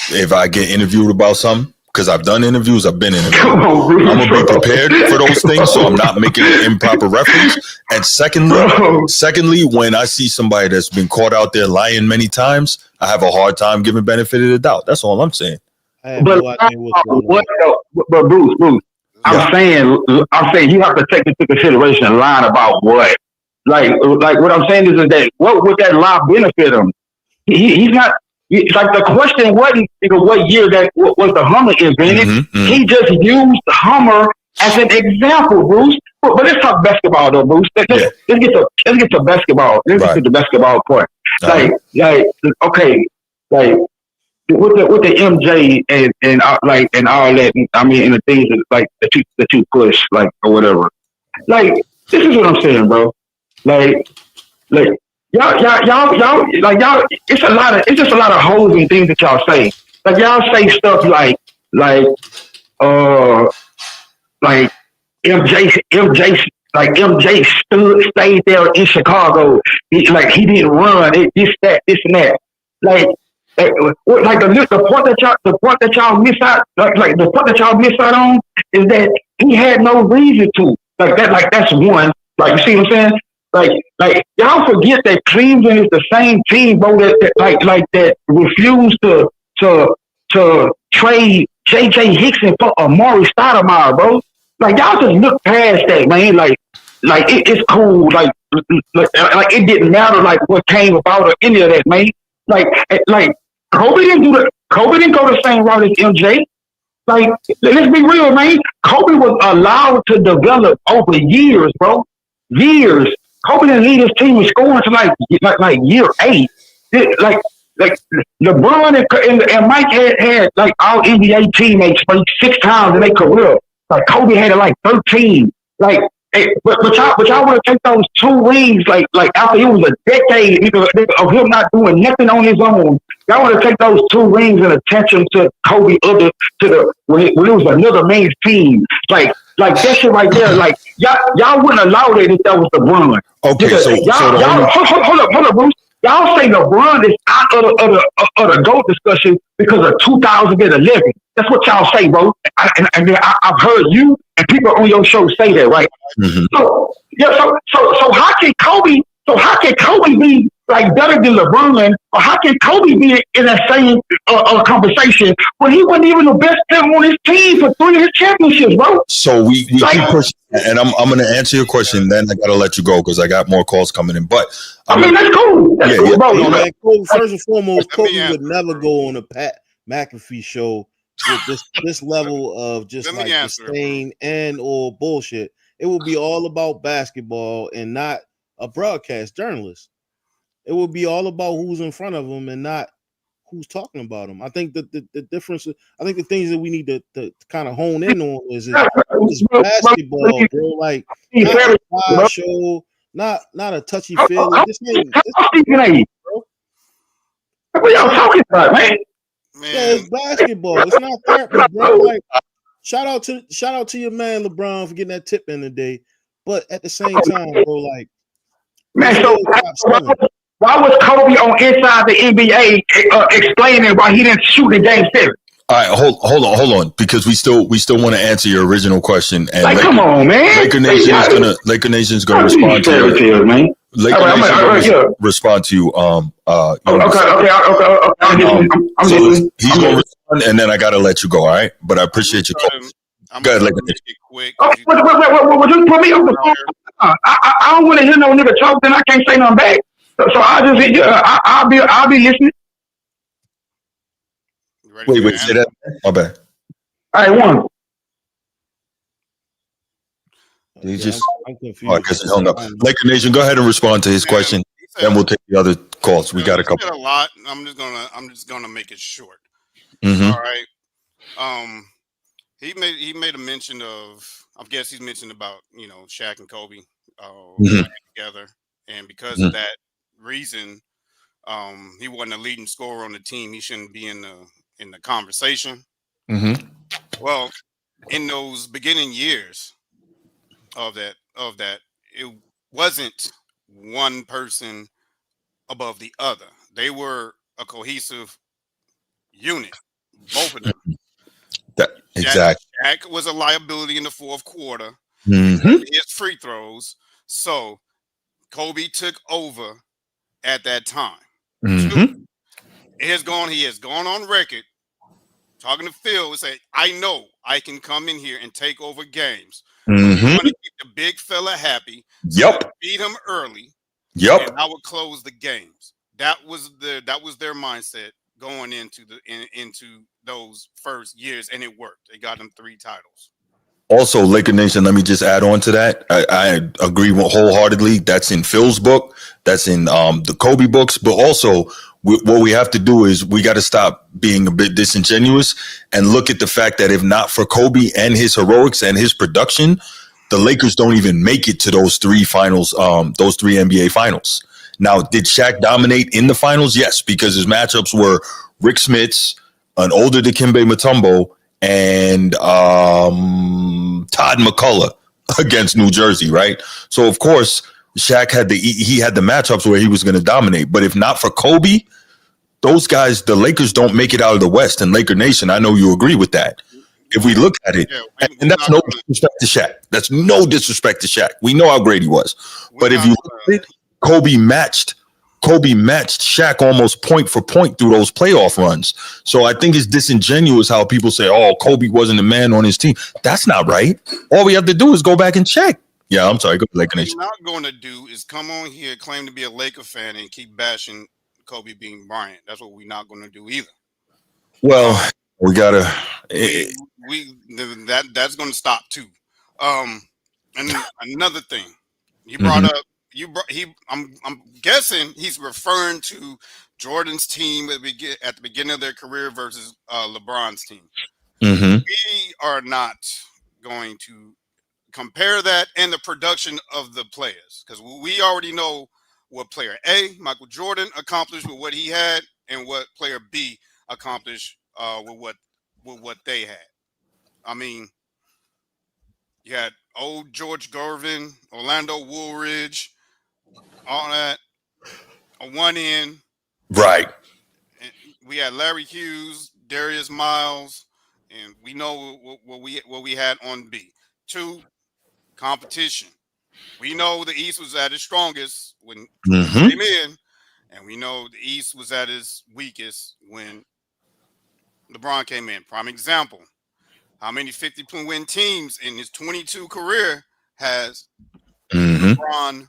if I get interviewed about something, because I've done interviews, I've been interviewed. I'm going to be prepared for those things, so I'm not making an improper reference. And secondly, when I see somebody that's been caught out there lying many times, I have a hard time giving benefit of the doubt. That's all I'm saying. But Bruce, I'm saying you have to take into consideration lying about what. Like what I'm saying is that what would that lie benefit him? He's not. Like the question wasn't what year that was the Hummer invented. Mm-hmm. He just used the Hummer as an example, Bruce. But let's talk basketball though, Bruce. Let's get to basketball. Let's get to the basketball part. Like okay, like with the MJ and all that. I mean, and the things that, like the two push like or whatever. Like this is what I'm saying, bro. Like y'all, it's just a lot of holes and things that y'all say. Like y'all say stuff like MJ stayed there in Chicago. He didn't run. This and that. Like the point that y'all miss out. Like the point that y'all miss out on is that he had no reason to. Like that's one. Like you see what I'm saying? Like y'all forget that Cleveland is the same team, bro. That refused to trade J.J. Hickson for Amari Stoudemire, bro. Like y'all just look past that, man. It's cool. Like it didn't matter like what came about or any of that, man. Like Kobe didn't do that. Kobe didn't go the same route as MJ. Like, let's be real, man. Kobe was allowed to develop over years, bro. Years. Kobe didn't lead his team in scoring to like year 8. Like LeBron and Mike had like all NBA teammates like 6 times in their career. Like Kobe had it like 13. But y'all would take those 2 rings like after it was a decade of him not doing nothing on his own. Y'all want to take those 2 rings and attach them to Kobe when it was another man's team. Like that shit right there. Like y'all wouldn't allow that if that was LeBron. Okay, hold up, Bruce. Y'all say LeBron is out of the GOAT discussion because of 2011. That's what y'all say, bro. I've heard you and people on your show say that, right? Mm-hmm. So how can Kobe? So how can Kobe be like better than LeBron, or how can Kobe be in that same conversation when he wasn't even the best player on his team for 3 of his championships, bro? So we keep pushing, and I'm going to answer your question. Then I got to let you go because I got more calls coming in. But that's cool. That's cool, bro. Yeah, man, Kobe, first and foremost, Kobe would never go on a Pat McAfee show with this level of just like disdain and or bullshit. It will be all about basketball and not a broadcast journalist. It will be all about who's in front of them and not who's talking about them. I think that the difference. I think the things that we need to kind of hone in on is basketball, bro. Like not a live show, not a touchy feely. This ain't bro. What y'all talking about, man? Yeah, it's basketball. It's not therapy, bro. Like shout out to your man LeBron for getting that tip in the day, but at the same time, bro, like man, so why was Kobe on Inside the NBA explaining why he didn't shoot in Game 7? All right, hold on, because we still want to answer your original question. And like, come on, man. Laker Nation's gonna respond to you. Man. Laker Nation respond to you. Okay. He's gonna respond, and then I gotta let you go. All right, but I appreciate your call. Go ahead, Laker Nation. Would you put me on the phone? I don't want to hear no nigga talk, then I can't say nothing back. So I'll be listening. Wait, say that. My bad. All right, one. He just. I'm confused. I guess he hung up. Laker Nation, go ahead and respond to his question, then we'll take the other calls. We got a couple. A lot. I'm just gonna make it short. Mm-hmm. All right. He made a mention of. I guess he's mentioned about Shaq and Kobe playing together, and because of that reason, he wasn't a leading scorer on the team. He shouldn't be in the conversation. Mm-hmm. Well, in those beginning years of that, it wasn't one person above the other. They were a cohesive unit, both of them. Exactly. Shaq was a liability in the fourth quarter. Mm-hmm. His free throws. So Kobe took over at that time. Mm-hmm. He has gone on record talking to Phil and say, I know I can come in here and take over games. Mm-hmm. We want to keep the big fella happy. Yep. So beat him early. Yep. And I would close the games. That was their mindset going into those first years, and it worked. They got them 3 titles. Also, Laker Nation, let me just add on to that. I agree wholeheartedly. That's in Phil's book. That's in the Kobe books. But also, what we have to do is we got to stop being a bit disingenuous and look at the fact that if not for Kobe and his heroics and his production, the Lakers don't even make it to those 3 finals, those 3 NBA finals. Now, did Shaq dominate in the finals? Yes, because his matchups were Rick Smits, an older Dikembe Mutombo, and Todd McCullough against New Jersey, right? So, of course, Shaq had the matchups where he was going to dominate. But if not for Kobe, those guys, the Lakers don't make it out of the West. And Laker Nation, I know you agree with that. if we look at it, and that's no disrespect to Shaq. That's no disrespect to Shaq. We know how great he was. But if you look at it, Kobe matched Shaq almost point for point through those playoff runs. So I think it's disingenuous how people say, oh, Kobe wasn't the man on his team. That's not right. All we have to do is go back and check. Yeah, I'm sorry. Go Laker Nation. What we're not going to do is come on here, claim to be a Laker fan, and keep bashing Kobe being Bryant. That's what we're not going to do either. Well, we gotta. That's going to stop too. And another thing, you brought up. I'm guessing he's referring to Jordan's team at the beginning of their career versus LeBron's team. Mm-hmm. We are not going to compare that and the production of the players, because we already know what player A, Michael Jordan, accomplished with what he had, and what player B accomplished with what they had. I mean, you had old George Gervin, Orlando Woolridge, all that on one end. Right. And we had Larry Hughes, Darius Miles, and we know what we had on B. 2, competition. We know the East was at its strongest when he came in, and we know the East was at its weakest when LeBron came in. Prime example. How many 50-point win teams in his 22 career has LeBron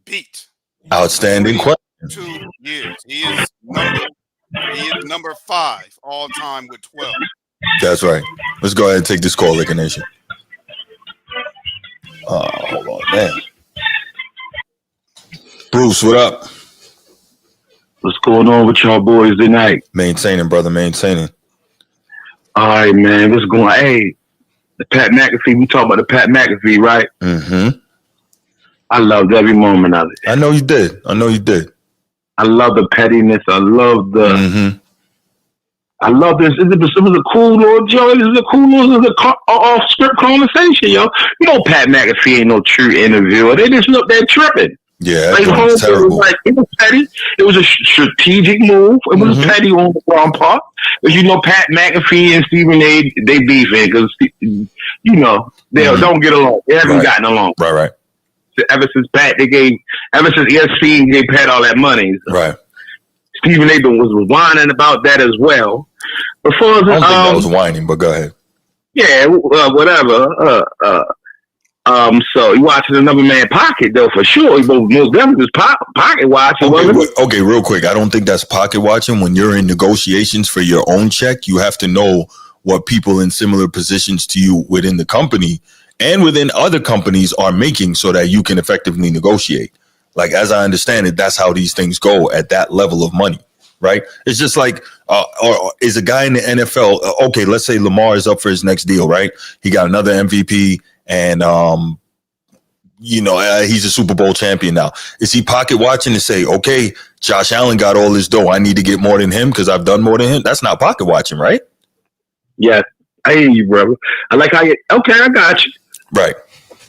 beat? Outstanding question. 2 years. He is number 5 all time with 12. That's right. Let's go ahead and take this call, Laker Nation. Hold on, man. Bruce, what up? What's going on with y'all boys tonight? Maintaining, brother, maintaining. All right, man. What's going on? Hey, the Pat McAfee. We talk about the Pat McAfee, right? Mm-hmm. I loved every moment of it. I know you did. I love the pettiness. I love the. I love this. It was a cool little joke. It was a cool little off-script conversation, yo. You know, Pat McAfee ain't no true interviewer. They just look, they're tripping. Yeah, like, terrible. It was petty. It was a strategic move. It was petty on the wrong part. Because, you know, Pat McAfee and Stephen A., they beefing because, you know, they don't get along. They haven't gotten along. Right. Ever since ESPN gave Pat all that money. So. Right. Stephen A. was whining about that as well. Before I don't think that was whining, but go ahead. Yeah, whatever. So you watching another man pocket though for sure. Most definitely was pocket watching. Okay, real quick. I don't think that's pocket watching. When you're in negotiations for your own check, you have to know what people in similar positions to you within the company and within other companies are making, so that you can effectively negotiate. Like, as I understand it, that's how these things go at that level of money, right? It's just like, or is a guy in the NFL, okay, let's say Lamar is up for his next deal, right? He got another MVP and, he's a Super Bowl champion now. Is he pocket watching to say, okay, Josh Allen got all this dough, I need to get more than him because I've done more than him? That's not pocket watching, right? Yeah, I hear you, brother. I like how you, okay, I got you. Right.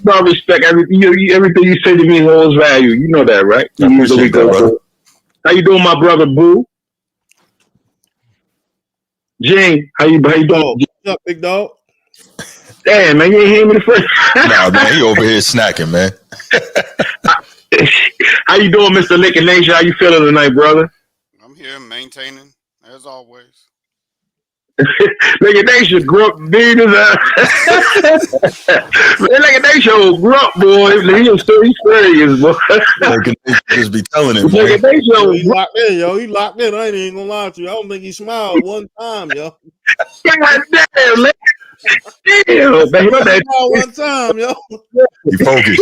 I respect everything you say to me holds value. You know that, right? I appreciate that, brother. How you doing, my brother, Boo? Jane, how you doing? What's up, big dog? Damn, man, you ain't hear me the first. Nah, man, he over here snacking, man. How you doing, Mr. Laker Nation? How you feeling tonight, brother? I'm here maintaining, as always. Laker Nation grew up, dude. Laker Nation grew up, boy. He's serious, boy. Laker Nation just be telling him, Laker Nation, he locked in, yo. He locked in. I ain't even gonna lie to you. I don't think he smiled one time, yo. God damn, man. Damn, man. One time, yo. He focused.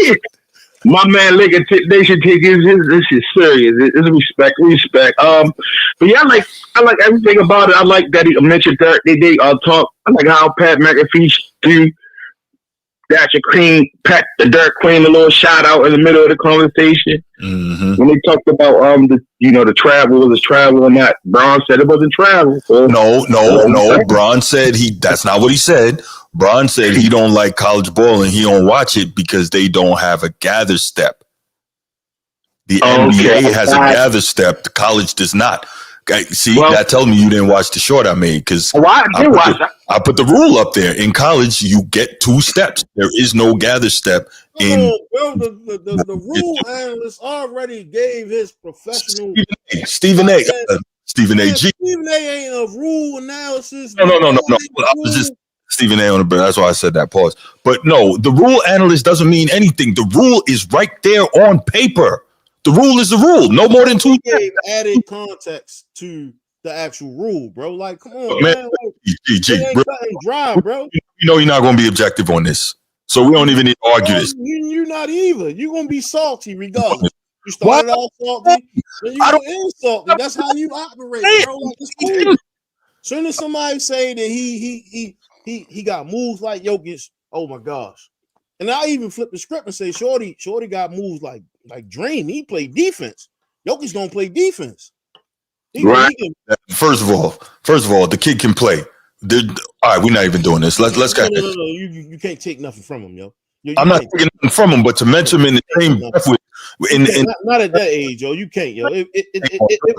My man, Laker Nation, take this shit serious. It's respect. But yeah, I like everything about it. I like that he mentioned that they talk. I like how Pat McAfee do that. Pat the Dirt Queen, a little shout out in the middle of the conversation when they talked about the travel was travel and that. Bron said it wasn't travel. So. No. Bron said that's not what he said. Bron said he don't like college ball and he don't watch it because they don't have a gather step. The NBA has a gather step. The college does not. See, that tells me you didn't watch the short I made because I did watch that. I put the rule up there. In college, you get 2 steps. There is no gather step. No, bro, the rule analyst already gave his professional Stephen A. Stephen A. G. Stephen A. ain't a rule analysis. No. I was just Stephen A. on it, but that's why I said that. Pause. But no, the rule analyst doesn't mean anything. The rule is right there on paper. The rule is the rule. No more than 2 gave added context to the actual rule, bro. Like, come on, man. Like, dry, bro. You know you're not going to be objective on this. So we don't even need to argue this. You're not either. You're going to be salty regardless. You started off salty, then you go in salty. That's how you operate, bro. Like, it's cool. As soon as somebody say that he got moves like Jokic, oh my gosh. And I even flip the script and say, Shorty got moves like Dream. He played defense. Jokic gonna play defense. Right. First of all, the kid can play. All right, we're not even doing this. Let's go. No. You can't take nothing from him, yo. I'm not taking nothing from him, but to mention him in the same breath not at that age, yo. You can't, yo. It'd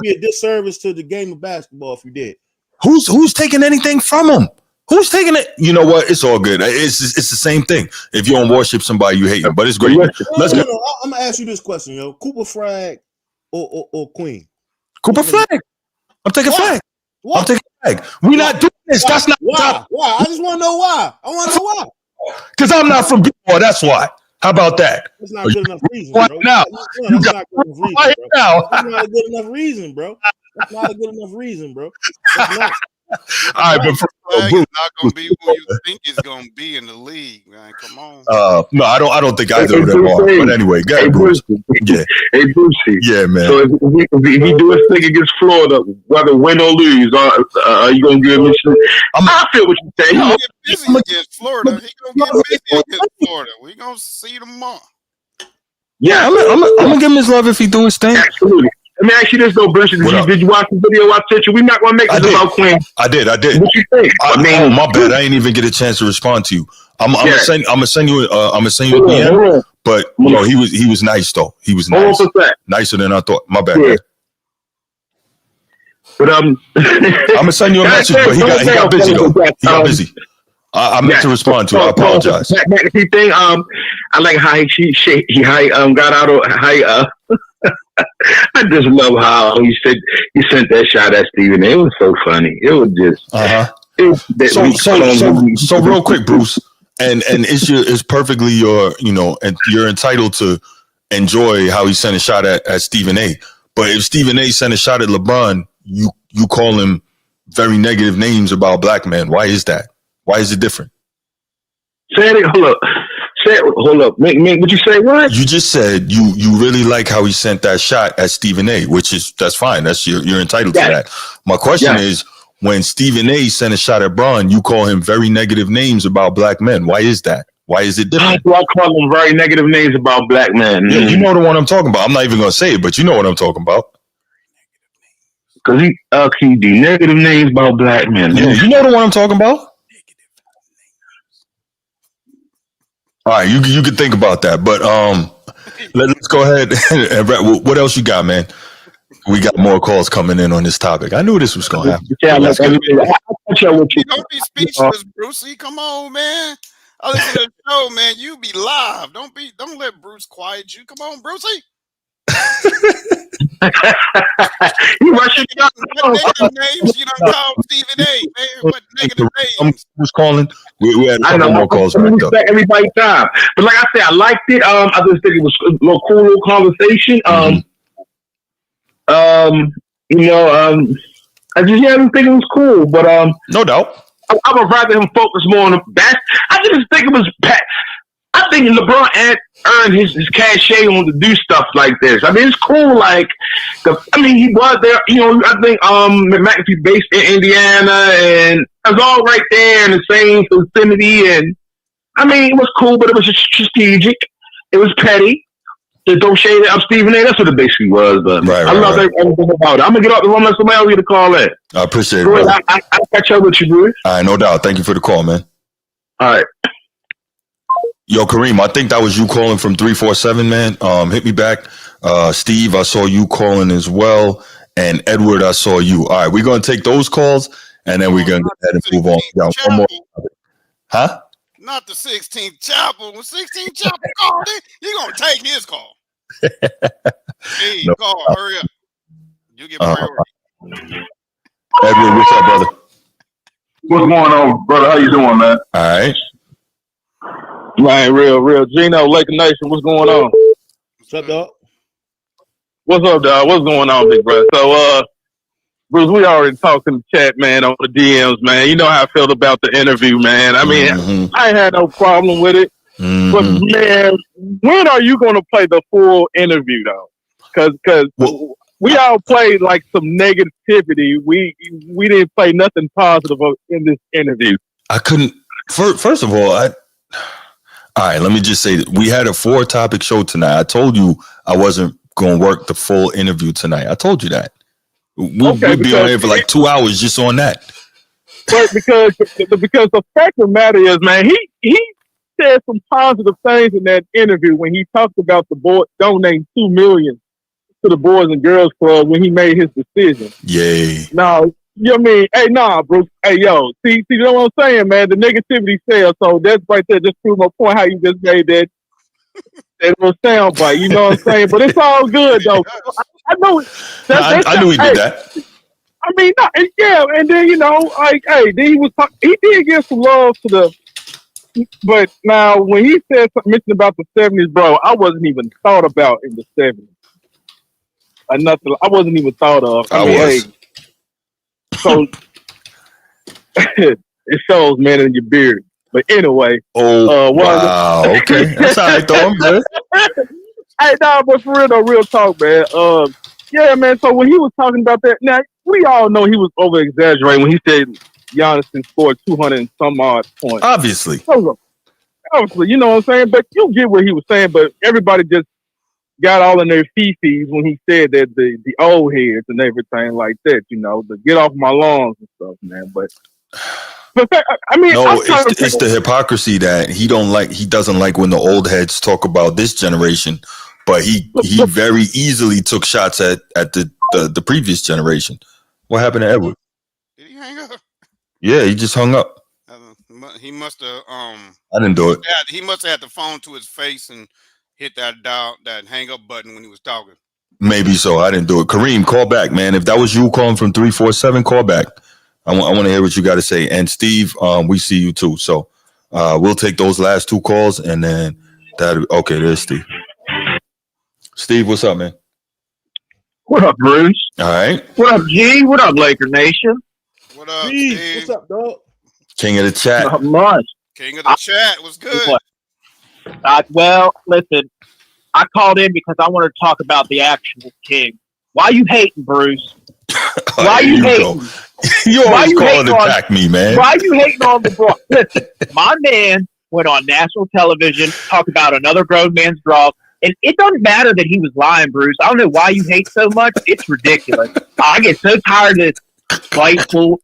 be a disservice to the game of basketball if you did. Who's taking anything from him? Who's taking it? You know what? It's all good. It's the same thing. If you don't worship somebody, you hate them. But it's great. Let's go. No. I'm gonna ask you this question, yo. Cooper Frag or Queen? Cooper Frag. I'm taking Frag. I'm taking Frag. We're not doing this. Why? That's not why. I just want to know why. I want to know why. Because I'm not from B-Boy. That's why. How about that? That's not good enough reason, bro. Now, That's not a good enough reason, bro. That's not a good enough reason, bro. That's not. All right, but Flag is not going to be who you think is going to be in the league, man. Come on. No, I don't think either of them are. But anyway, go ahead, Bruce. Yeah. Hey, Brucey. Yeah, man. So if he do his thing against Florida, whether win or lose, are you going to give him a shot? I feel what you're saying. He's going to get busy against Florida. He's going to get busy against Florida. We're going to see tomorrow. Yeah, I'm going to give him his love if he do his thing. Absolutely. Let me ask you this though, Bruce. Did you watch the video I sent you? We're not going to make it about Quinn. I did. What you think? Oh, my bad. I didn't even get a chance to respond to you. I'm gonna send you a DM. But you know, he was nice though. He was nice, nicer than I thought. My bad. Yeah. But I'm gonna send you a message. But he got busy though. He got busy. I meant to respond to it. I apologize. Pat McAfee thing. I like how he got out of how. I just love how he sent that shot at Stephen A. It was so funny. It was just so real quick, Bruce, and it's perfectly and you're entitled to enjoy how he sent a shot at Stephen A. But if Stephen A. sent a shot at LeBron, you call him very negative names about black men. Why is that? Why is it different? Hold up. What you say? What? You just said you really like how he sent that shot at Stephen A., that's fine. That's you're entitled to that. My question is, when Stephen A. sent a shot at Bron, you call him very negative names about black men. Why is that? Why is it different? I call him very negative names about black men. Yeah, you know the one I'm talking about. I'm not even gonna say it, but you know what I'm talking about. Because he do negative names about black men. Yeah, you know the one I'm talking about. All right, you can think about that, but let's go ahead and what else you got, man? We got more calls coming in on this topic. I knew this was going to happen. Yeah, You don't be speechless, Brucey. Come on, man. I listen to the show, man. You be live. Don't let Bruce quiet you. Come on, Brucey. You rushing what negative names you don't call Stephen A. Man, what negative names? Who's calling? We had a couple more calls. Everybody's time, but like I said, I liked it. I just think it was a little cool little conversation. I just think it was cool, but no doubt. I would rather him focus more on the best. I just think it was. I think LeBron earned his cachet on to do stuff like this. I mean, it's cool. Like, he was there. I think McAfee based in Indiana, and it was all right there in the same vicinity. And I mean, it was cool, but it was just strategic. It was petty. Just don't shade it up Stephen A. That's what it basically was. But I love everything about it. I'm gonna get off the phone. Let somebody else get a call in. I appreciate it. I'll catch up with you, bro. All right, no doubt. Thank you for the call, man. All right. Yo, Kareem, I think that was you calling from 347, man. Hit me back. Steve, I saw you calling as well. And Edward, I saw you. All right, we're going to take those calls, and then we're going to go ahead and move on. We got one more. Huh? Not the 16th Chapel. When 16th Chapel called it, you're going to take his call. Hey, No. call, hurry up. You get priority. Edward, what's up, brother? What's going on, brother? How you doing, man? All right. Man, real. Gino, Laker Nation, what's going on? What's up, dog? What's up, dog? What's going on, big brother? So, Bruce, we already talked in the chat, man, on the DMs, man. You know how I felt about the interview, man. I mean, I had no problem with it. But, man, when are you going to play the full interview, though? Because we all played, like, some negativity. We didn't play nothing positive in this interview. I couldn't. First of all, all right, let me just say that we had a 4-topic show tonight. I told you I wasn't going to work the full interview tonight. I told you that. We'll be on here for like 2 hours just on that. But because the fact of the matter is, man, he said some positive things in that interview when he talked about the boy donating $2 million to the Boys and Girls Club when he made his decision. Yay. Now, you know what I mean? Hey, nah, Bruce. Hey, yo, see, you know what I'm saying, man? The negativity sells. So that's right there. Just prove my point how you just made that little sound bite. You know what I'm saying? But it's all good, though. I know. I knew he did that. I mean, yeah. And then, you know, like, hey, then he did give some love to the. But now, when he said something, mentioned about the 70s, bro, I wasn't even thought about in the 70s. Or nothing. I wasn't even thought of. I mean, was. Hey, so it shows, man, in your beard. But anyway. Wow. Okay. That's all right, though. I'm good. Hey, nah, but for real, though, real talk, man. Yeah, man. So when he was talking about that, now we all know he was over exaggerating when he said Giannis scored 200 and some odd points. Obviously, you know what I'm saying. But you get what he was saying. But everybody just got all in their fifis when he said that the old heads and everything like that. You know, the get off my lawns and stuff, man. But I mean, no, it's the hypocrisy that he doesn't like when the old heads talk about this generation, but he very easily took shots at the previous generation. What happened to Edward? Did he hang up? Yeah, he just hung up. He must have. I didn't do it. He must have had the phone to his face and hit that hang up button when he was talking. Maybe so. I didn't do it. Kareem, call back, man. If that was you calling from 347, call back. I want to hear what you got to say. And Steve, we see you too. So we'll take those last 2 calls and then okay, there's Steve. Steve, what's up, man? What up, Bruce? All right. What up, G? What up, Laker Nation? What up, Steve? What's up, dog? King of the chat. Not much. King of the chat. What's good? Well, listen, I called in because I want to talk about the actual king. Why you hating, Bruce? Why you hating? You always calling to attack me, man. Why you hating on LeBron? Listen, my man went on national television, talked about another grown man's draw, and it doesn't matter that he was lying, Bruce. I don't know why you hate so much. It's ridiculous. I get so tired of this spiteful.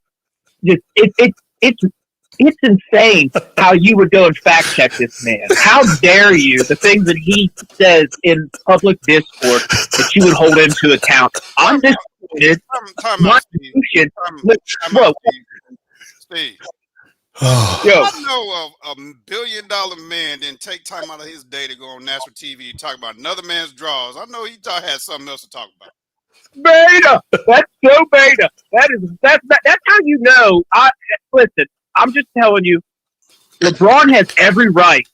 It's insane how you would go and fact check this man. How dare you? The things that he says in public discourse that you would hold him to account. I'm disappointed. Steve. Yo. I know a billion-dollar man didn't take time out of his day to go on national TV and talk about another man's draws. I know he had something else to talk about. Beta. That's so beta. That's how you know. Listen, I'm just telling you, LeBron has every right.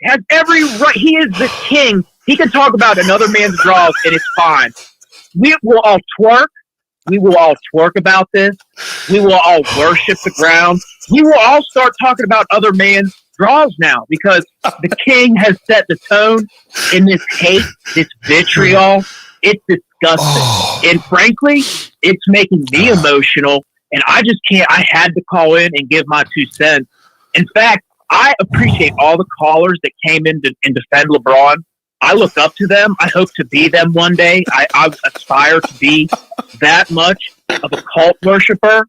He is the king. He can talk about another man's draws and it's fine. We will all twerk. We will all twerk about this. We will all worship the ground. We will all start talking about other man's draws now because the king has set the tone in this hate, this vitriol. It's disgusting. And frankly, it's making me emotional. And I just can't. I had to call in and give my 2 cents. In fact, I appreciate all the callers that came in and defend LeBron. I look up to them. I hope to be them one day. I aspire to be that much of a cult worshiper.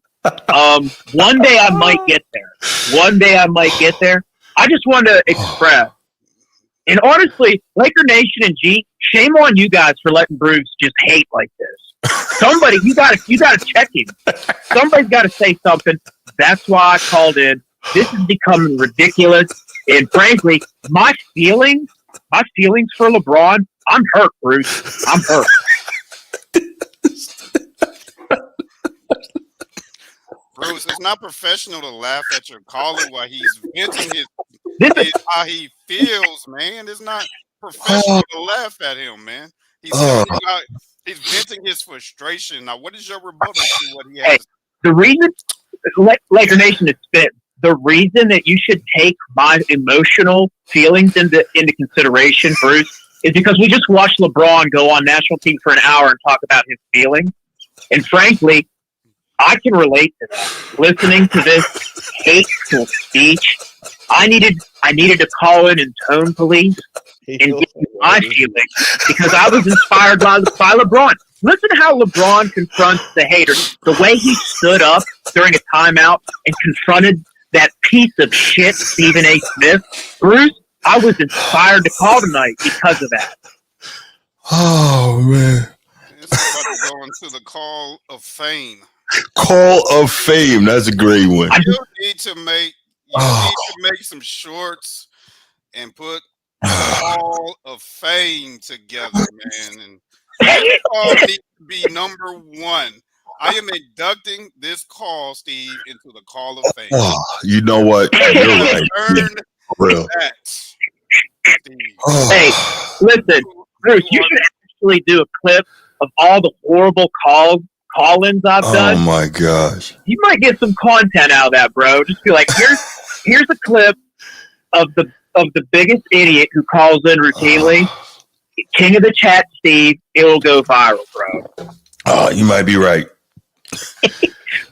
One day I might get there. I just want to express. And honestly, Laker Nation and G, shame on you guys for letting Bruce just hate like this. Somebody, you gotta check him. Somebody's got to say something. That's why I called in. This is becoming ridiculous, and frankly, my feelings for LeBron, I'm hurt, Bruce. I'm hurt. Bruce, it's not professional to laugh at your caller while he's venting how he feels, man. It's not professional to laugh at him, man. He's venting his frustration. Now, what is your rebuttal to what he has? Hey, the reason Laker Nation is fit. The reason that you should take my emotional feelings into consideration, Bruce, is because we just watched LeBron go on national TV for an hour and talk about his feelings. And frankly, I can relate to that. Listening to this hateful speech, I needed to call in and tone police and give you my feelings because I was inspired by LeBron. Listen to how LeBron confronts the haters. The way he stood up during a timeout and confronted that piece of shit, Stephen A. Smith. Bruce, I was inspired to call tonight because of that. Oh, man. It's about to go into the Call of Fame. Call of Fame. That's a great one. You need to make some shorts and put Hall of Fame together, man. And this call needs to be number one. I am inducting this call, Steve, into the Call of Fame. Oh, you know what? You're right. Earn real. that, Steve. Hey, listen, Bruce, you should actually do a clip of all the horrible call-ins I've done. Oh my gosh. You might get some content out of that, bro. Just be like, here's a clip of the biggest idiot who calls in routinely. King of the chat, Steve. It will go viral, bro. Oh, you might be right.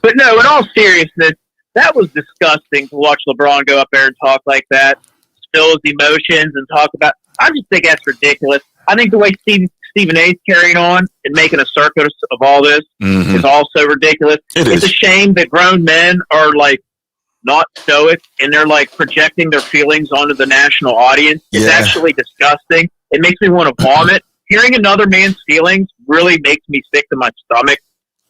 But no, in all seriousness, that was disgusting to watch LeBron go up there and talk like that, spill his emotions and talk about. I just think that's ridiculous. I think the way Stephen A's carrying on and making a circus of all this is also ridiculous. It's a shame that grown men are like not stoic and they're like projecting their feelings onto the national audience. It's actually disgusting. It makes me want to vomit. Hearing another man's feelings really makes me sick to my stomach.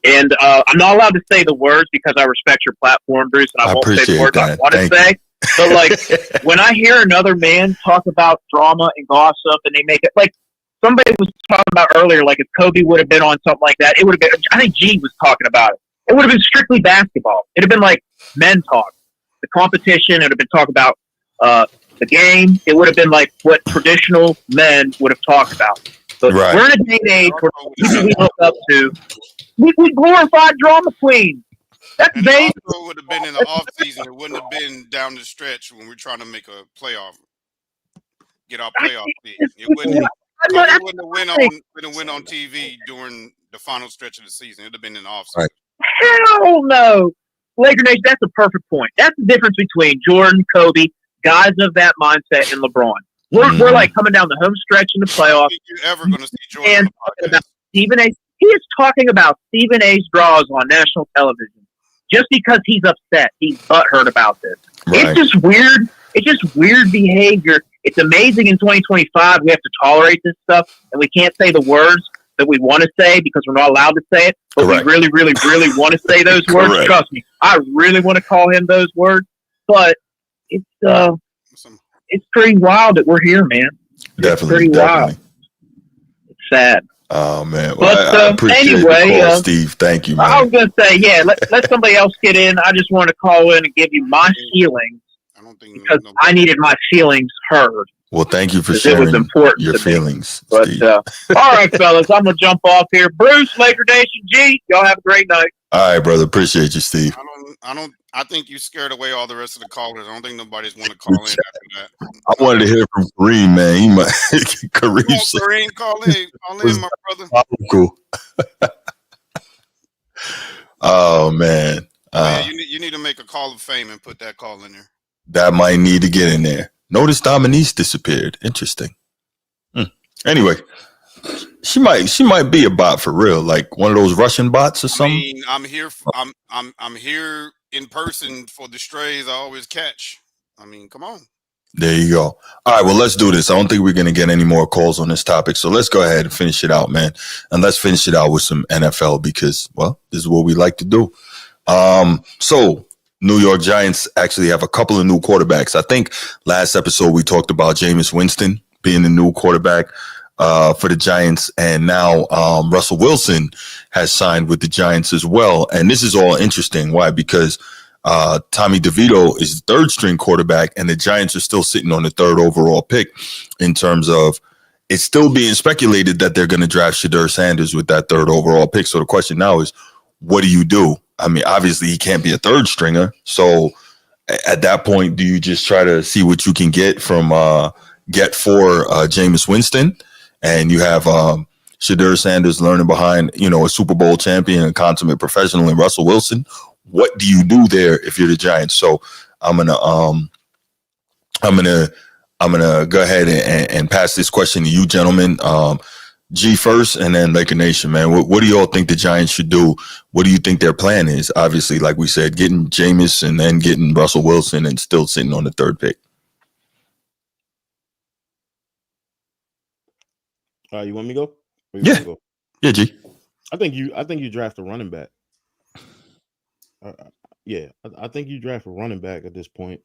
And I'm not allowed to say the words because I respect your platform, Bruce, and I won't say the words I want to say. But like when I hear another man talk about drama and gossip and they make it like somebody was talking about earlier, like if Kobe would have been on something like that, it would have been, I think G was talking about it. It would have been strictly basketball. It'd have been like men talk, the competition. It would have been talk about the game. It would have been like what traditional men would have talked about. But we're in a day and age where people we look up to, we glorify drama queens. That's vague. It would have been in the off season. It wouldn't have been down the stretch when we're trying to make a playoff, get our playoff seed. It wouldn't have went on TV during the final stretch of the season. It'd have been in the off season. Hell no, Laker Nation. That's a perfect point. That's the difference between Jordan, Kobe, guys of that mindset, and LeBron. We're like coming down the home stretch in the playoffs. You're ever going to see Jordan? About Stephen A. He is talking about Stephen A.'s draws on national television just because he's upset. He's butthurt about this. Right. It's just weird. It's just weird behavior. It's amazing in 2025 we have to tolerate this stuff and we can't say the words that we want to say because we're not allowed to say it. But we really, really, really want to say those words. Trust me, I really want to call him those words. But it's pretty wild that we're here, man. It's pretty wild. It's sad. Oh man! Well, but I appreciate anyway, the call, Steve. Thank you, man. I was gonna say, let somebody else get in. I just wanted to call in and give you my feelings because I needed my feelings heard. Well, thank you for sharing your feelings. But all right, fellas, I'm gonna jump off here. Bruce, Laker Nation, G, y'all have a great night. All right, brother. Appreciate you, Steve. I think you scared away all the rest of the callers. I don't think nobody's want to call in after that. I wanted to hear from Kareem, man. He might Kareem, call in, my brother. Cool. Oh man. You need to make a Call of Fame and put that call in there. That might need to get in there. Notice Dominique disappeared. Interesting. Anyway, she might be a bot for real, like one of those Russian bots or something. I mean, I'm here in person for the strays I always catch. I mean, come on. There you go. All right, well, let's do this. I don't think we're going to get any more calls on this topic. So let's go ahead and finish it out, man. And let's finish it out with some NFL because, well, this is what we like to do. So New York Giants actually have a couple of new quarterbacks. I think last episode we talked about Jameis Winston being the new quarterback for the Giants. And now Russell Wilson has signed with the Giants as well. And this is all interesting. Why? Because Tommy DeVito is the third string quarterback, and the Giants are still sitting on the third overall pick in terms of it's still being speculated that they're going to draft Shedeur Sanders with that third overall pick. So the question now is, what do you do? I mean, obviously he can't be a third stringer. So at that point, do you just try to see what you can get for Jameis Winston? And you have Shedeur Sanders learning behind, a Super Bowl champion and consummate professional in Russell Wilson. What do you do there if you're the Giants? So I'm gonna go ahead and pass this question to you, gentlemen. G first, and then Laker Nation, man. What do you all think the Giants should do? What do you think their plan is? Obviously, like we said, getting Jameis and then getting Russell Wilson and still sitting on the third pick. You want me to go? Yeah. Go? Yeah, G. I think you draft a running back. I think you draft a running back at this point,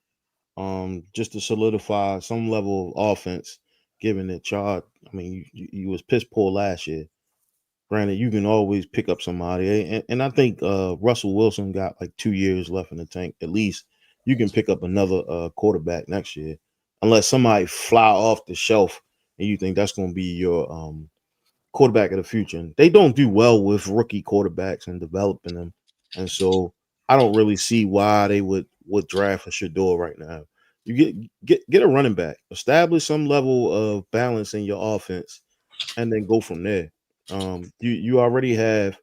just to solidify some level of offense. Given that y'all, I mean, you was piss poor last year. Granted, you can always pick up somebody, and I think Russell Wilson got like 2 years left in the tank. At least you can pick up another quarterback next year, unless somebody fly off the shelf and you think that's going to be your quarterback of the future. And they don't do well with rookie quarterbacks and developing them, and so I don't really see why they would draft a Shedeur right now. You get a running back, establish some level of balance in your offense, and then go from there. You already have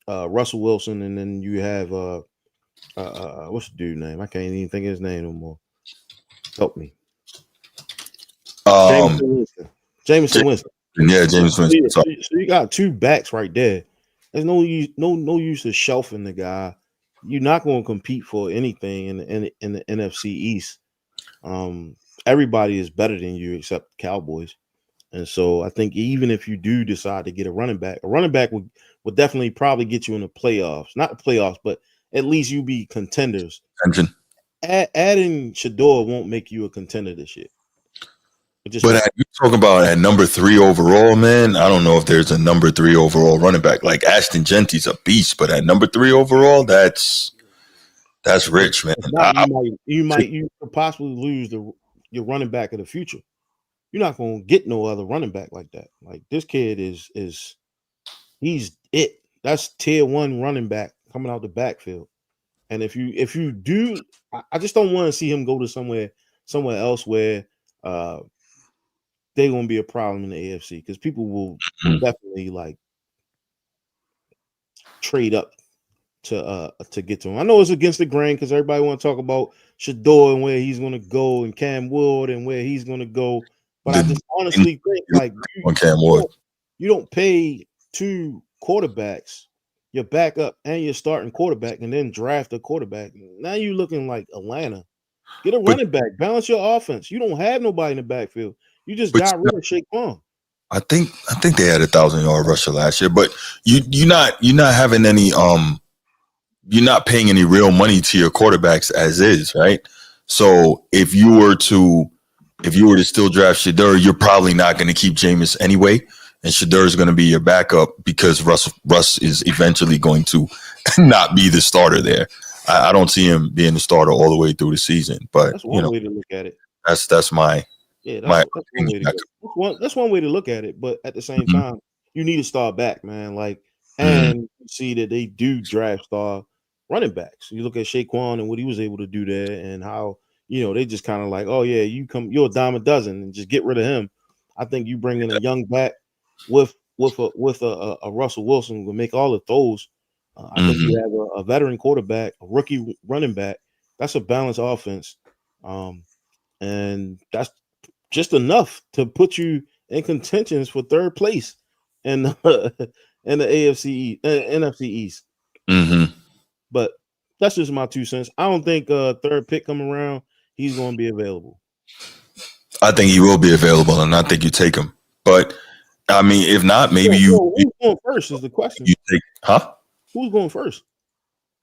Russell Wilson, and then you have what's the dude name? I can't even think of his name no more. Help me. Jameson Winston. Yeah, James Winston. So you got two backs right there. There's no use of shelving the guy. You're not going to compete for anything in the NFC East. Everybody is better than you except the Cowboys. And so I think even if you do decide to get a running back would definitely probably get you in the playoffs. Not the playoffs, but at least you be contenders. Adding Shedeur won't make you a contender this year. But you talk about at number 3 overall, man. I don't know if there's a number 3 overall running back. Like Ashton Genty's a beast, but at number 3 overall, that's rich, man. You could possibly lose your running back of the future. You're not going to get no other running back like that. Like this kid he's it. That's tier 1 running back coming out the backfield. And if you do, I just don't want to see him go to somewhere else where they're going to be a problem in the AFC, because people will definitely like trade up to get to him. I know it's against the grain because everybody want to talk about Shedeur and where he's going to go, and Cam Wood and where he's going to go. But I just honestly think like you don't pay 2 quarterbacks, your backup and your starting quarterback, and then draft a quarterback. Now you're looking like Atlanta. Get a running back, balance your offense. You don't have nobody in the backfield. You just got rid of Saquon. I think they had 1,000-yard rusher last year, but you're not having any you're not paying any real money to your quarterbacks as is, right? So if you were to still draft Shedeur, you're probably not going to keep Jameis anyway, and Shedeur is going to be your backup because Russ is eventually going to not be the starter there. I don't see him being the starter all the way through the season, but that's one way to look at it. That's my that's one way to look at it. But at the same time, you need to start back, man. Like, and see that they do draft star running backs. You look at Saquon and what he was able to do there, and how they just kind of like, oh yeah, you're a dime a dozen, and just get rid of him. I think you bring in a young back with a Russell Wilson will make all the throws. I think you have a veteran quarterback, a rookie running back. That's a balanced offense, and that's just enough to put you in contentions for third place in the NFC East. But that's just my 2 cents. I don't think third pick come around, he's going to be available? I think he will be available, and I think you take him. But I mean, if not, maybe who's going first is the question. You take, huh? Who's going first?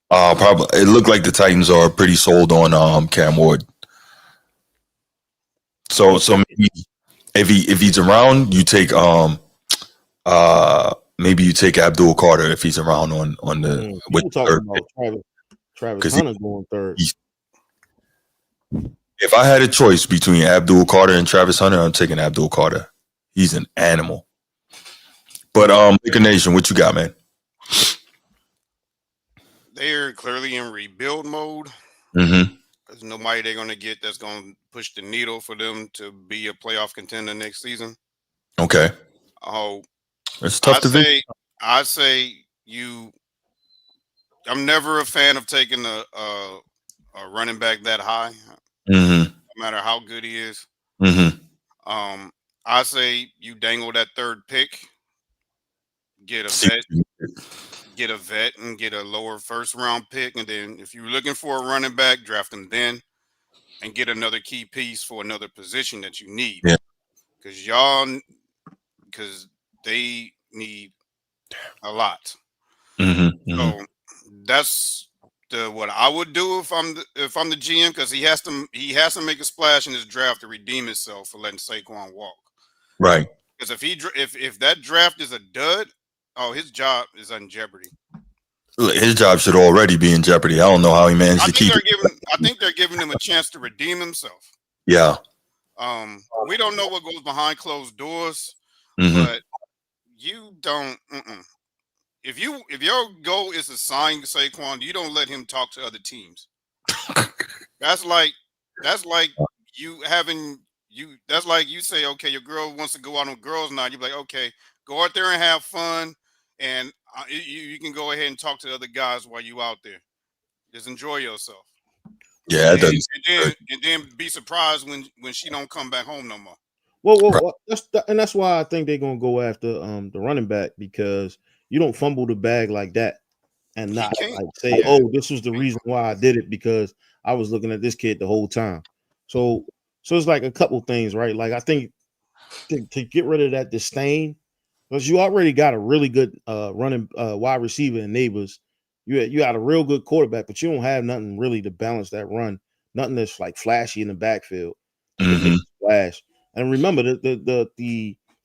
Probably. It looked like the Titans are pretty sold on Cam Ward. So maybe if he's around, you take maybe you take Abdul Carter if he's around on the with talking about Travis Hunter going third. If I had a choice between Abdul Carter and Travis Hunter, I'm taking Abdul Carter. He's an animal. But Laker Nation, what you got, man? They're clearly in rebuild mode. Mm-hmm. There's nobody they're going to get that's going to push the needle for them to be a playoff contender next season. Okay. Oh, it's tough to I say I'm never a fan of taking a running back that high, no matter how good he is. Mm-hmm. I say you dangle that third pick, get a vet, and get a lower first round pick, and then if you're looking for a running back, draft him then, and get another key piece for another position that you need. Yeah, because they need a lot. Mm-hmm. So that's what I would do if I'm the GM, because he has to make a splash in his draft to redeem himself for letting Saquon walk. Right. Because if that draft is a dud, his job is in jeopardy. His job should already be in jeopardy. I don't know how he managed to keep it. I think they're giving him a chance to redeem himself. Yeah. We don't know what goes behind closed doors, but you don't. If your goal is to sign Saquon, you don't let him talk to other teams. That's like you having you. That's like you say, okay, your girl wants to go out on girls' night. You're like, okay, go out there and have fun, and you can go ahead and talk to other guys while you out there. Just enjoy yourself. Yeah, and then be surprised when she don't come back home no more. Well, that's why I think they're gonna go after the running back, because you don't fumble the bag like that and not like say, "Oh, this was the reason why I did it, because I was looking at this kid the whole time." So it's like a couple things, right? Like I think to get rid of that disdain, because you already got a really good running wide receiver in Neighbors. You got a real good quarterback, but you don't have nothing really to balance that run. Nothing that's like flashy in the backfield. Flash. And remember, the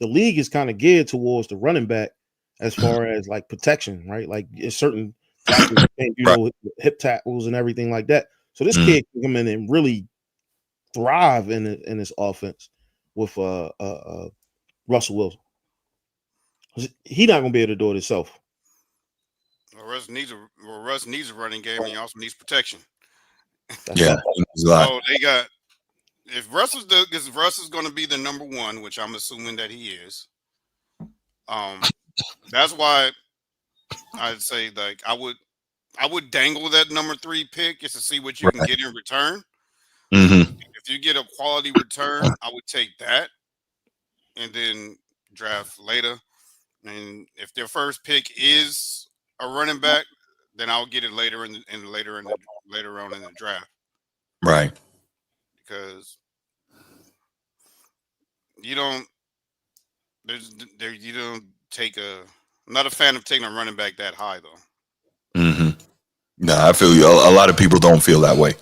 league is kind of geared towards the running back as far as like protection, right? Like it's certain tackles, hip tackles and everything like that. So this kid can come in and really thrive in this offense with Russell Wilson. He's not going to be able to do it himself. Well, Russ needs a running game, and he also needs protection. Yeah, so they got. If Russ is going to be the number one, which I'm assuming that he is, that's why I'd say like I would dangle that number 3 pick just to see what you can get in return. If you get a quality return, I would take that, and then draft later. And if their first pick is a running back, then I'll get it later on in the draft. Right. Because you don't take I'm not a fan of taking a running back that high though. Nah, I feel you. A lot of people don't feel that way.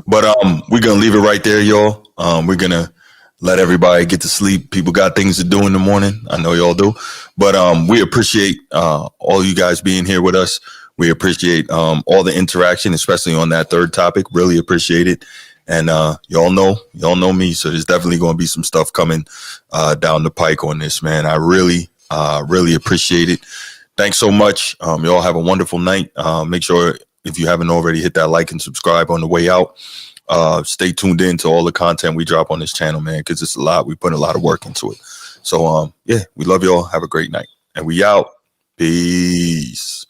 But we're gonna leave it right there, y'all. We're gonna let everybody get to sleep. People got things to do in the morning. I know y'all do. But we appreciate all you guys being here with us. We appreciate all the interaction, especially on that third topic. Really appreciate it. And y'all know me, so there's definitely going to be some stuff coming down the pike on this, man. I really appreciate it. Thanks so much. Y'all have a wonderful night. Make sure, if you haven't already, hit that like and subscribe on the way out. Stay tuned in to all the content we drop on this channel, man, because it's a lot. We put a lot of work into it. So, yeah, we love y'all. Have a great night. And we out. Peace.